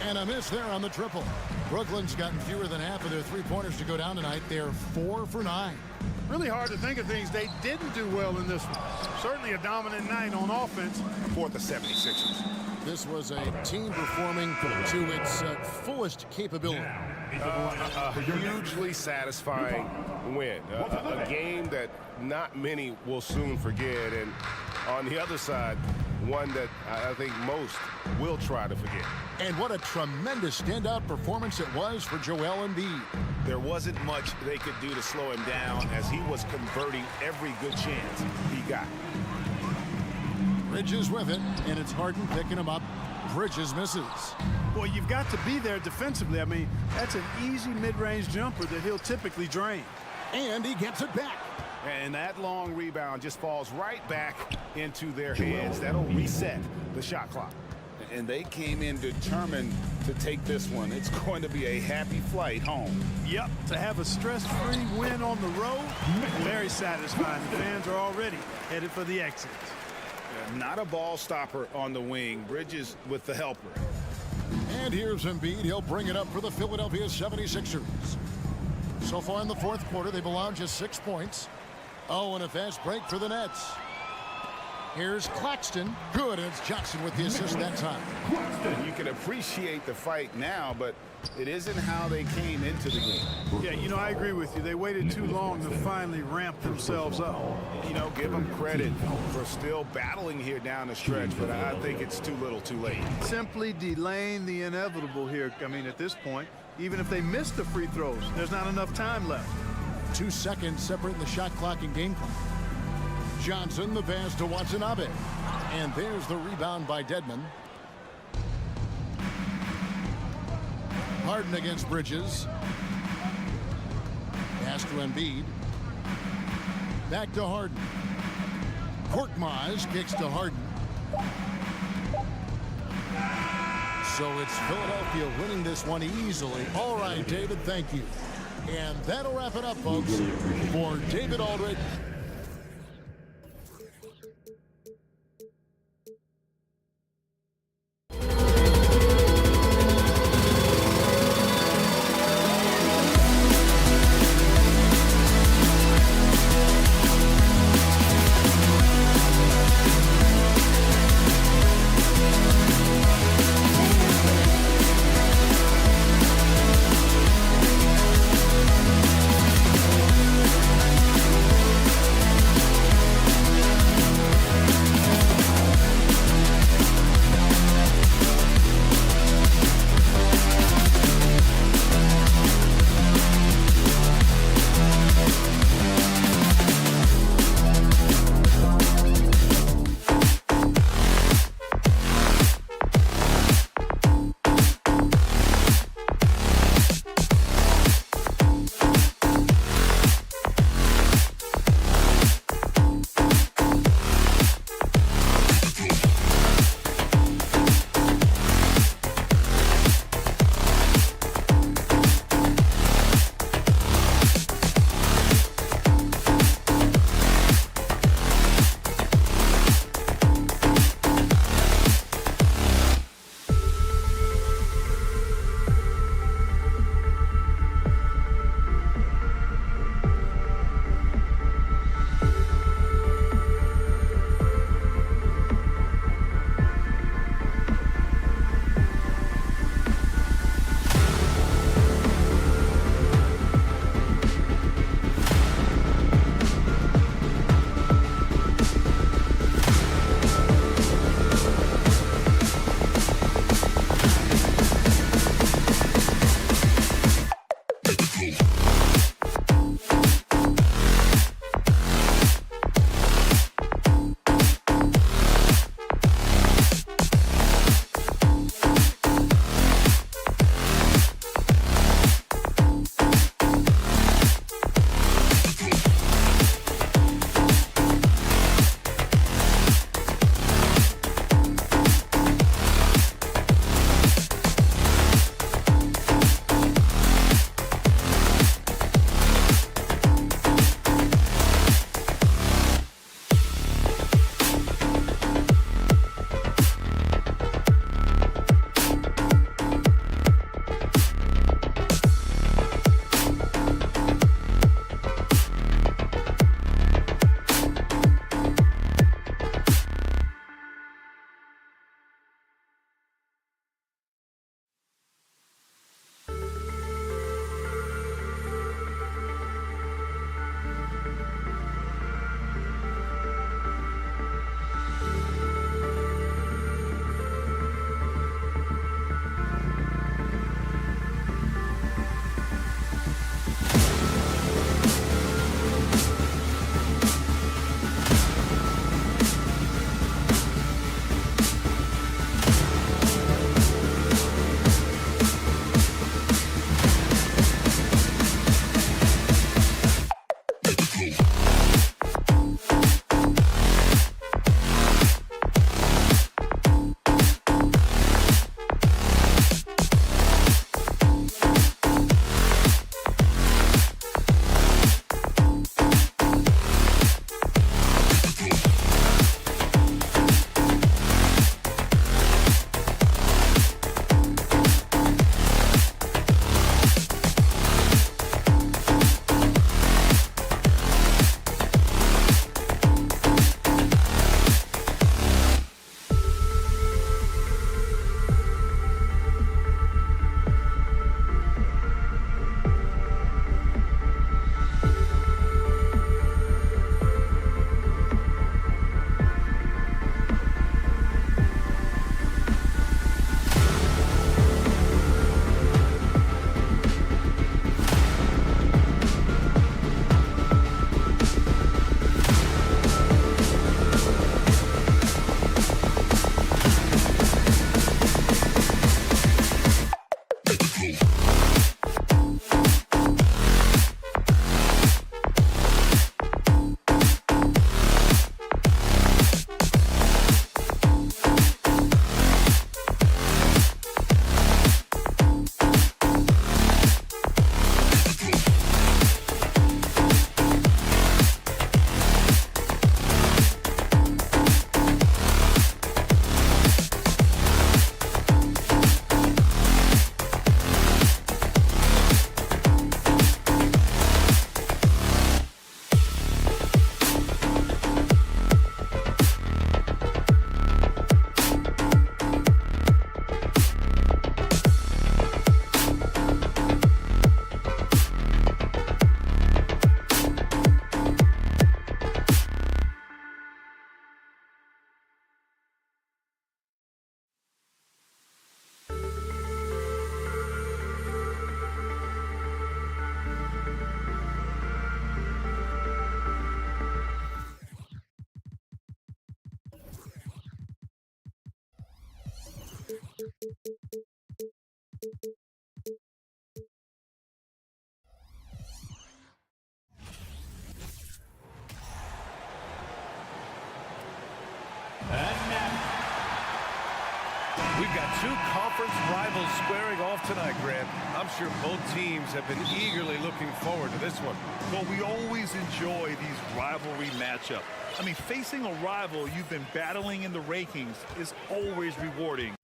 And a miss there on the triple. Brooklyn's gotten fewer than half of their 3-pointers to go down tonight. They're 4 for 9. Really hard to think of things they didn't do well in this one. Certainly a dominant night on offense for the 76ers. This was a team performing to its fullest capability. A hugely satisfying win. A game that not many will soon forget. And on the other side, one that I think most will try to forget. And what a tremendous standout performance it was for Joel Embiid. There wasn't much they could do to slow him down as he was converting every good chance he got. Bridges with it, and it's Harden picking him up. Bridges misses. Boy, you've got to be there defensively. I mean, that's an easy mid-range jumper that he'll typically drain. And he gets it back. And that long rebound just falls right back into their hands. That'll reset the shot clock. And they came in determined to take this one. It's going to be a happy flight home. Yep, to have a stress-free win on the road, very satisfying. The fans are already headed for the exit. Not a ball stopper on the wing. Bridges with the helper. And here's Embiid. He'll bring it up for the Philadelphia 76ers. So far in the 4th quarter, they've allowed just 6 points. Oh, and a fast break for the Nets. Here's Claxton. Good, and it's Johnson with the assist that time. You can appreciate the fight now, but it isn't how they came into the game. Yeah, you know, I agree with you. They waited too long to finally ramp themselves up. You know, give them credit for still battling here down the stretch, but I think it's too little too late. Simply delaying the inevitable here. I mean, at this point, even if they miss the free throws, there's not enough time left. 2 seconds separating the shot clock and game clock. Johnson, the pass to Watanabe. And there's the rebound by Dedmon. Harden against Bridges. Pass to Embiid. Back to Harden. Korkmaz kicks to Harden. So it's Philadelphia winning this one easily. All right, David, thank you. And that'll wrap it up, folks. For David Aldridge. We've got two conference rivals squaring off tonight, Grant. I'm sure both teams have been eagerly looking forward to this one. Well, we always enjoy these rivalry matchups. I mean, facing a rival you've been battling in the rankings is always rewarding.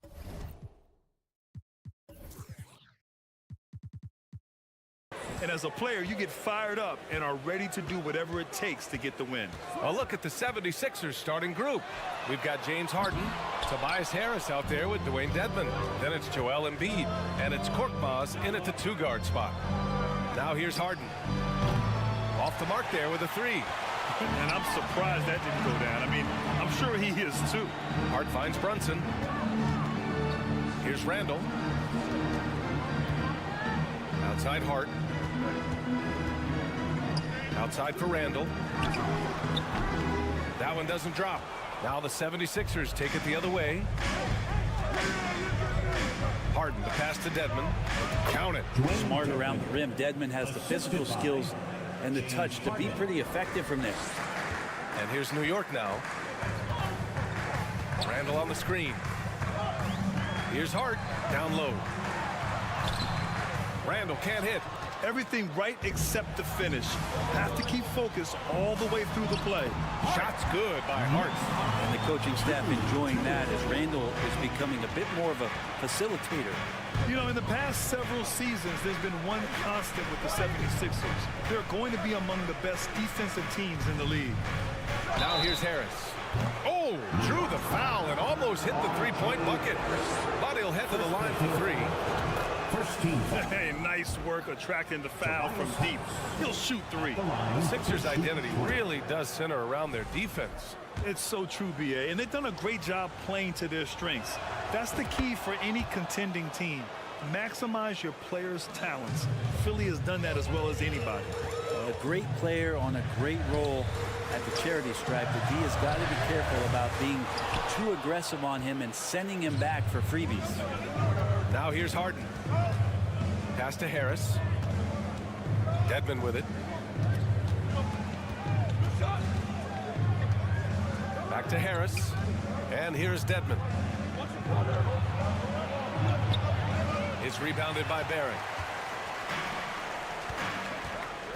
And as a player, you get fired up and are ready to do whatever it takes to get the win. A look at the 76ers starting group. We've got James Harden, Tobias Harris out there with Dwayne Dedmon. Then it's Joel Embiid, and it's Korkmaz in at the 2-guard spot. Now here's Harden. Off the mark there with a 3. And I'm surprised that didn't go down. I mean, I'm sure he is too. Hart finds Brunson. Here's Randall. Outside Hart. Outside for Randall. That one doesn't drop. Now the 76ers take it the other way. Harden, the pass to Dedmon. Count it. Smart around the rim. Dedmon has the physical skills and the touch to be pretty effective from there. And here's New York now. Randall on the screen. Here's Hart, down low. Randall can't hit. Everything right except the finish. Have to keep focused all the way through the play. Shot's good by Hart. And the coaching staff enjoying that as Randall is becoming a bit more of a facilitator. You know, in the past several seasons, there's been one constant with the 76ers. They're going to be among the best defensive teams in the league. Now here's Harris. Oh, drew the foul and almost hit the three-point bucket. But he'll head to the line for 3. First team. Hey, nice work attracting the foul from deep. He'll shoot 3. The Sixers' identity really does center around their defense. It's so true, BA, and they've done a great job playing to their strengths. That's the key for any contending team. Maximize your players' talents. Philly has done that as well as anybody. A great player on a great role at the charity stripe, but he has got to be careful about being too aggressive on him and sending him back for freebies. Now here's Harden. Pass to Harris. Dedmon with it. Back to Harris. And here's Dedmon. It's rebounded by Barrett.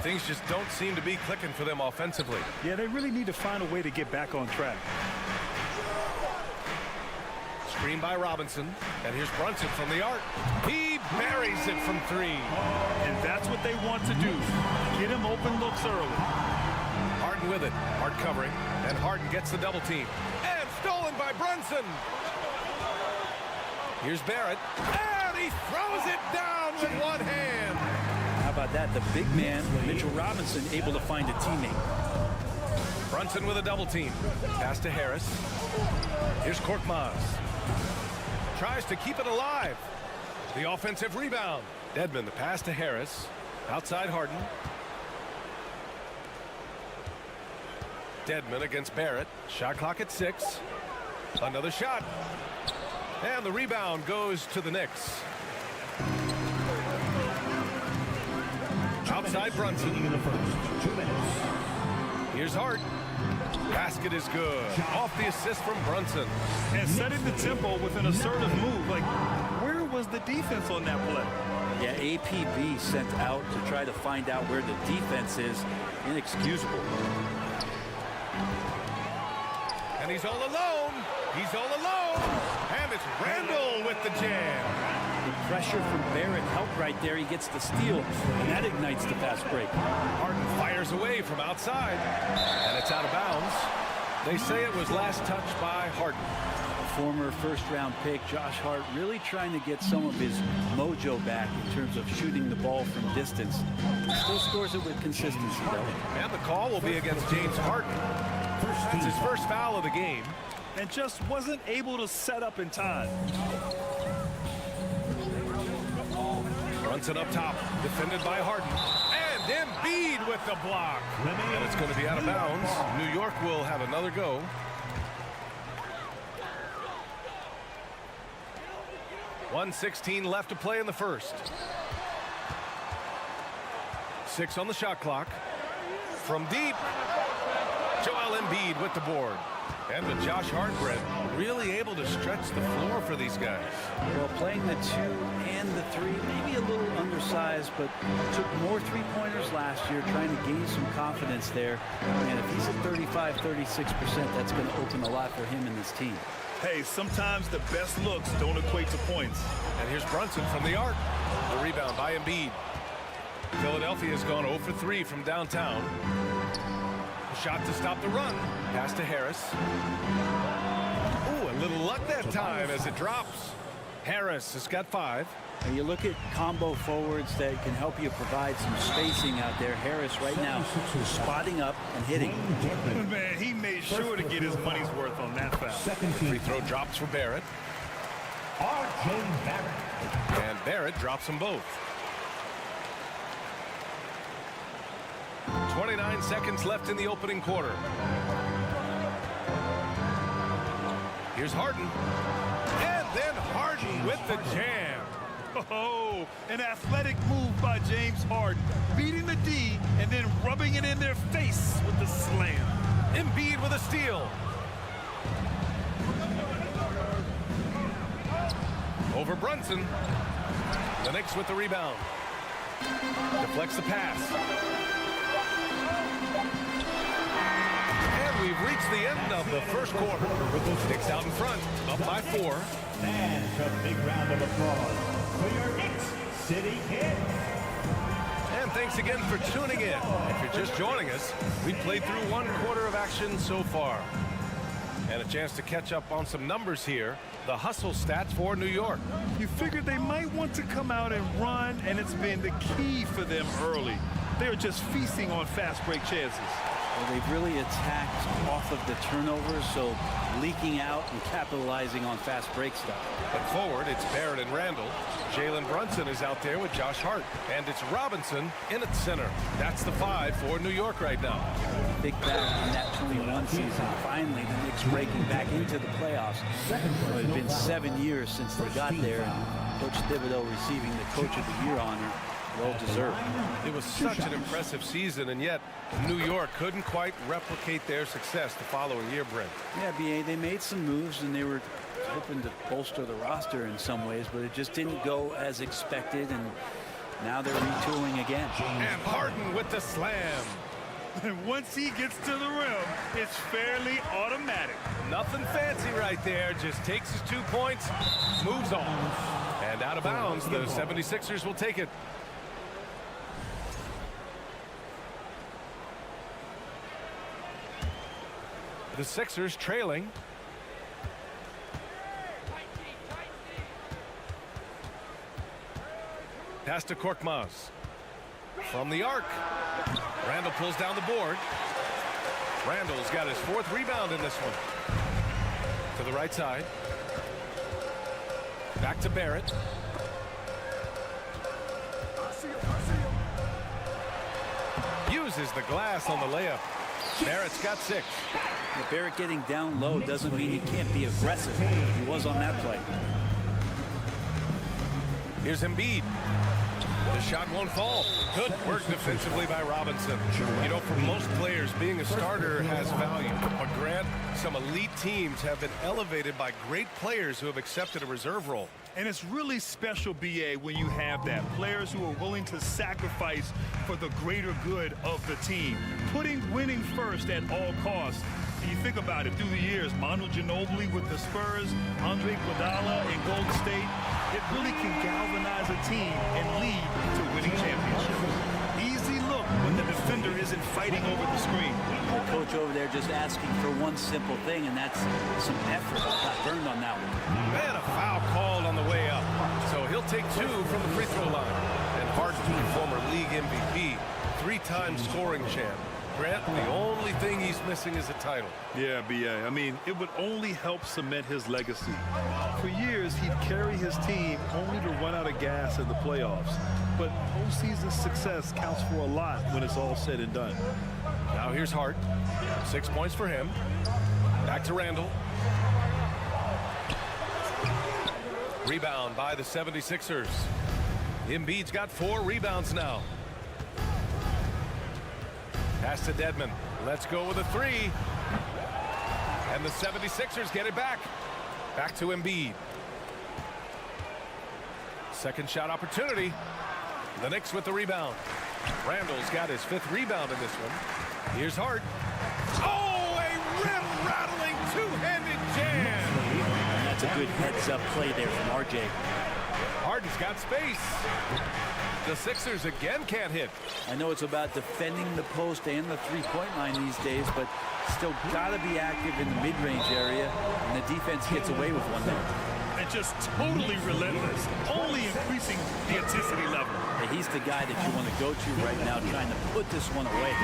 Things just don't seem to be clicking for them offensively. Yeah, they really need to find a way to get back on track. Screen by Robinson. And here's Brunson from the arc. He buries it from 3. And that's what they want to do. Get him open looks early. Harden with it. Hart covering. And Harden gets the double team. And stolen by Brunson. Here's Barrett. And he throws it down with one hand. How about that? The big man, Mitchell Robinson, able to find a teammate. Brunson with a double team. Pass to Harris. Here's Korkmaz. Tries to keep it alive. The offensive rebound. Dedmon, the pass to Harris. Outside Harden. Dedmon against Barrett. Shot clock at 6. Another shot. And the rebound goes to the Knicks. Outside Brunson. Here's Hart. Basket is good. Off the assist from Brunson. And setting the tempo with an assertive move. Like, where was the defense on that play? Yeah, APB sent out to try to find out where the defense is. Inexcusable. And he's all alone. He's all alone. And it's Randall with the jam. The pressure from Barrett helped right there. He gets the steal, and that ignites the fast break. Harden fires away from outside, and it's out of bounds. They say it was last touched by Harden. A former first-round pick, Josh Hart, really trying to get some of his mojo back in terms of shooting the ball from distance. Still scores it with consistency, though. And the call will be against James Harden. That's his first foul of the game. And just wasn't able to set up in time. Brunson up top, defended by Harden. And Embiid with the block. And it's going to be out of bounds. New York will have another go. 1:16 left to play in the first. 6 on the shot clock. From deep, Joel Embiid with the board. And with Josh Hart, really able to stretch the floor for these guys. Well, playing the 2 and the 3, maybe a little undersized, but took more three-pointers last year, trying to gain some confidence there. And if he's at 35, 36%, that's going to open a lot for him and this team. Hey, sometimes the best looks don't equate to points. And here's Brunson from the arc. The rebound by Embiid. Philadelphia's gone 0 for 3 from downtown. A shot to stop the run. Pass to Harris. Ooh, a little luck that time as it drops. Harris has got 5. And you look at combo forwards that can help you provide some spacing out there. Harris right now spotting up and hitting. Man, he made sure to get his money's worth on that foul. Free throw drops for Barrett. And Barrett drops them both. 29 seconds left in the opening quarter. Here's Harden. And then Harden with the jam. Oh, an athletic move by James Harden, beating the D and then rubbing it in their face with the slam. Embiid with a steal. Over Brunson. The Knicks with the rebound. Deflects the pass. And we've reached the end of the first quarter. Knicks out in front, up by 4. And a big round of applause for your Knicks City Kings. And thanks again for tuning in. If you're just joining us, we played through 1 quarter of action so far. And a chance to catch up on some numbers here. The hustle stats for New York. You figured they might want to come out and run, and it's been the key for them early. They're just feasting on fast break chances. Well, they've really attacked off of the turnovers, so leaking out and capitalizing on fast break stuff. But forward, it's Barrett and Randall. Jalen Brunson is out there with Josh Hart. And it's Robinson in at center. That's the 5 for New York right now. Big back in that 21 season. Finally, the Knicks breaking back into the playoffs. Well, it's been 7 years since they got there. And Coach Thibodeau receiving the Coach of the Year honor. Well deserved. It was such an impressive season, and yet New York couldn't quite replicate their success the following year, Brent. Yeah, B.A., they made some moves, and they were hoping to bolster the roster in some ways, but it just didn't go as expected, and now they're retooling again. And Harden with the slam. And once he gets to the rim, it's fairly automatic. Nothing fancy right there. Just takes his 2 points, moves on. And out of bounds, the 76ers will take it. The Sixers trailing. Pass to Korkmaz. From the arc. Randall pulls down the board. Randall's got his 4th rebound in this one. To the right side. Back to Barrett. Uses the glass on the layup. Barrett's got 6. Yeah, Barrett getting down low doesn't mean he can't be aggressive. He was on that play. Here's Embiid. The shot won't fall. Good work defensively by Robinson. You know, for most players, being a starter has value. But Grant, some elite teams have been elevated by great players who have accepted a reserve role. And it's really special, B.A., when you have that. Players who are willing to sacrifice for the greater good of the team. Putting winning first at all costs. And you think about it, through the years, Manu Ginobili with the Spurs, Andre Iguodala in Golden State, it really can galvanize a team and lead to winning championships. Easy look when the defender isn't fighting over the screen. The coach over there just asking for one simple thing, and that's some effort. Got burned on that one. And a foul called on the way up. So he'll take 2 from the free throw line. And Harden, former league MVP, 3-time scoring champ. Grant, the only thing he's missing is a title. Yeah, B.A. I mean, it would only help cement his legacy. For years, he'd carry his team only to run out of gas in the playoffs. But postseason success counts for a lot when it's all said and done. Now here's Hart. 6 points for him. Back to Randall. Rebound by the 76ers. Embiid's got 4 rebounds now. Pass to Dedmon. Let's go with a 3. And the 76ers get it back. Back to Embiid. Second shot opportunity. The Knicks with the rebound. Randall's got his 5th rebound in this one. Here's Hart. Oh, a rim-rattling two-handed jam. And that's a good heads-up play there from RJ. Harden's got space. The Sixers again can't hit. I know it's about defending the post and the three-point line these days, but still got to be active in the mid-range area, and the defense gets away with one there. And just totally relentless, only increasing the intensity level. And he's the guy that you want to go to right now, trying to put this one away.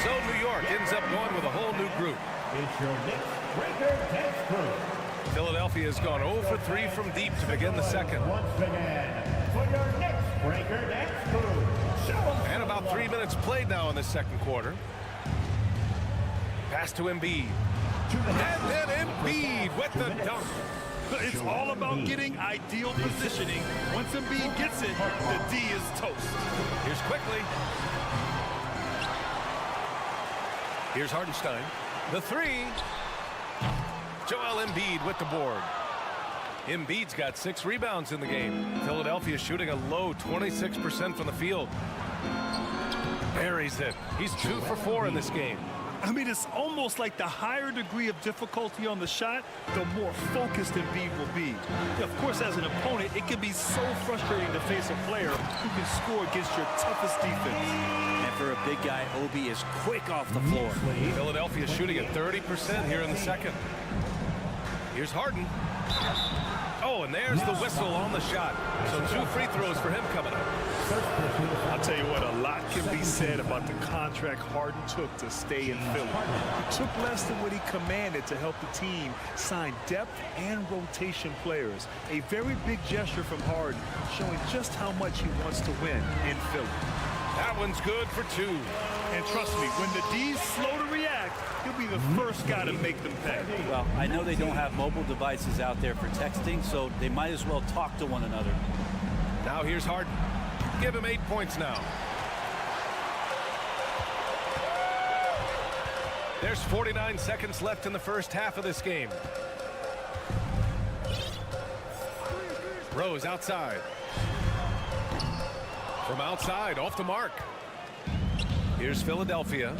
So New York ends up going with a whole new group. It's your Knicks breaker dance crew. Philadelphia has gone 0 for 3 from deep to begin the second. Once again, for your Knicks breaker dance crew. And about 3 minutes played now in the second quarter. Pass to Embiid. And then Embiid with the dunk. It's all about getting ideal positioning. Once Embiid gets it, the D is toast. Here's Quickly. Here's Hartenstein. The 3. Joel Embiid with the board. Embiid's got 6 rebounds in the game. Philadelphia shooting a low 26% from the field. Buries it. He's 2 for 4 in this game. I mean, it's almost like the higher degree of difficulty on the shot, the more focused Embiid will be. Of course, as an opponent, it can be so frustrating to face a player who can score against your toughest defense. And for a big guy, Obi is quick off the floor. Philadelphia shooting at 30% here in the second. Here's Harden. Oh, and there's the whistle on the shot. So 2 free throws for him coming up. I'll tell you what, a lot can be said about the contract Harden took to stay in Philly. He took less than what he commanded to help the team sign depth and rotation players. A very big gesture from Harden, showing just how much he wants to win in Philly. That one's good for 2. And trust me, when the D's slow to react, he'll be the first guy to make them pay. Well, I know they don't have mobile devices out there for texting, so they might as well talk to one another. Now here's Harden. Give him 8 points now. There's 49 seconds left in the first half of this game. Rose outside. From outside, off the mark. Here's Philadelphia.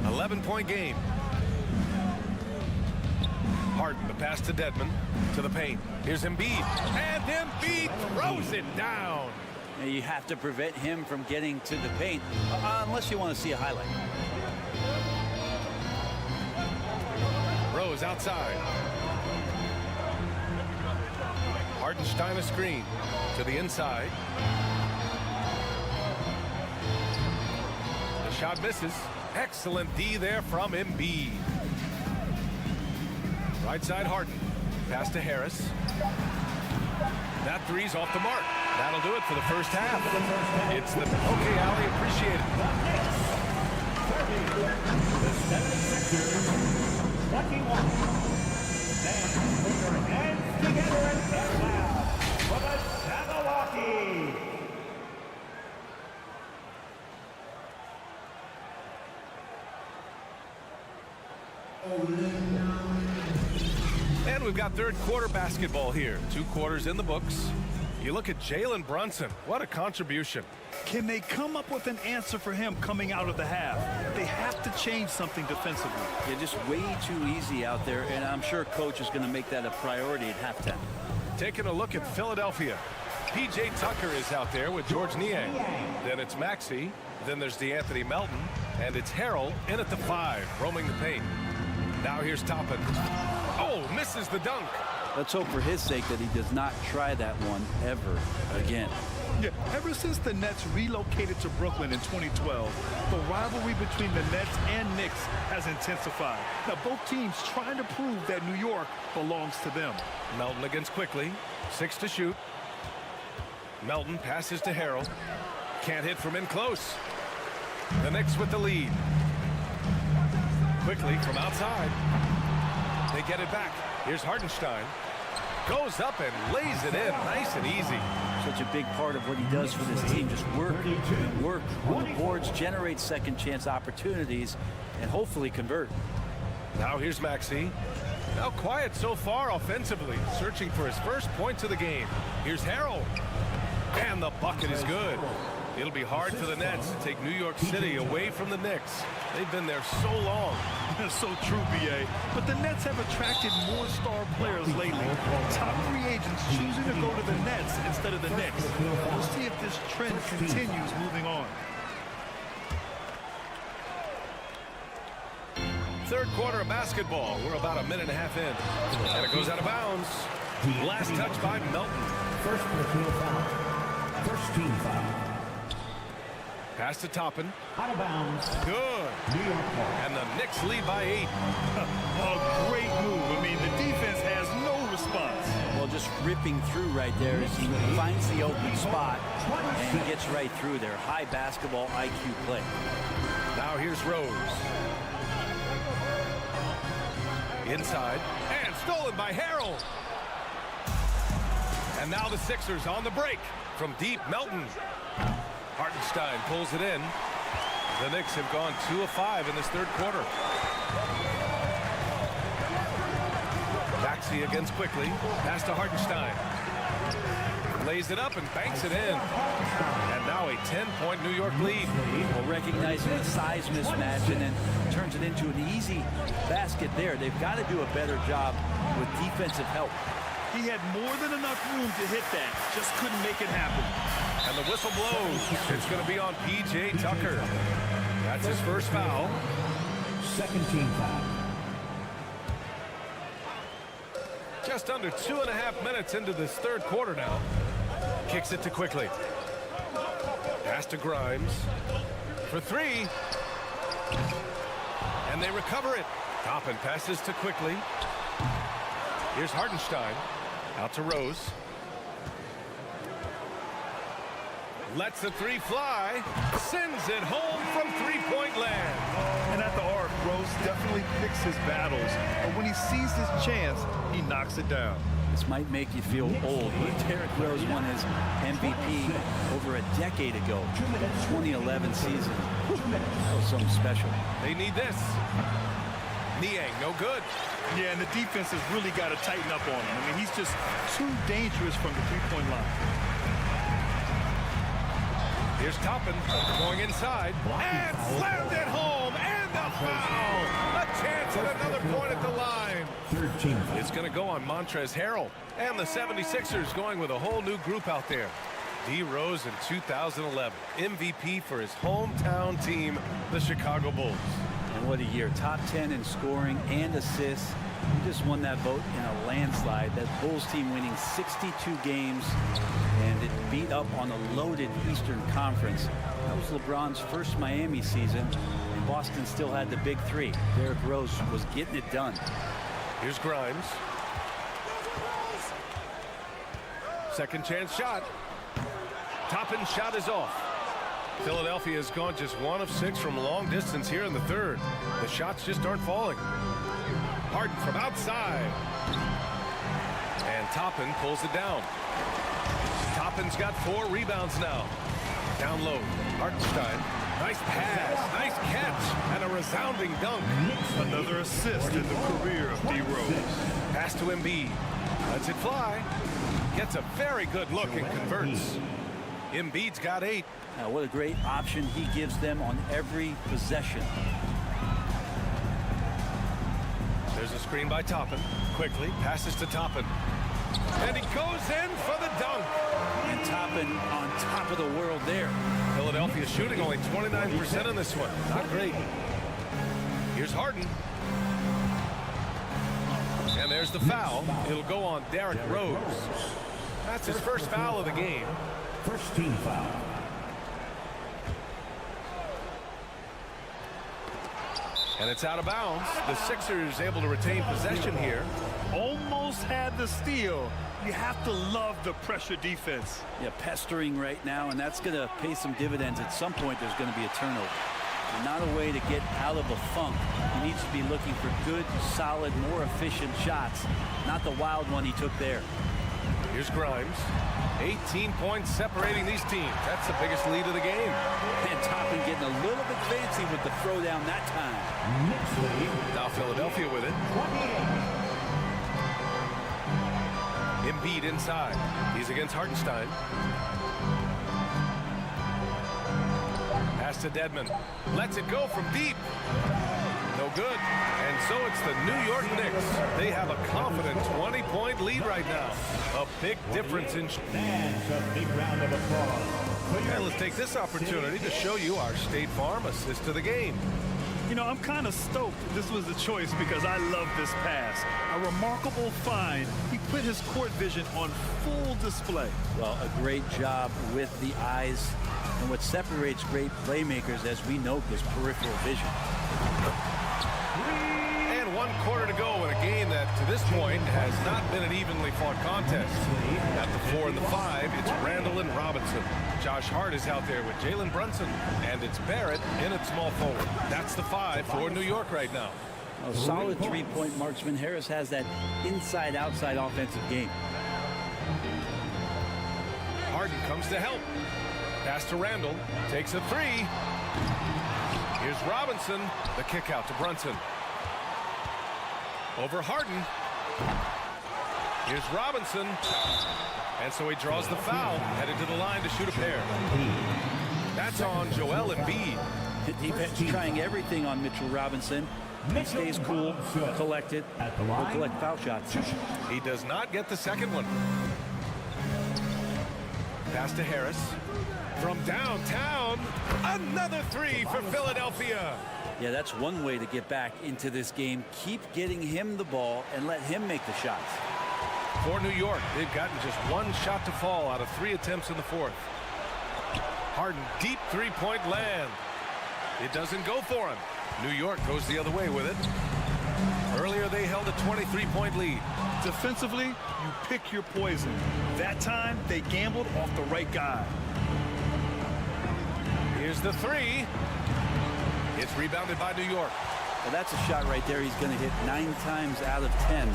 11-point game. Harden, the pass to Dedmon. To the paint. Here's Embiid. And Embiid throws it down. You have to prevent him from getting to the paint, unless you want to see a highlight. Rose outside. Hartenstein a screen. To the inside. The shot misses. Excellent D there from Embiid. Right side Harden. Pass to Harris. That 3's off the mark. That'll do it for the first half. It's the okay, Allie, appreciate it. The 76ers, 21. Then put your hands together and get loud for the Jabberwocky. And we've got third quarter basketball here. 2 quarters in the books. You look at Jalen Brunson. What a contribution. Can they come up with an answer for him coming out of the half? They have to change something defensively. They're just way too easy out there, and I'm sure coach is going to make that a priority at halftime. Taking a look at Philadelphia. P.J. Tucker is out there with George Niang. Then it's Maxey. Then there's DeAnthony Melton. And it's Harrell in at the 5, roaming the paint. Now here's Toppin. Oh, misses the dunk. Let's hope for his sake that he does not try that one ever again. Yeah, ever since the Nets relocated to Brooklyn in 2012, the rivalry between the Nets and Knicks has intensified. Now, both teams trying to prove that New York belongs to them. Melton against Quickly. 6 to shoot. Melton passes to Harrell. Can't hit from in close. The Knicks with the lead. Quickly from outside. They get it back. Here's Hartenstein. Goes up and lays it in nice and easy. Such a big part of what he does for this team. Just work on the boards, generate second chance opportunities, and hopefully convert. Now here's Maxey. Now quiet so far offensively, searching for his first points of the game. Here's Harrell. And the bucket is good. It'll be hard for the Nets to take New York City away from the Knicks. They've been there so long. That's so true, B.A. But the Nets have attracted more star players lately. Top free agents choosing to go to the Nets instead of the Knicks. We'll see if this trend continues moving on. Third quarter of basketball. We're about a minute and a half in. And it goes out of bounds. Last touch by Melton. First personal foul. First team foul. Pass to Toppin. Out of bounds. Good. New York ball. And the Knicks lead by 8. A great move. I mean, the defense has no response. Well, just ripping through right there as he finds the open spot and gets right through there. High basketball IQ play. Now here's Rose. Inside. And stolen by Harrell. And now the Sixers on the break. From deep, Melton. Hartenstein pulls it in. The Knicks have gone 2 of 5 in this third quarter. Maxey against quickly. Pass to Hartenstein. Lays it up and banks it in. And now a 10-point New York lead. Well, recognizing the size mismatch and then turns it into an easy basket there. They've got to do a better job with defensive help. He had more than enough room to hit that. Just couldn't make it happen. And the whistle blows. It's going to be on P.J. Tucker. That's his first foul. Second team foul. Just under 2.5 minutes into this third quarter now. Kicks it to Quickly. Pass to Grimes. For 3. And they recover it. Toppin passes to Quickly. Here's Hartenstein. Out to Rose. Lets the 3 fly. Sends it home from three-point land. And at the arc, Rose definitely picks his battles. But when he sees his chance, he knocks it down. This might make you feel old, but Derrick Rose won his MVP over a decade ago. 2011 season. That was something special. They need this. Niang, no good. Yeah, and the defense has really got to tighten up on him. I mean, he's just too dangerous from the three-point line. Here's Toppin going inside and slammed it home, and the foul. A chance at another point at the line. Third team foul. It's going to go on Montrezl Harrell, and the 76ers going with a whole new group out there. D. Rose in 2011, MVP for his hometown team, the Chicago Bulls. And what a year. Top 10 in scoring and assists. He just won that vote in a landslide. That Bulls team winning 62 games, and it beat up on a loaded Eastern Conference. That was LeBron's first Miami season, and Boston still had the big 3. Derrick Rose was getting it done. Here's Grimes. Second chance shot. Toppin's shot is off. Philadelphia has gone just 1 of 6 from long distance here in the third. The shots just aren't falling. Harden from outside. And Toppin pulls it down. Toppin's got 4 rebounds now. Down low. Hartenstein. Nice pass. Nice catch. And a resounding dunk. Another assist in the career of D. Rose. Pass to Embiid. Lets it fly. Gets a very good look and converts. Embiid's got 8. Now, what a great option he gives them on every possession. There's a screen by Toppin. Quickly passes to Toppin. And he goes in for the dunk. And Toppin on top of the world there. Philadelphia shooting only 29% in this one. Not great. Here's Harden. And there's the foul. It'll go on Derrick Rose. That's his first foul of the game. First team foul. And it's out of bounds. The Sixers able to retain possession here. Almost had the steal. You have to love the pressure defense. Yeah, pestering right now, and that's going to pay some dividends. At some point, there's going to be a turnover. and not a way to get out of a funk. He needs to be looking for good, solid, more efficient shots, not the wild one he took there. Here's Grimes. 18 points separating these teams. That's the biggest lead of the game. And Toppin getting a little bit fancy with the throwdown that time. Now Philadelphia with it. Embiid inside. He's against Hartenstein. Pass to Dedmon. Lets it go from deep. No good. And so it's the New York Knicks. They have a confident 20-point lead right now. A big difference in... a big round of applause. And let's take this opportunity to show you our State Farm assist to the game. You know, I'm kind of stoked this was the choice because I love this pass. A remarkable find. He put his court vision on full display. Well, a great job with the eyes. And what separates great playmakers, as we know, is peripheral vision. And 1 quarter to go in a game that, to this point, has not been an evenly fought contest. At the 4 and the 5, it's Randall and Robinson. Josh Hart is out there with Jalen Brunson. And it's Barrett in at small forward. That's the 5 for New York right now. A solid three-point marksman. Harris has that inside-outside offensive game. Harden comes to help. Pass to Randall. Takes a 3. Here's Robinson. The kick out to Brunson. Over Harden. Here's Robinson. And so he draws the foul. Headed to the line to shoot a pair. That's on Joel Embiid. Defense trying everything on Mitchell Robinson. He stays cool, collected, will collect foul shots. He does not get the second one. Pass to Harris. From downtown, another 3 for Philadelphia. Yeah, that's one way to get back into this game. Keep getting him the ball and let him make the shots. For New York, they've gotten just 1 shot to fall out of 3 attempts in the 4th. Harden, deep 3-point land. It doesn't go for him. New York goes the other way with it. Earlier, they held a 23-point lead. Defensively, you pick your poison. That time, they gambled off the right guy. Here's the 3. It's rebounded by New York. Well, that's a shot right there. He's going to hit 9 times out of 10.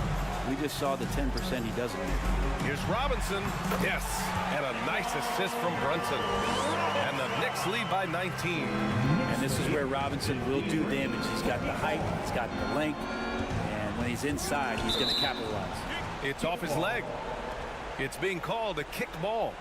We just saw the 10% he doesn't hit. Here's Robinson. Yes. And a nice assist from Brunson. And the Knicks lead by 19. And this is where Robinson will do damage. He's got the height. He's got the length. And when he's inside, he's going to capitalize. It's off his leg. It's being called a kicked ball.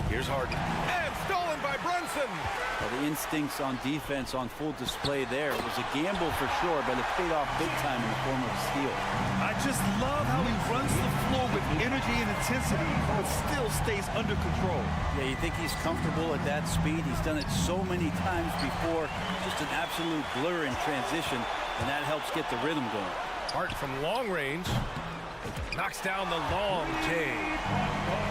Here's Harden. And stolen by Brunson. Well, the instincts on defense on full display there. It was a gamble for sure, but it paid off big time in the form of a steal. I just love how he runs the floor with energy and intensity, but still stays under control. Yeah, you think he's comfortable at that speed? He's done it so many times before. Just an absolute blur in transition, and that helps get the rhythm going. Hart from long range. Knocks down the long J.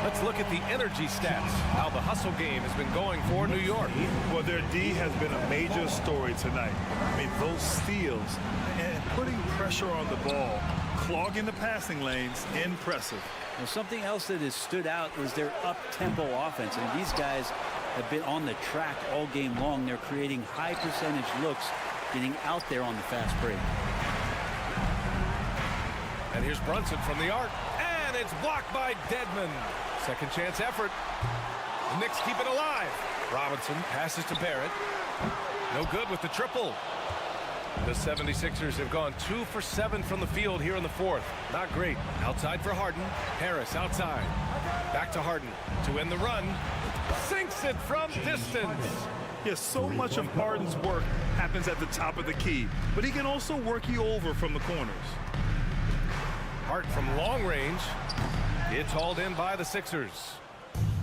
Let's look at the energy stats. How the hustle game has been going for New York. Well, their D has been a major story tonight. I mean, those steals and putting pressure on the ball, clogging the passing lanes, impressive. Well, something else that has stood out is their up-tempo offense. And these guys have been on the track all game long. They're creating high percentage looks, getting out there on the fast break. And here's Brunson from the arc. And it's blocked by Dedmon. Second chance effort. The Knicks keep it alive. Robinson passes to Barrett. No good with the triple. The 76ers have gone 2 for 7 from the field here in the 4th. Not great. Outside for Harden. Harris outside. Back to Harden to end the run. Sinks it from distance. Yes, so much of Harden's work happens at the top of the key, but he can also work you over from the corners. Hart from long range. It's hauled in by the Sixers.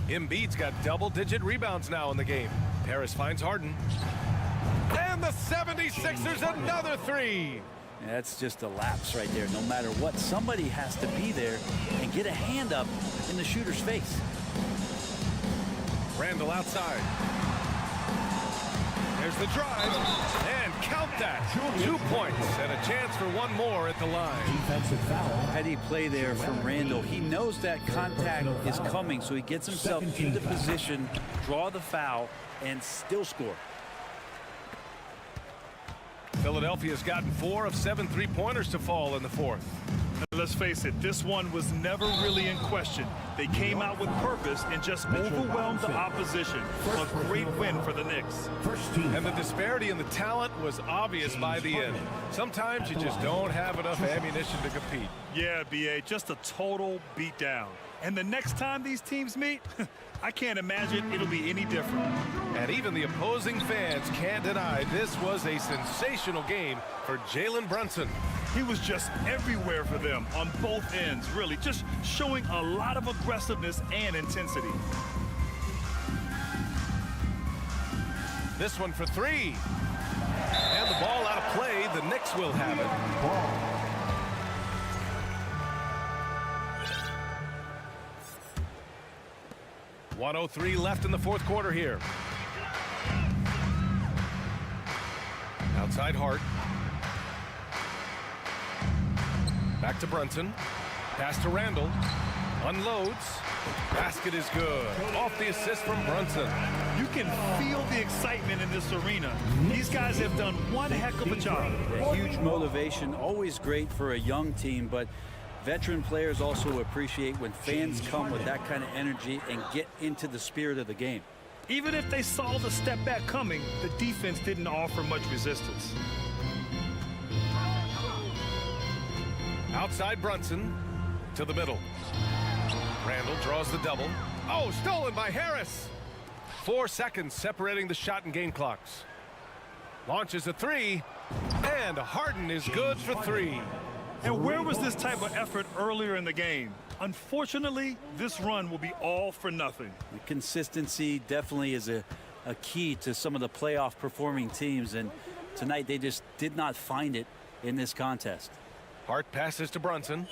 Embiid's got double-digit rebounds now in the game. Harris finds Harden. And the 76ers another 3. That's just a lapse right there. No matter what, somebody has to be there and get a hand up in the shooter's face. Randall outside. There's the drive. And Count that. 2 points and a chance for one more at the line. Heady play there from Randall. He knows that contact is coming, so he gets himself into position, draw the foul, and still score. Philadelphia's gotten 4 of 7 three-pointers to fall in the fourth. And let's face it, this one was never really in question. They came out with purpose and just overwhelmed the opposition. A great win for the Knicks. And the disparity in the talent was obvious by the end. Sometimes you just don't have enough ammunition to compete. Yeah, B.A., just a total beatdown. And the next time these teams meet, I can't imagine it'll be any different. And even the opposing fans can't deny this was a sensational game for Jalen Brunson. He was just everywhere for them on both ends, really, just showing a lot of aggressiveness and intensity. This one for 3. And the ball out of play. The Knicks will have it. 1:03 left in the fourth quarter here. Outside Hart. Back to Brunson. Pass to Randall. Unloads. Basket is good. Off the assist from Brunson. You can feel the excitement in this arena. These guys have done one heck of a job. A huge motivation, always great for a young team, but veteran players also appreciate when fans come with that kind of energy and get into the spirit of the game. Even if they saw the step back coming, the defense didn't offer much resistance. Outside Brunson to the middle. Randall draws the double. Oh, stolen by Harris. 4 seconds separating the shot and game clocks. Launches a 3, and Harden is good for 3. And where was this type of effort earlier in the game? Unfortunately, this run will be all for nothing. The consistency definitely is a key to some of the playoff performing teams, and tonight they just did not find it in this contest. Hart passes to Brunson.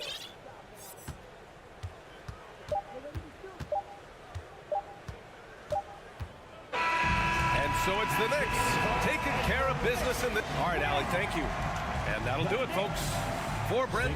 And so it's the Knicks taking care of business in the... All right, Allie, thank you. And that'll do it, folks. For Brent.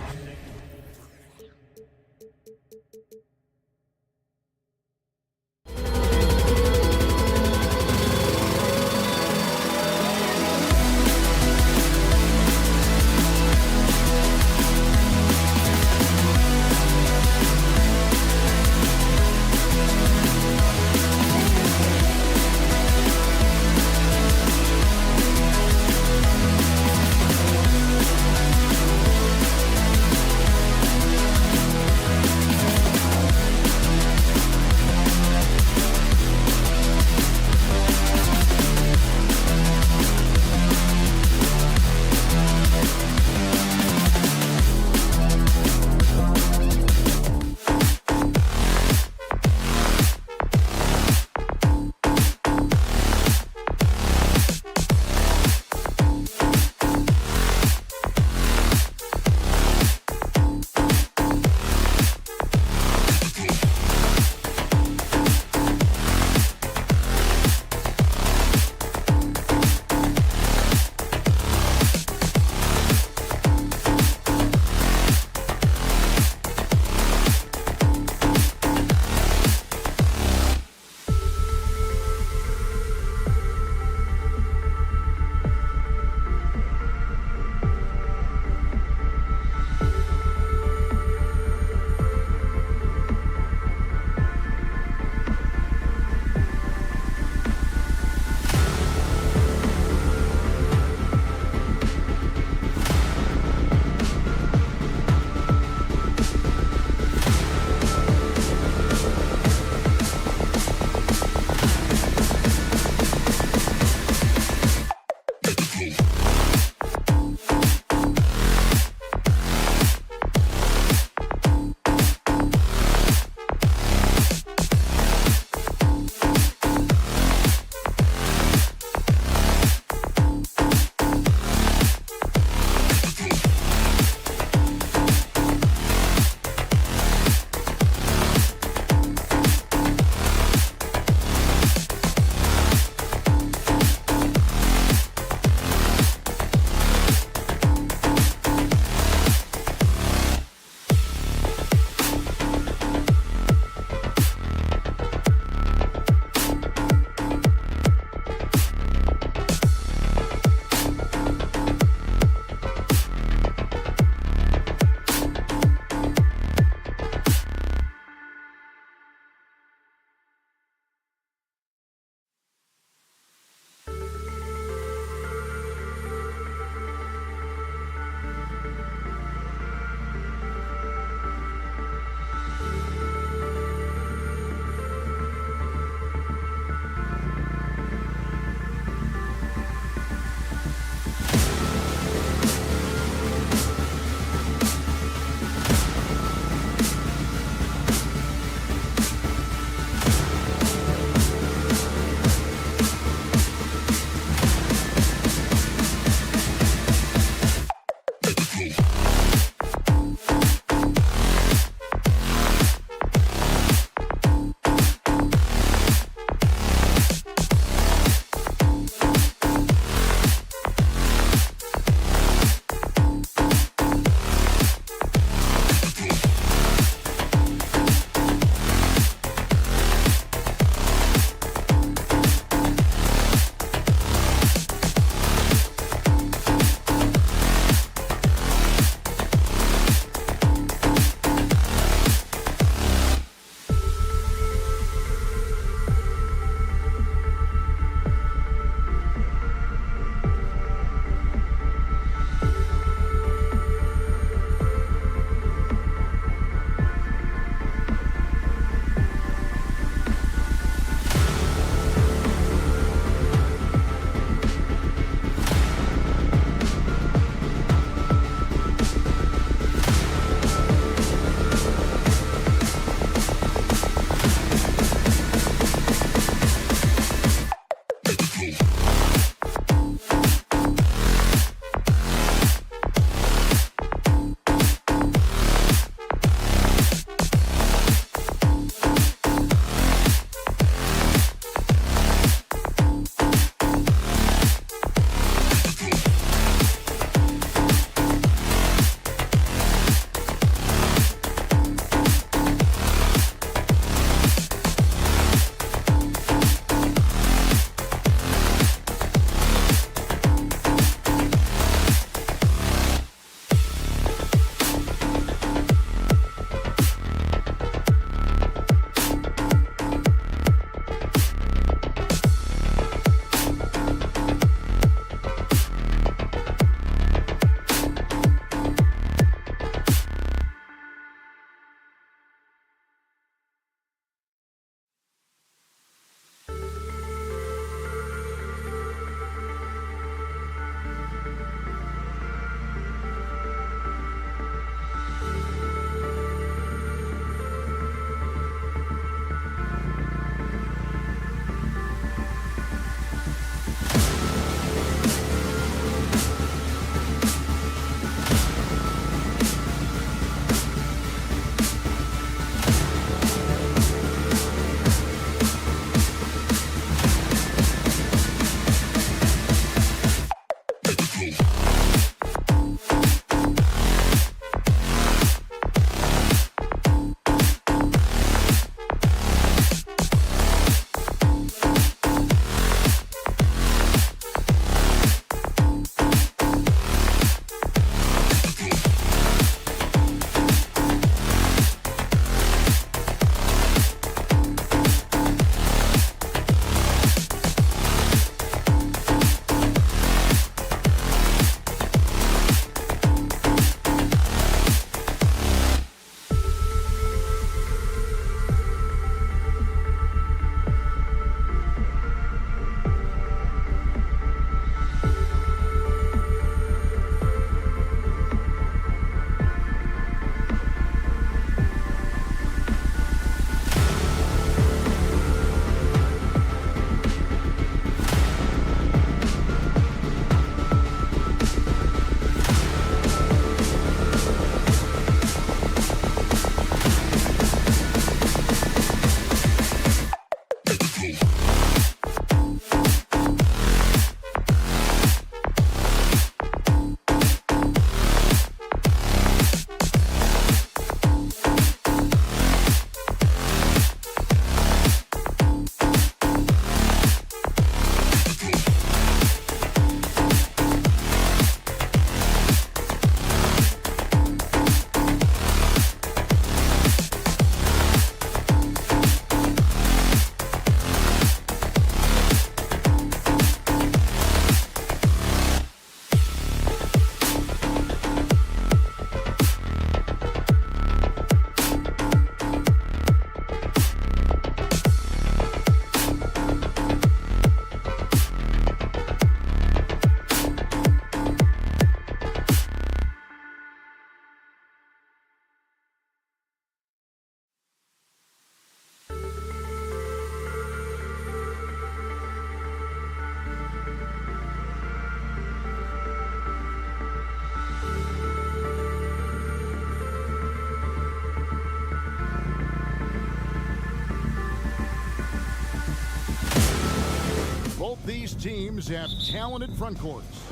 these teams have talented front courts.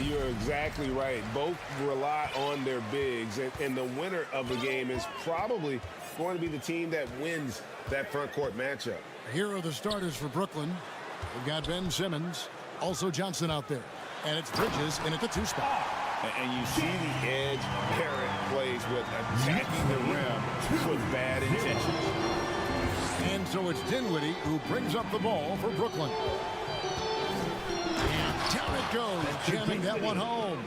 You're exactly right. Both rely on their bigs, and the winner of the game is probably going to be the team that wins that front court matchup. Here are the starters for Brooklyn. We've got Ben Simmons, also Johnson out there, and it's Bridges in at the 2 spot. And you see the edge Barrett plays with attacking the rim with bad intentions. And so it's Dinwiddie who brings up the ball for Brooklyn. And down it goes, jamming that one home.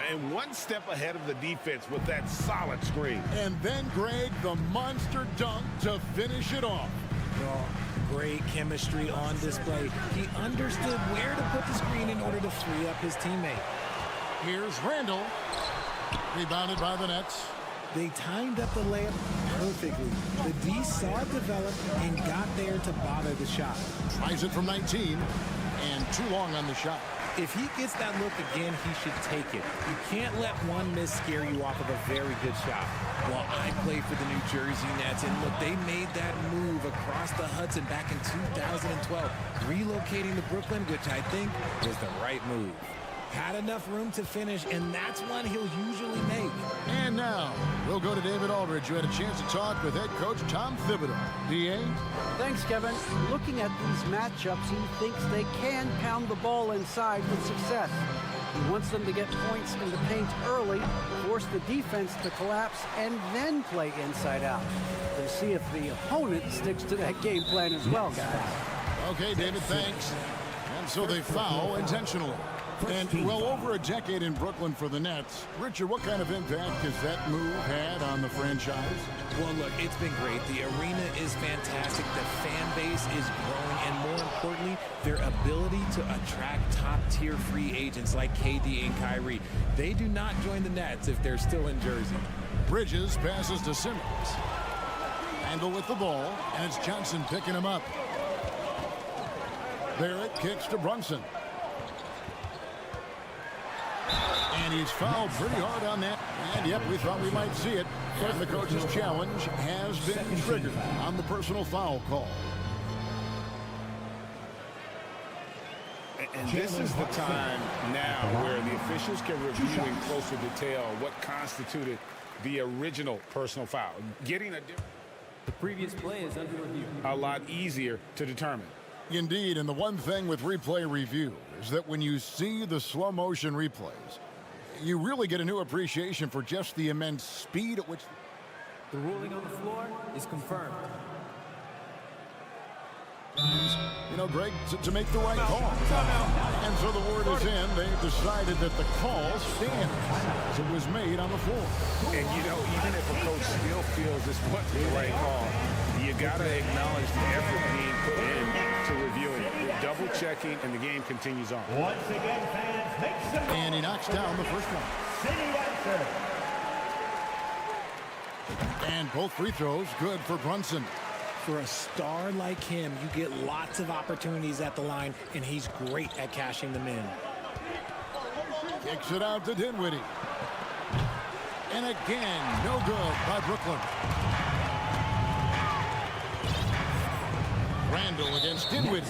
And one step ahead of the defense with that solid screen. And then Greg, the monster dunk to finish it off. Oh, great chemistry on display. He understood where to put the screen in order to free up his teammate. Here's Randall. Rebounded by the Nets. They timed up the layup perfectly. The D saw it develop and got there to bother the shot. Tries it from 19, and too long on the shot. If he gets that look again, he should take it. You can't let one miss scare you off of a very good shot. Well, I play for the New Jersey Nets, and look, they made that move across the Hudson back in 2012, relocating to Brooklyn, which I think was the right move. Had enough room to finish, and that's one he'll usually make. And now, we'll go to David Aldridge, who had a chance to talk with head coach Tom Thibodeau. D.A.? Thanks, Kevin. Looking at these matchups, he thinks they can pound the ball inside with success. He wants them to get points in the paint early, force the defense to collapse, and then play inside out. We'll see if the opponent sticks to that game plan as well, guys. Okay, David, thanks. And so they foul intentionally. And well over a decade in Brooklyn for the Nets. Richard, what kind of impact has that move had on the franchise? Well, look, it's been great. The arena is fantastic. The fan base is growing. And more importantly, their ability to attract top-tier free agents like KD and Kyrie. They do not join the Nets if they're still in Jersey. Bridges passes to Simmons. Randall with the ball, and it's Johnson picking him up. Barrett kicks to Brunson. And he's fouled pretty hard on that. And yep, we thought we might see it. And the coach's challenge has been triggered on the personal foul call. And this is the time now where the officials can review in closer detail what constituted the original personal foul. Getting the previous play is under review. A lot easier to determine. Indeed, and the one thing with replay review is that when you see the slow motion replays, you really get a new appreciation for just the immense speed at which the ruling on the floor is confirmed. You know, Greg, to make the right call. And so the word is in. They've decided that the call stands as it was made on the floor. And, you know, even if a coach still feels this wasn't the right call, you got to acknowledge the effort being put in to reviewing it. Double-checking, and the game continues on. Once again, fans, make some noise. And he knocks down the first one. City answer. And both free throws good for Brunson. For a star like him, you get lots of opportunities at the line, and he's great at cashing them in. Kicks it out to Dinwiddie. And again, no good by Brooklyn. Randall against Dinwiddie.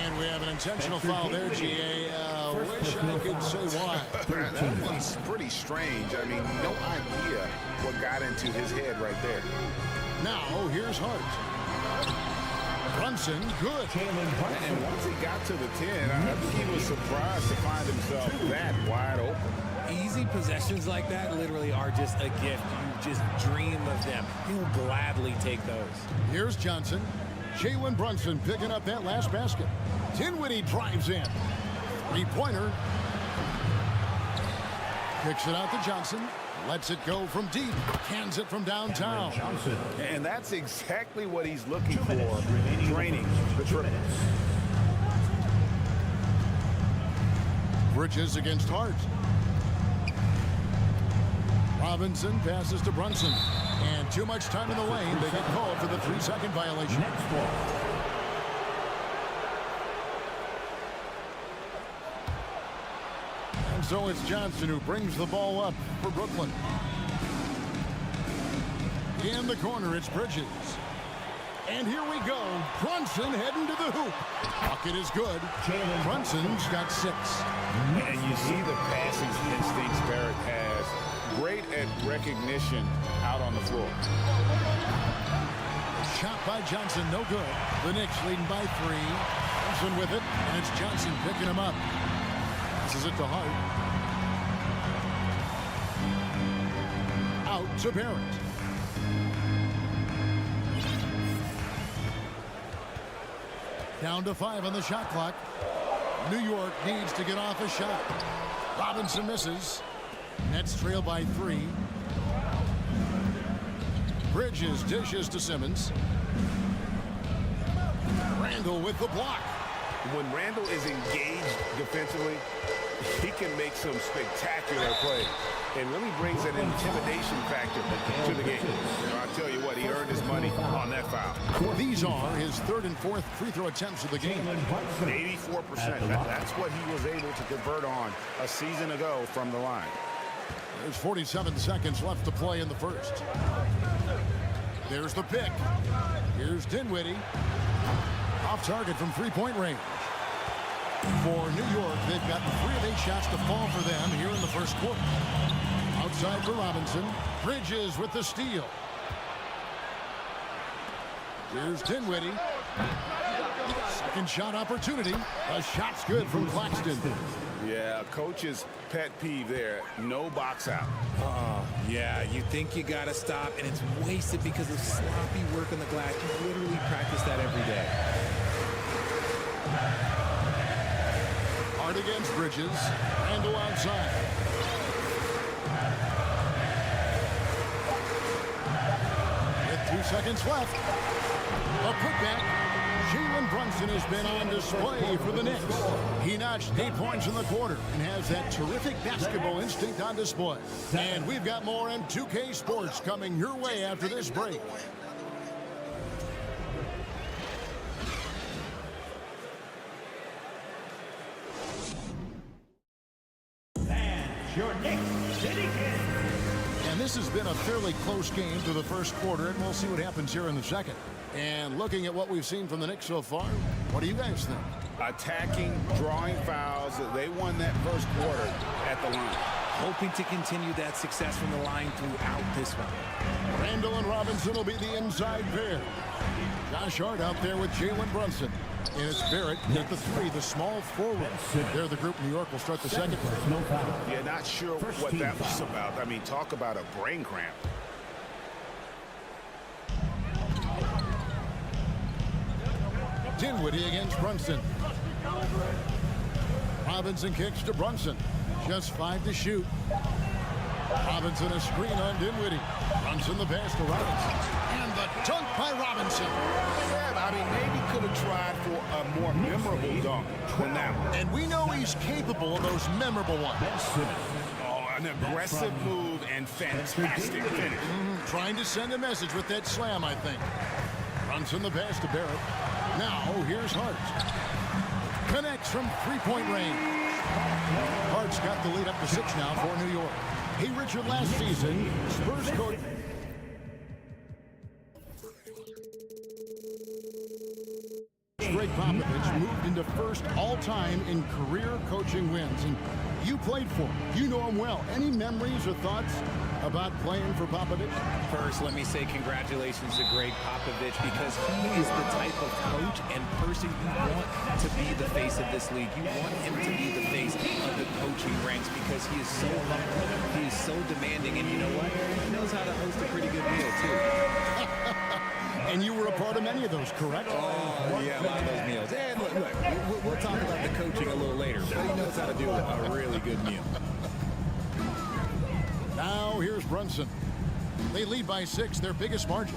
And we have an intentional foul there, G.A. Wish I could say why. That one's pretty strange. I mean, no idea what got into his head right there. Now, here's Hart. Brunson, good. And once he got to the 10, I think he was surprised to find himself that wide open. Easy possessions like that literally are just a gift. You just dream of them. He'll gladly take those. Here's Johnson. Jalen Brunson picking up that last basket. Dinwiddie drives in. Three-pointer. Kicks it out to Johnson. Lets it go from deep. Cans it from downtown. And that's exactly what he's looking for. Draining the triple. Bridges against Hart. Robinson passes to Brunson. And too much time in the lane. They get called for the 3-second violation. And so it's Johnson who brings the ball up for Brooklyn. In the corner, it's Bridges. And here we go. Brunson heading to the hoop. Bucket is good. Brunson's got 6. And you see the passing instincts Barrett has. Great at recognition out on the floor. Shot by Johnson, no good. The Knicks leading by 3. Johnson with it, and it's Johnson picking him up. This is it to Hart. Out to Barrett. Down to 5 on the shot clock. New York needs to get off a shot. Robinson misses. Nets trail by 3. Bridges dishes to Simmons. Randall with the block. When Randall is engaged defensively, he can make some spectacular plays and really brings an intimidation factor to the game. I'll tell you what, he earned his money on that foul. These are his 3rd and 4th free throw attempts of the game. 84%. That's what he was able to convert on a season ago from the line. There's 47 seconds left to play in the first. There's the pick. Here's Dinwiddie. Off target from three-point range. For New York, they've gotten 3 of 8 shots to fall for them here in the first quarter. Outside for Robinson. Bridges with the steal. Here's Dinwiddie. Second shot opportunity. A shot's good from Claxton. Yeah, coach's pet peeve there. No box out. Yeah, you think you got to stop, and it's wasted because of sloppy work on the glass. You literally practice that every day. Hard against Bridges. Randall outside. With 2 seconds left. A putback. Jalen Brunson has been on display for the Knicks. He notched 8 points in the quarter and has that terrific basketball instinct on display. And we've got more in 2K Sports coming your way after this break. Your Knicks City Kid. And this has been a fairly close game through the first quarter, and we'll see what happens here in the second. And looking at what we've seen from the Knicks so far, what do you guys think? Attacking, drawing fouls. They won that first quarter at the line. Hoping to continue that success from the line throughout this one. Randall and Robinson will be the inside pair. Josh Hart out there with Jalen Brunson. And it's Barrett at the 3, the small forward. They're the group. New York will start the second. Yeah, not sure what that was about. I mean, talk about a brain cramp. Dinwiddie against Brunson. Robinson kicks to Brunson. Just 5 to shoot. Robinson a screen on Dinwiddie. Brunson the pass to Robinson. And the dunk by Robinson. Yeah, I mean, maybe could have tried for a more memorable dunk than that one. And we know he's capable of those memorable ones. Oh, an aggressive move and fantastic finish. Trying to send a message with that slam, I think. Brunson the pass to Barrett. Now, here's Hart. Connects from three-point range. Hart's got the lead up to 6 now for New York. Hey, Richard, last season, Spurs coach... Greg Popovich moved into first all-time in career coaching wins. And you played for him. You know him well. Any memories or thoughts about playing for Popovich? First, let me say congratulations to Greg Popovich, because he is the type of coach and person you want to be the face of this league. You want him to be the face of the coaching ranks because he is so humble, he is so demanding, and you know what? He knows how to host a pretty good meal, too. And you were a part of many of those, correct? Oh, yeah, a lot of those meals. And look, we'll talk about the coaching a little later, but he knows how to do a really good meal. Now here's Brunson. They lead by 6, their biggest margin.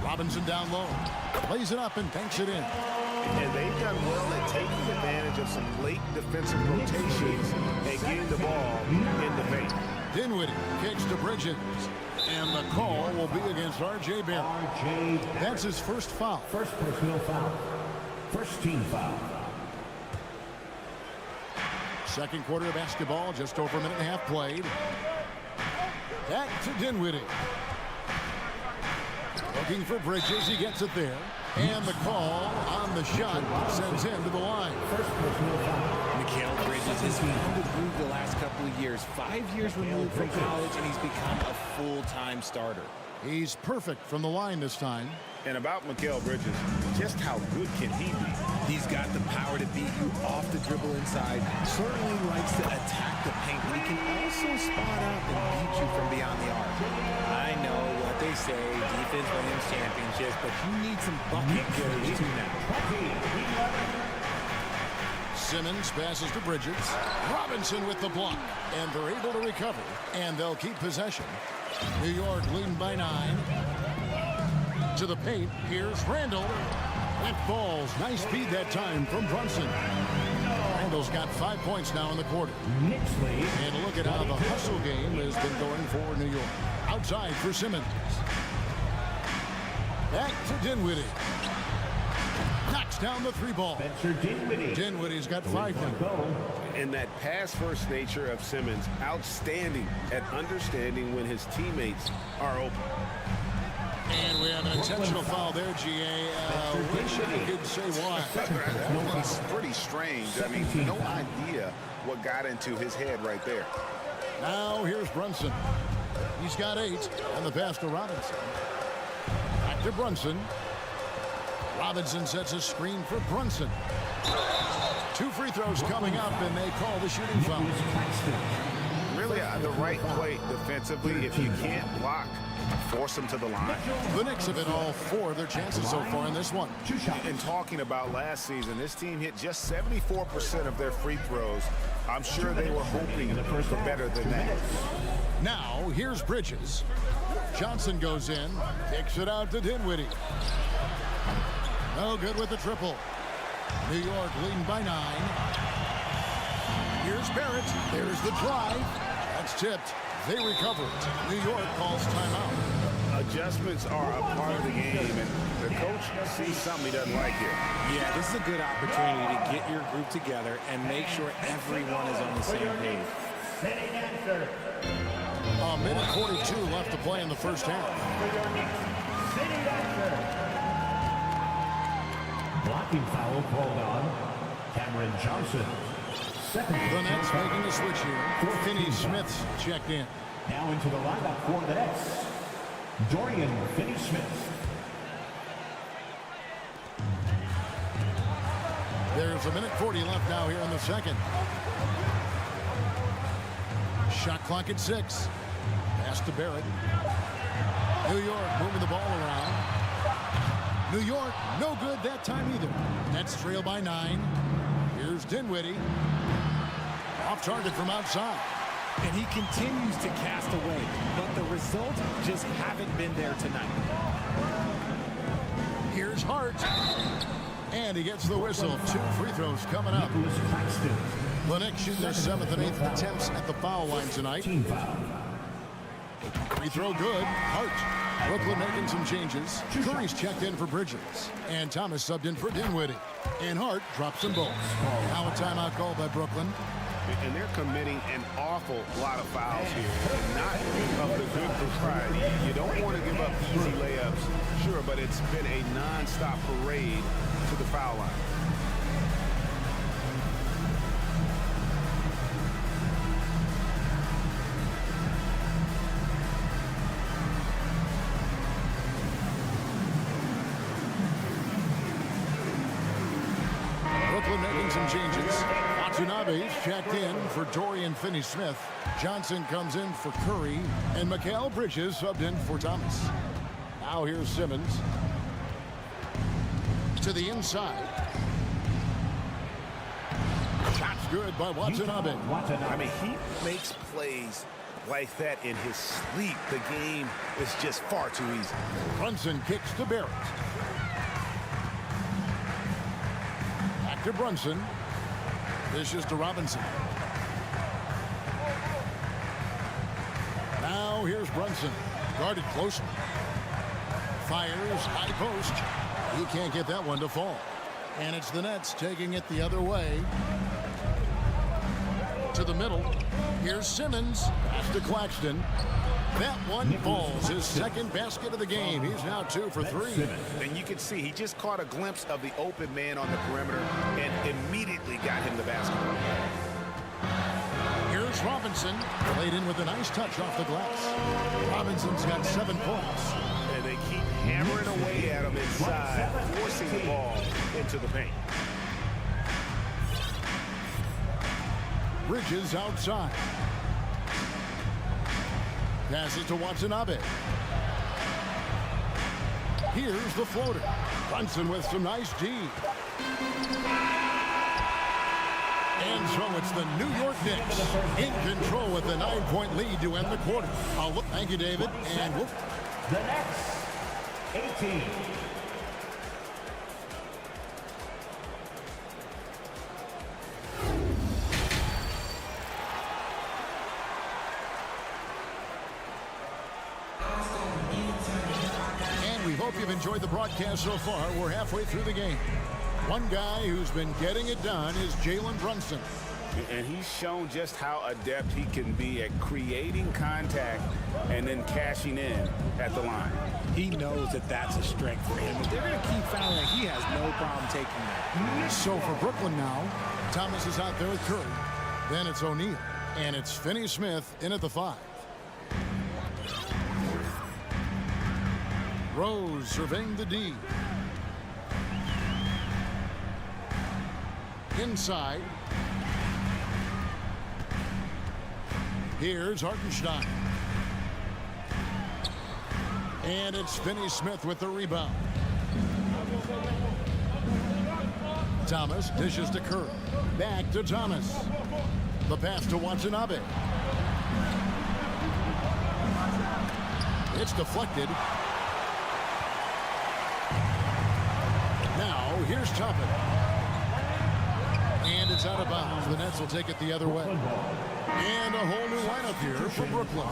Robinson down low. Plays it up and banks it in. And they've done well at taking advantage of some late defensive rotations and getting the ball in the paint. Dinwiddie kicks to Bridges. And the call will be against R.J. Barrett. That's his first foul. First personal foul. First team foul. Second quarter of basketball, just over a minute and a half played. Back to Dinwiddie. Looking for Bridges. He gets it there. And the call on the shot sends him to the line. Mikal Bridges has found the groove the last couple of years. 5 years removed from college, and he's become a full-time starter. He's perfect from the line this time. And about Mikal Bridges, just how good can he be? He's got the power to beat you off the dribble inside. Certainly likes to attack the paint, but he can also spot up and beat you from beyond the arc. I know what they say, defense wins championships, but you need some bucket getters too now. Simmons passes to Bridges. Robinson with the block, and they're able to recover, and they'll keep possession. New York leading by 9. To the paint, here's Randall. That falls. Nice feed that time from Brunson. Randall's got 5 points now in the quarter. And look at how the hustle game has been going for New York. Outside for Simmons. Back to Dinwiddie. Knocks down the 3 ball. Dinwiddie's got 5 now. And that pass-first nature of Simmons, outstanding at understanding when his teammates are open. And we have an intentional foul there, G.A. Wish I could say why. It's pretty strange. I mean, no idea what got into his head right there. Now here's Brunson. He's got 8, and the pass to Robinson. Back to Brunson. Robinson sets a screen for Brunson. 2 free throws coming up, and they call the shooting foul. Really the right play defensively. If you can't block, force them to the line. The Knicks have hit all 4 of their chances so far in this one. And talking about last season, this team hit just 74% of their free throws. I'm sure they were hoping for better than that. Now, here's Bridges. Johnson goes in, kicks it out to Dinwiddie. No good with the triple. New York leading by 9. Here's Barrett. There's the drive. That's tipped. They recover it. New York calls timeout. Adjustments are a part of the game, and the coach sees something he doesn't like here. Yeah, this is a good opportunity to get your group together and make sure everyone is on the same page. A minute 42 left to play in the first half. Blocking foul called on Cameron Johnson. The Nets making a switch here. Finney Smith's checked in. Now into the lineup for the Nets, Dorian Finney-Smith. There's a minute 40 left now here in the second. Shot clock at 6. Pass to Barrett. New York moving the ball around. New York, no good that time either. Nets trail by 9. Here's Dinwiddie. Off target from outside. And he continues to cast away, but the results just haven't been there tonight. Here's Hart. And he gets the whistle. 2 free throws coming up. The Knicks shoot their 7th and 8th attempts at the foul line tonight. Free throw good. Hart. Brooklyn making some changes. Curry's checked in for Bridges. And Thomas subbed in for Dinwiddie. And Hart drops them both. Now a timeout called by Brooklyn. And they're committing an awful lot of fouls here. Not of the good propriety. You don't want to give up easy layups, sure, but it's been a non-stop parade to the foul line. Brooklyn making some changes. Watanabe's checked in for Dorian Finney-Smith. Johnson comes in for Curry. And Mikal Bridges subbed in for Thomas. Now here's Simmons. To the inside. Shot's good by Watanabe. I mean, he makes plays like that in his sleep. The game is just far too easy. Brunson kicks to Barrett. Back to Brunson. Dishes to Robinson. Now here's Brunson. Guarded closely. Fires high post. He can't get that one to fall. And it's the Nets taking it the other way. To the middle. Here's Simmons. Pass to Claxton. That one falls. His second basket of the game. He's now 2 for 3. And you can see he just caught a glimpse of the open man on the perimeter and immediately got him the basketball. Here's Robinson. Played in with a nice touch off the glass. Robinson's got 7 points. And they keep hammering away at him inside, forcing the ball into the paint. Bridges outside. Passes to Watanabe. Here's the floater. Brunson with some nice D. And so it's the New York Knicks in control with the 9-point lead to end the quarter. Thank you, David. And whoop. The Knicks, 18. Hope you've enjoyed the broadcast so far. We're halfway through the game. One guy who's been getting it done is Jalen Brunson. And he's shown just how adept he can be at creating contact and then cashing in at the line. He knows that that's a strength for him. If they're going to keep fouling, he has no problem taking that. So for Brooklyn now, Thomas is out there with Curry. Then it's O'Neal. And it's Finney-Smith in at the 5. Rose surveying the D. Inside. Here's Hartenstein. And it's Finney-Smith with the rebound. Thomas dishes to Curry. Back to Thomas. The pass to Watanabe. It's deflected. Here's Toppin. And it's out of bounds. The Nets will take it the other way. And a whole new lineup here for Brooklyn.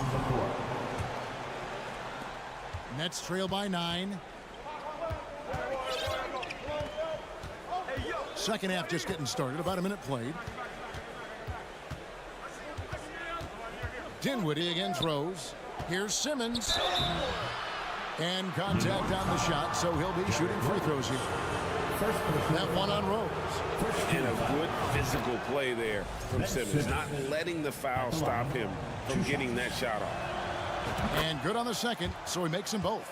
Nets trail by 9. Second half just getting started. About a minute played. Dinwiddie against Rose. Here's Simmons. And contact on the shot, so he'll be shooting free throws here. That one on Rose. And a good physical play there from Simmons, not letting the foul stop him from getting that shot off. And good on the second, so he makes them both.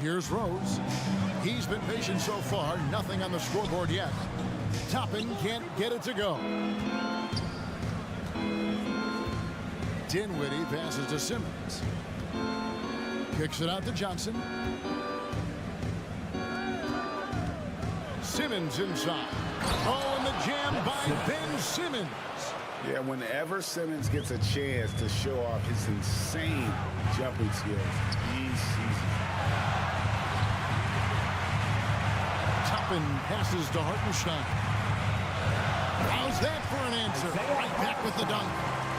Here's Rose. He's been patient so far, nothing on the scoreboard yet. Toppin can't get it to go. Dinwiddie passes to Simmons. Kicks it out to Johnson. Simmons inside. Oh, and the jam by Ben Simmons. Yeah, whenever Simmons gets a chance to show off his insane jumping skills, he's Toppin passes to Hartenstein. How's that for an answer? Right back with the dunk.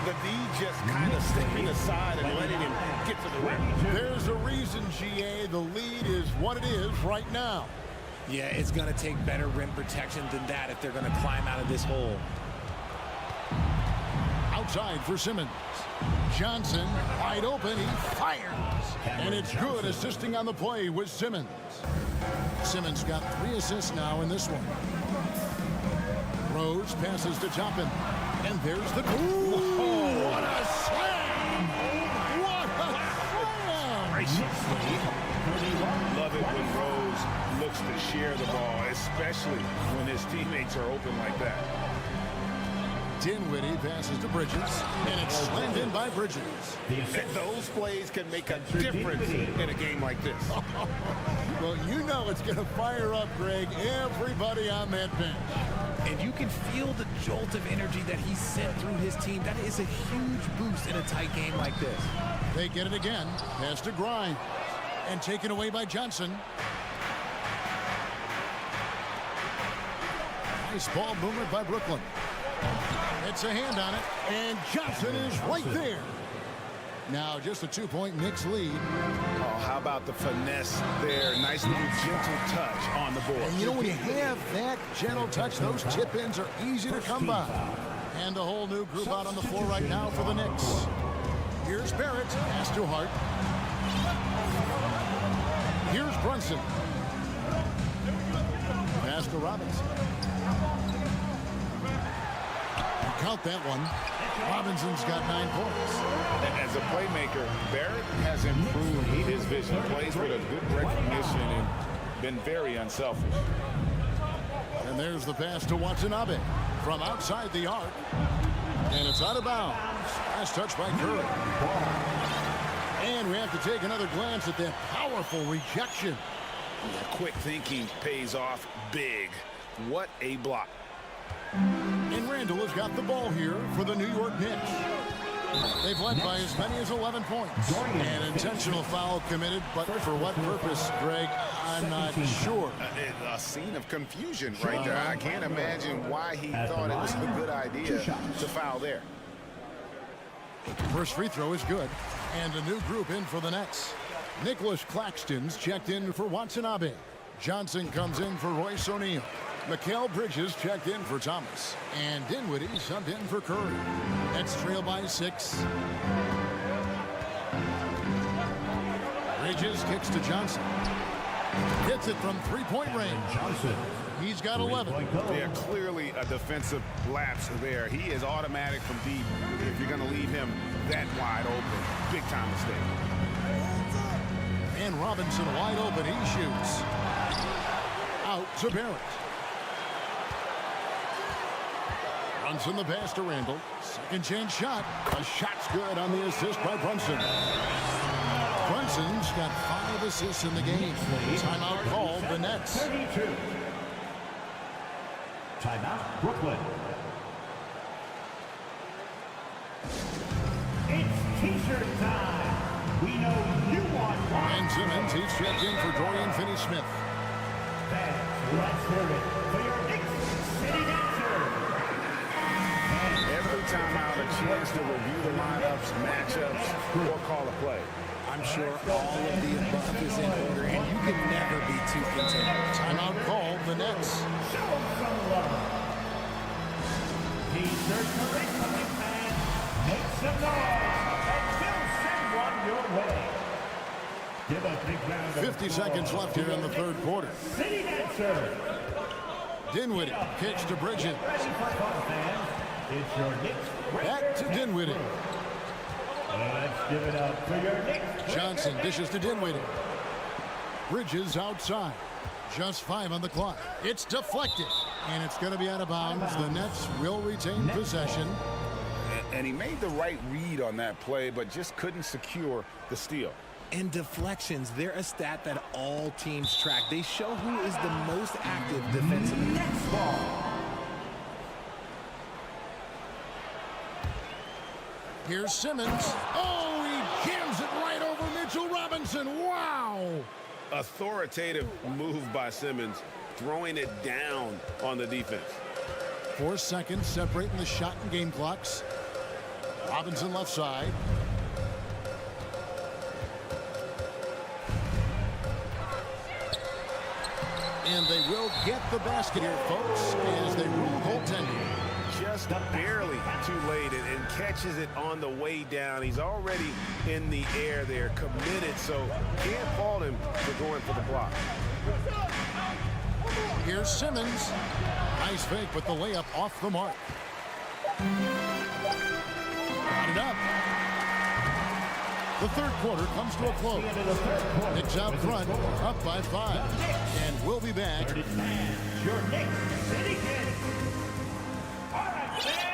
The D just kind of stepping aside and letting him get to the rim. There's a reason, GA. The lead is what it is right now. Yeah, it's going to take better rim protection than that if they're going to climb out of this hole. Outside for Simmons. Johnson wide open. He fires. And it's good, assisting on the play with Simmons. Simmons got 3 assists now in this one. Rose passes to Toppin. And there's the... Ooh, what a slam! What a slam! Love it when Rose looks to share the ball, especially when his teammates are open like that. Dinwiddie passes to Bridges, and it's slammed in by Bridges. Those plays can make a difference in a game like this. Well, you know it's going to fire up, Greg, everybody on that bench. And you can feel the jolt of energy that he sent through his team. That is a huge boost in a tight game like this. They get it again. Pass to Grimes. And taken away by Johnson. Nice ball movement by Brooklyn. It's a hand on it. And Johnson is right there. Now just a 2-point Knicks lead. Oh, how about the finesse there? Nice little gentle touch on the board. And you know, when you have that gentle touch, those tip-ins are easy to come by. And a whole new group out on the floor right now for the Knicks. Here's Barrett, pass to Hart. Here's Brunson. Pass to Robinson. Count that one. Robinson's got 9 points. As a playmaker, Barrett has improved his vision. Plays with a good recognition and been very unselfish. And there's the pass to Watanabe from outside the arc. And it's out of bounds. Last touch by Curry. And we have to take another glance at that powerful rejection. Quick thinking pays off big. What a block. And Randall has got the ball here for the New York Knicks. They've led by as many as 11 points. An intentional foul committed, but for what purpose, Greg, I'm not sure. A scene of confusion right there. I can't imagine why he thought it was a good idea to foul there. First free throw is good. And a new group in for the Nets. Nicholas Claxton's checked in for Watanabe. Johnson comes in for Royce O'Neal. Mikal Bridges checked in for Thomas. And Dinwiddie subbed in for Curry. Nets trail by 6. Bridges kicks to Johnson. Hits it from three-point range. Johnson. He's got 11. Yeah, clearly a defensive lapse there. He is automatic from deep if you're going to leave him that wide open. Big time mistake. And Robinson wide open. He shoots. Out to Barrett. Brunson the pass to Randall. Second chance shot. A shot's good on the assist by Brunson. Brunson's got 5 assists in the game. Timeout called the Nets. 32. Timeout, Brooklyn. It's T-shirt time. We know you want one. And Simmons, he's checked in for Dorian Finney-Smith. Let's hear it for your Knicks City Dancer. Every time out, a chance to review the lineups, matchups, or call a play. I'm sure all of the above is in order, and you can never be too content. Timeout called the Nets. Show some love. T-shirt for incoming fans. Make some noise, and we'll send one your way. Give a big round of 50 seconds left here in the third quarter. City Dancer. Dinwiddie kicks to Bridges. Ready for fun, fans? It's your Knicks. Back to Dinwiddie. Let's give it up for your Knicks. Johnson dishes to Dinwiddie. Bridges outside. Just 5 on the clock. It's deflected. And it's going to be out of bounds. The Nets will retain possession. And he made the right read on that play, but just couldn't secure the steal. And deflections, they're a stat that all teams track. They show who is the most active defensively. Next ball. Here's Simmons. Oh, he jams it right over Mitchell Robinson. Wow. Authoritative move by Simmons, throwing it down on the defense. 4 seconds separating the shot and game clocks. Robinson left side. And they will get the basket here, folks, as they rule goaltending. Just barely too late and catches it on the way down. He's already in the air there, committed, so can't fault him for going for the block. Here's Simmons. Nice fake, but the layup off the mark. Got it up. The third quarter comes to a close. Knicks out front, up by 5. And we'll be back.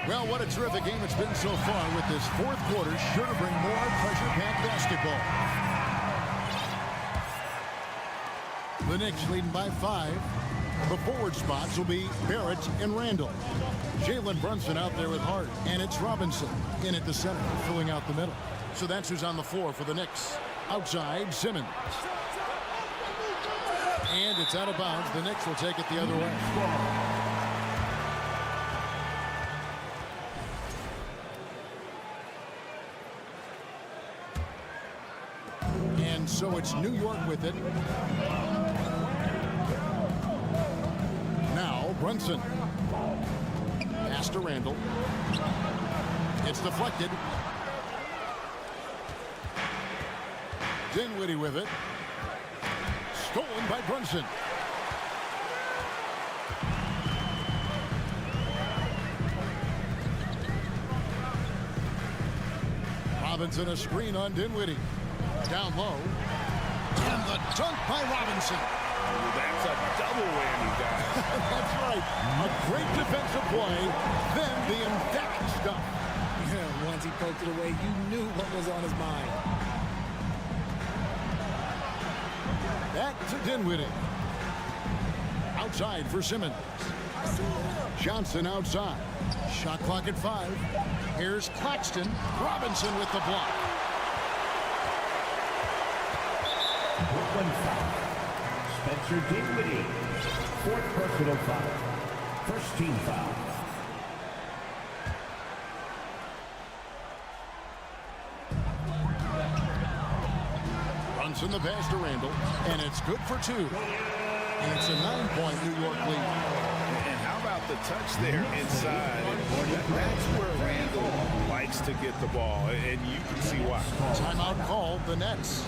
Well, what a terrific game it's been so far, with this fourth quarter sure to bring more pressure-packed basketball. The Knicks leading by 5. The forward spots will be Barrett and Randall. Jalen Brunson out there with Hart, and it's Robinson in at the center, filling out the middle. So that's who's on the floor for the Knicks. Outside, Simmons. And it's out of bounds. The Knicks will take it the other way. And so it's New York with it. Now Brunson. Pass to Randall. It's deflected. Dinwiddie with it. Stolen by Brunson. Robinson a screen on Dinwiddie. Down low. And the dunk by Robinson. That's a double whammy, guys. That's right. A great defensive play, then the emphatic stuff. Yeah, once he poked it away, you knew what was on his mind. Back to Dinwiddie. Outside for Simmons. Johnson outside. Shot clock at 5. Here's Claxton. Robinson with the block. Brooklyn foul. Spencer Dinwiddie. 4th personal foul. First team foul. Brunson the pass to Randall, and it's good for 2. And it's a 9-point New York lead. And how about the touch there inside? That's where Randall likes to get the ball, and you can see why. Timeout called the Nets.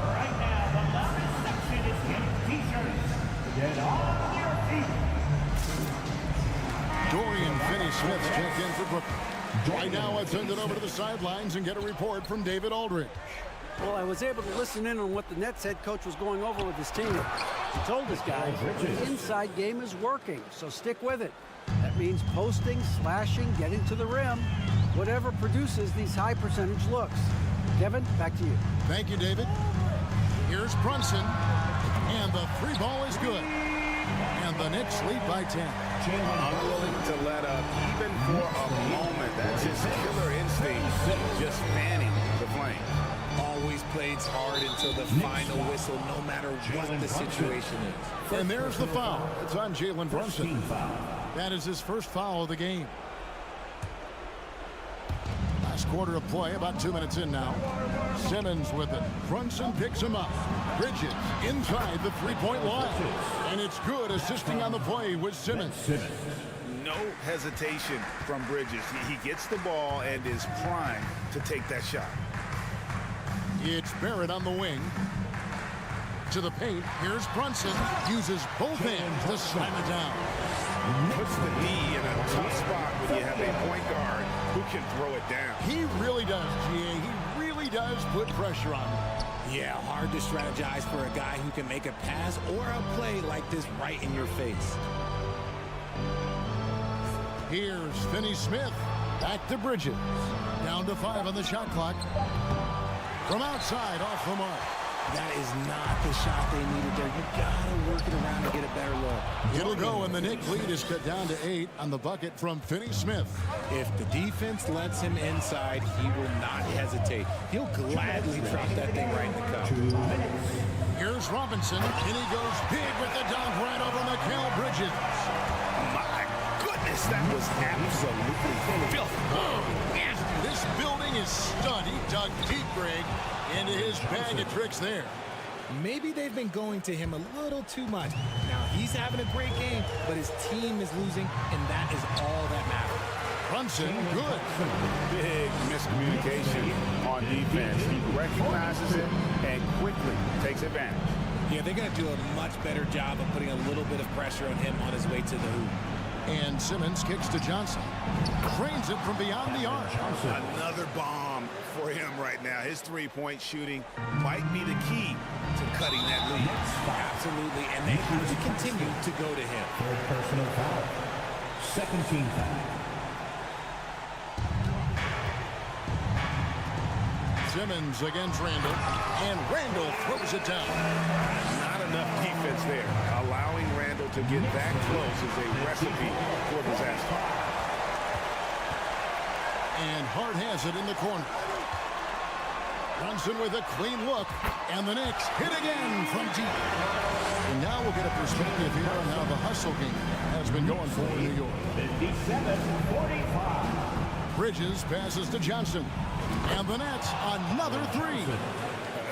Right now, the loudest section is getting t-shirts. Get on your feet. Dorian Finney-Smith checked in for Brooklyn. Right now, I've turned it over to the sidelines and get a report from David Aldridge. Well, I was able to listen in on what the Nets head coach was going over with his team. He told his guys the inside game is working, so stick with it. That means posting, slashing, getting to the rim, whatever produces these high percentage looks. Kevin, back to you. Thank you, David. Here's Brunson, and the 3 ball is good. And the Knicks lead by 10. Unwilling to let up even for a moment. That's his killer instinct, just fanning the flame. Always plays hard until the final whistle, no matter what the situation is. And there's the foul. It's on Jalen Brunson. That is his first foul of the game. Last quarter of play, about 2 minutes in now. Simmons with it. Brunson picks him up. Bridges inside the 3-point line. And it's good, assisting on the play with Simmons. No hesitation from Bridges. He gets the ball and is primed to take that shot. It's Barrett on the wing. To the paint. Here's Brunson. Uses both hands to slam it down. Puts the knee in a tough spot when you have a point guard who can throw it down. He really does, GA. He really does put pressure on him. Yeah, hard to strategize for a guy who can make a pass or a play like this right in your face. Here's Finney-Smith. Back to Bridges. Down to 5 on the shot clock. From outside, off the mark. That is not the shot they needed there. You gotta work it around to get a better look. It'll go, and the Knicks lead is cut down to 8 on the bucket from Finney-Smith. If the defense lets him inside, he will not hesitate. He'll gladly drop that thing right in the cup. Here's Robinson, and he goes big with the dunk right over Mikal Bridges. My goodness, that was absolutely filthy. This building is stud. He dug deep, Greg, into his bag of tricks there. Maybe they've been going to him a little too much. Now, he's having a great game, but his team is losing, and that is all that matters. Brunson, good. Big miscommunication on defense. He recognizes it and quickly takes advantage. Yeah, they're going to do a much better job of putting a little bit of pressure on him on his way to the hoop. And Simmons kicks to Johnson. Trains it from beyond the arc. Another bomb for him right now. His three-point shooting might be the key to cutting that lead. Absolutely, and they have to continue to go to him. Third personal foul. Second team foul. Simmons against Randall, and Randall throws it down. Not enough defense there. Allowing Randall to get that close is a recipe for disaster. And Hart has it in the corner. Brunson with a clean look, and the Knicks hit again from deep. And now we'll get a perspective here on how the hustle game has been going for New York. 57-45. Bridges passes to Johnson. And the Nets, another 3.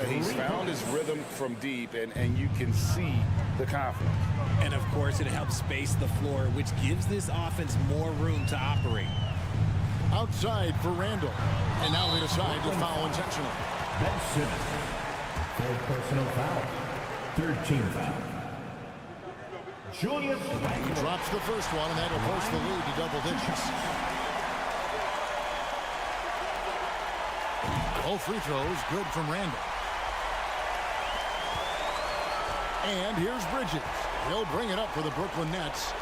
He's found his rhythm from deep, and you can see the confidence. And of course, it helps space the floor, which gives this offense more room to operate. Outside for Randall. And now they decide to foul intentionally. Ben Simmons. Fourth personal foul. Third team foul. Julius Randle. He drops the first one, and that'll push the lead to double digits. Both free throws good from Randall. And here's Bridges. He'll bring it up for the Brooklyn Nets.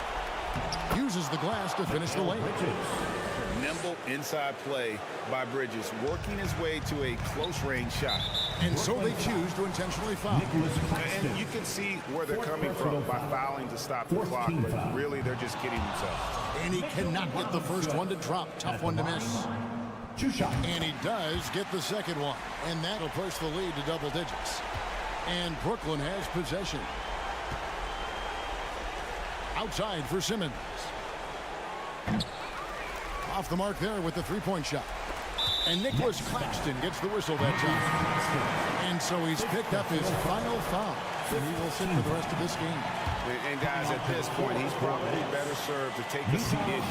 Uses the glass to finish the lane. Nimble inside play by Bridges, working his way to a close-range shot. And so they choose to intentionally foul. And you can see where they're coming from by fouling to stop the clock, but really they're just kidding themselves. And he cannot get the first one to drop. Tough one to miss. And he does get the second one. And that'll push the lead to double digits. And Brooklyn has possession. Outside for Simmons. Off the mark there with the three-point shot. And Nicholas Claxton gets the whistle that time. And so he's picked up his final foul. And he will sit for the rest of this game. And guys, at this point, he's probably better served to take a seat in.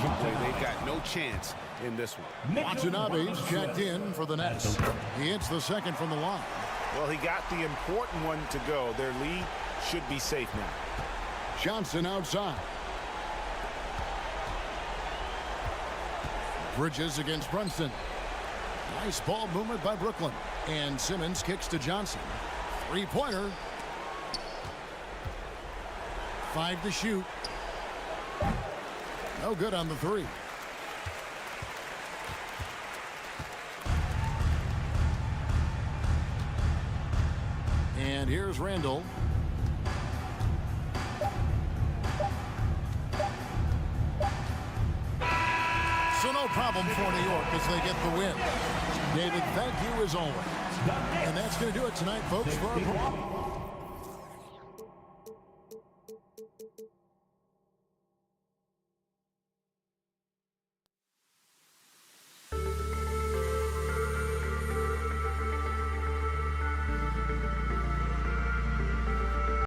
They've got no chance in this one. Watanabe's checked in for the Nets. He hits the second from the line. Well, he got the important one to go. Their lead should be safe now. Johnson outside. Bridges against Brunson. Nice ball movement by Brooklyn. And Simmons kicks to Johnson. Three-pointer. 5 to shoot. No good on the three. And here's Randall. So no problem for New York as they get the win. David, thank you as always. And that's going to do it tonight, folks, for our program.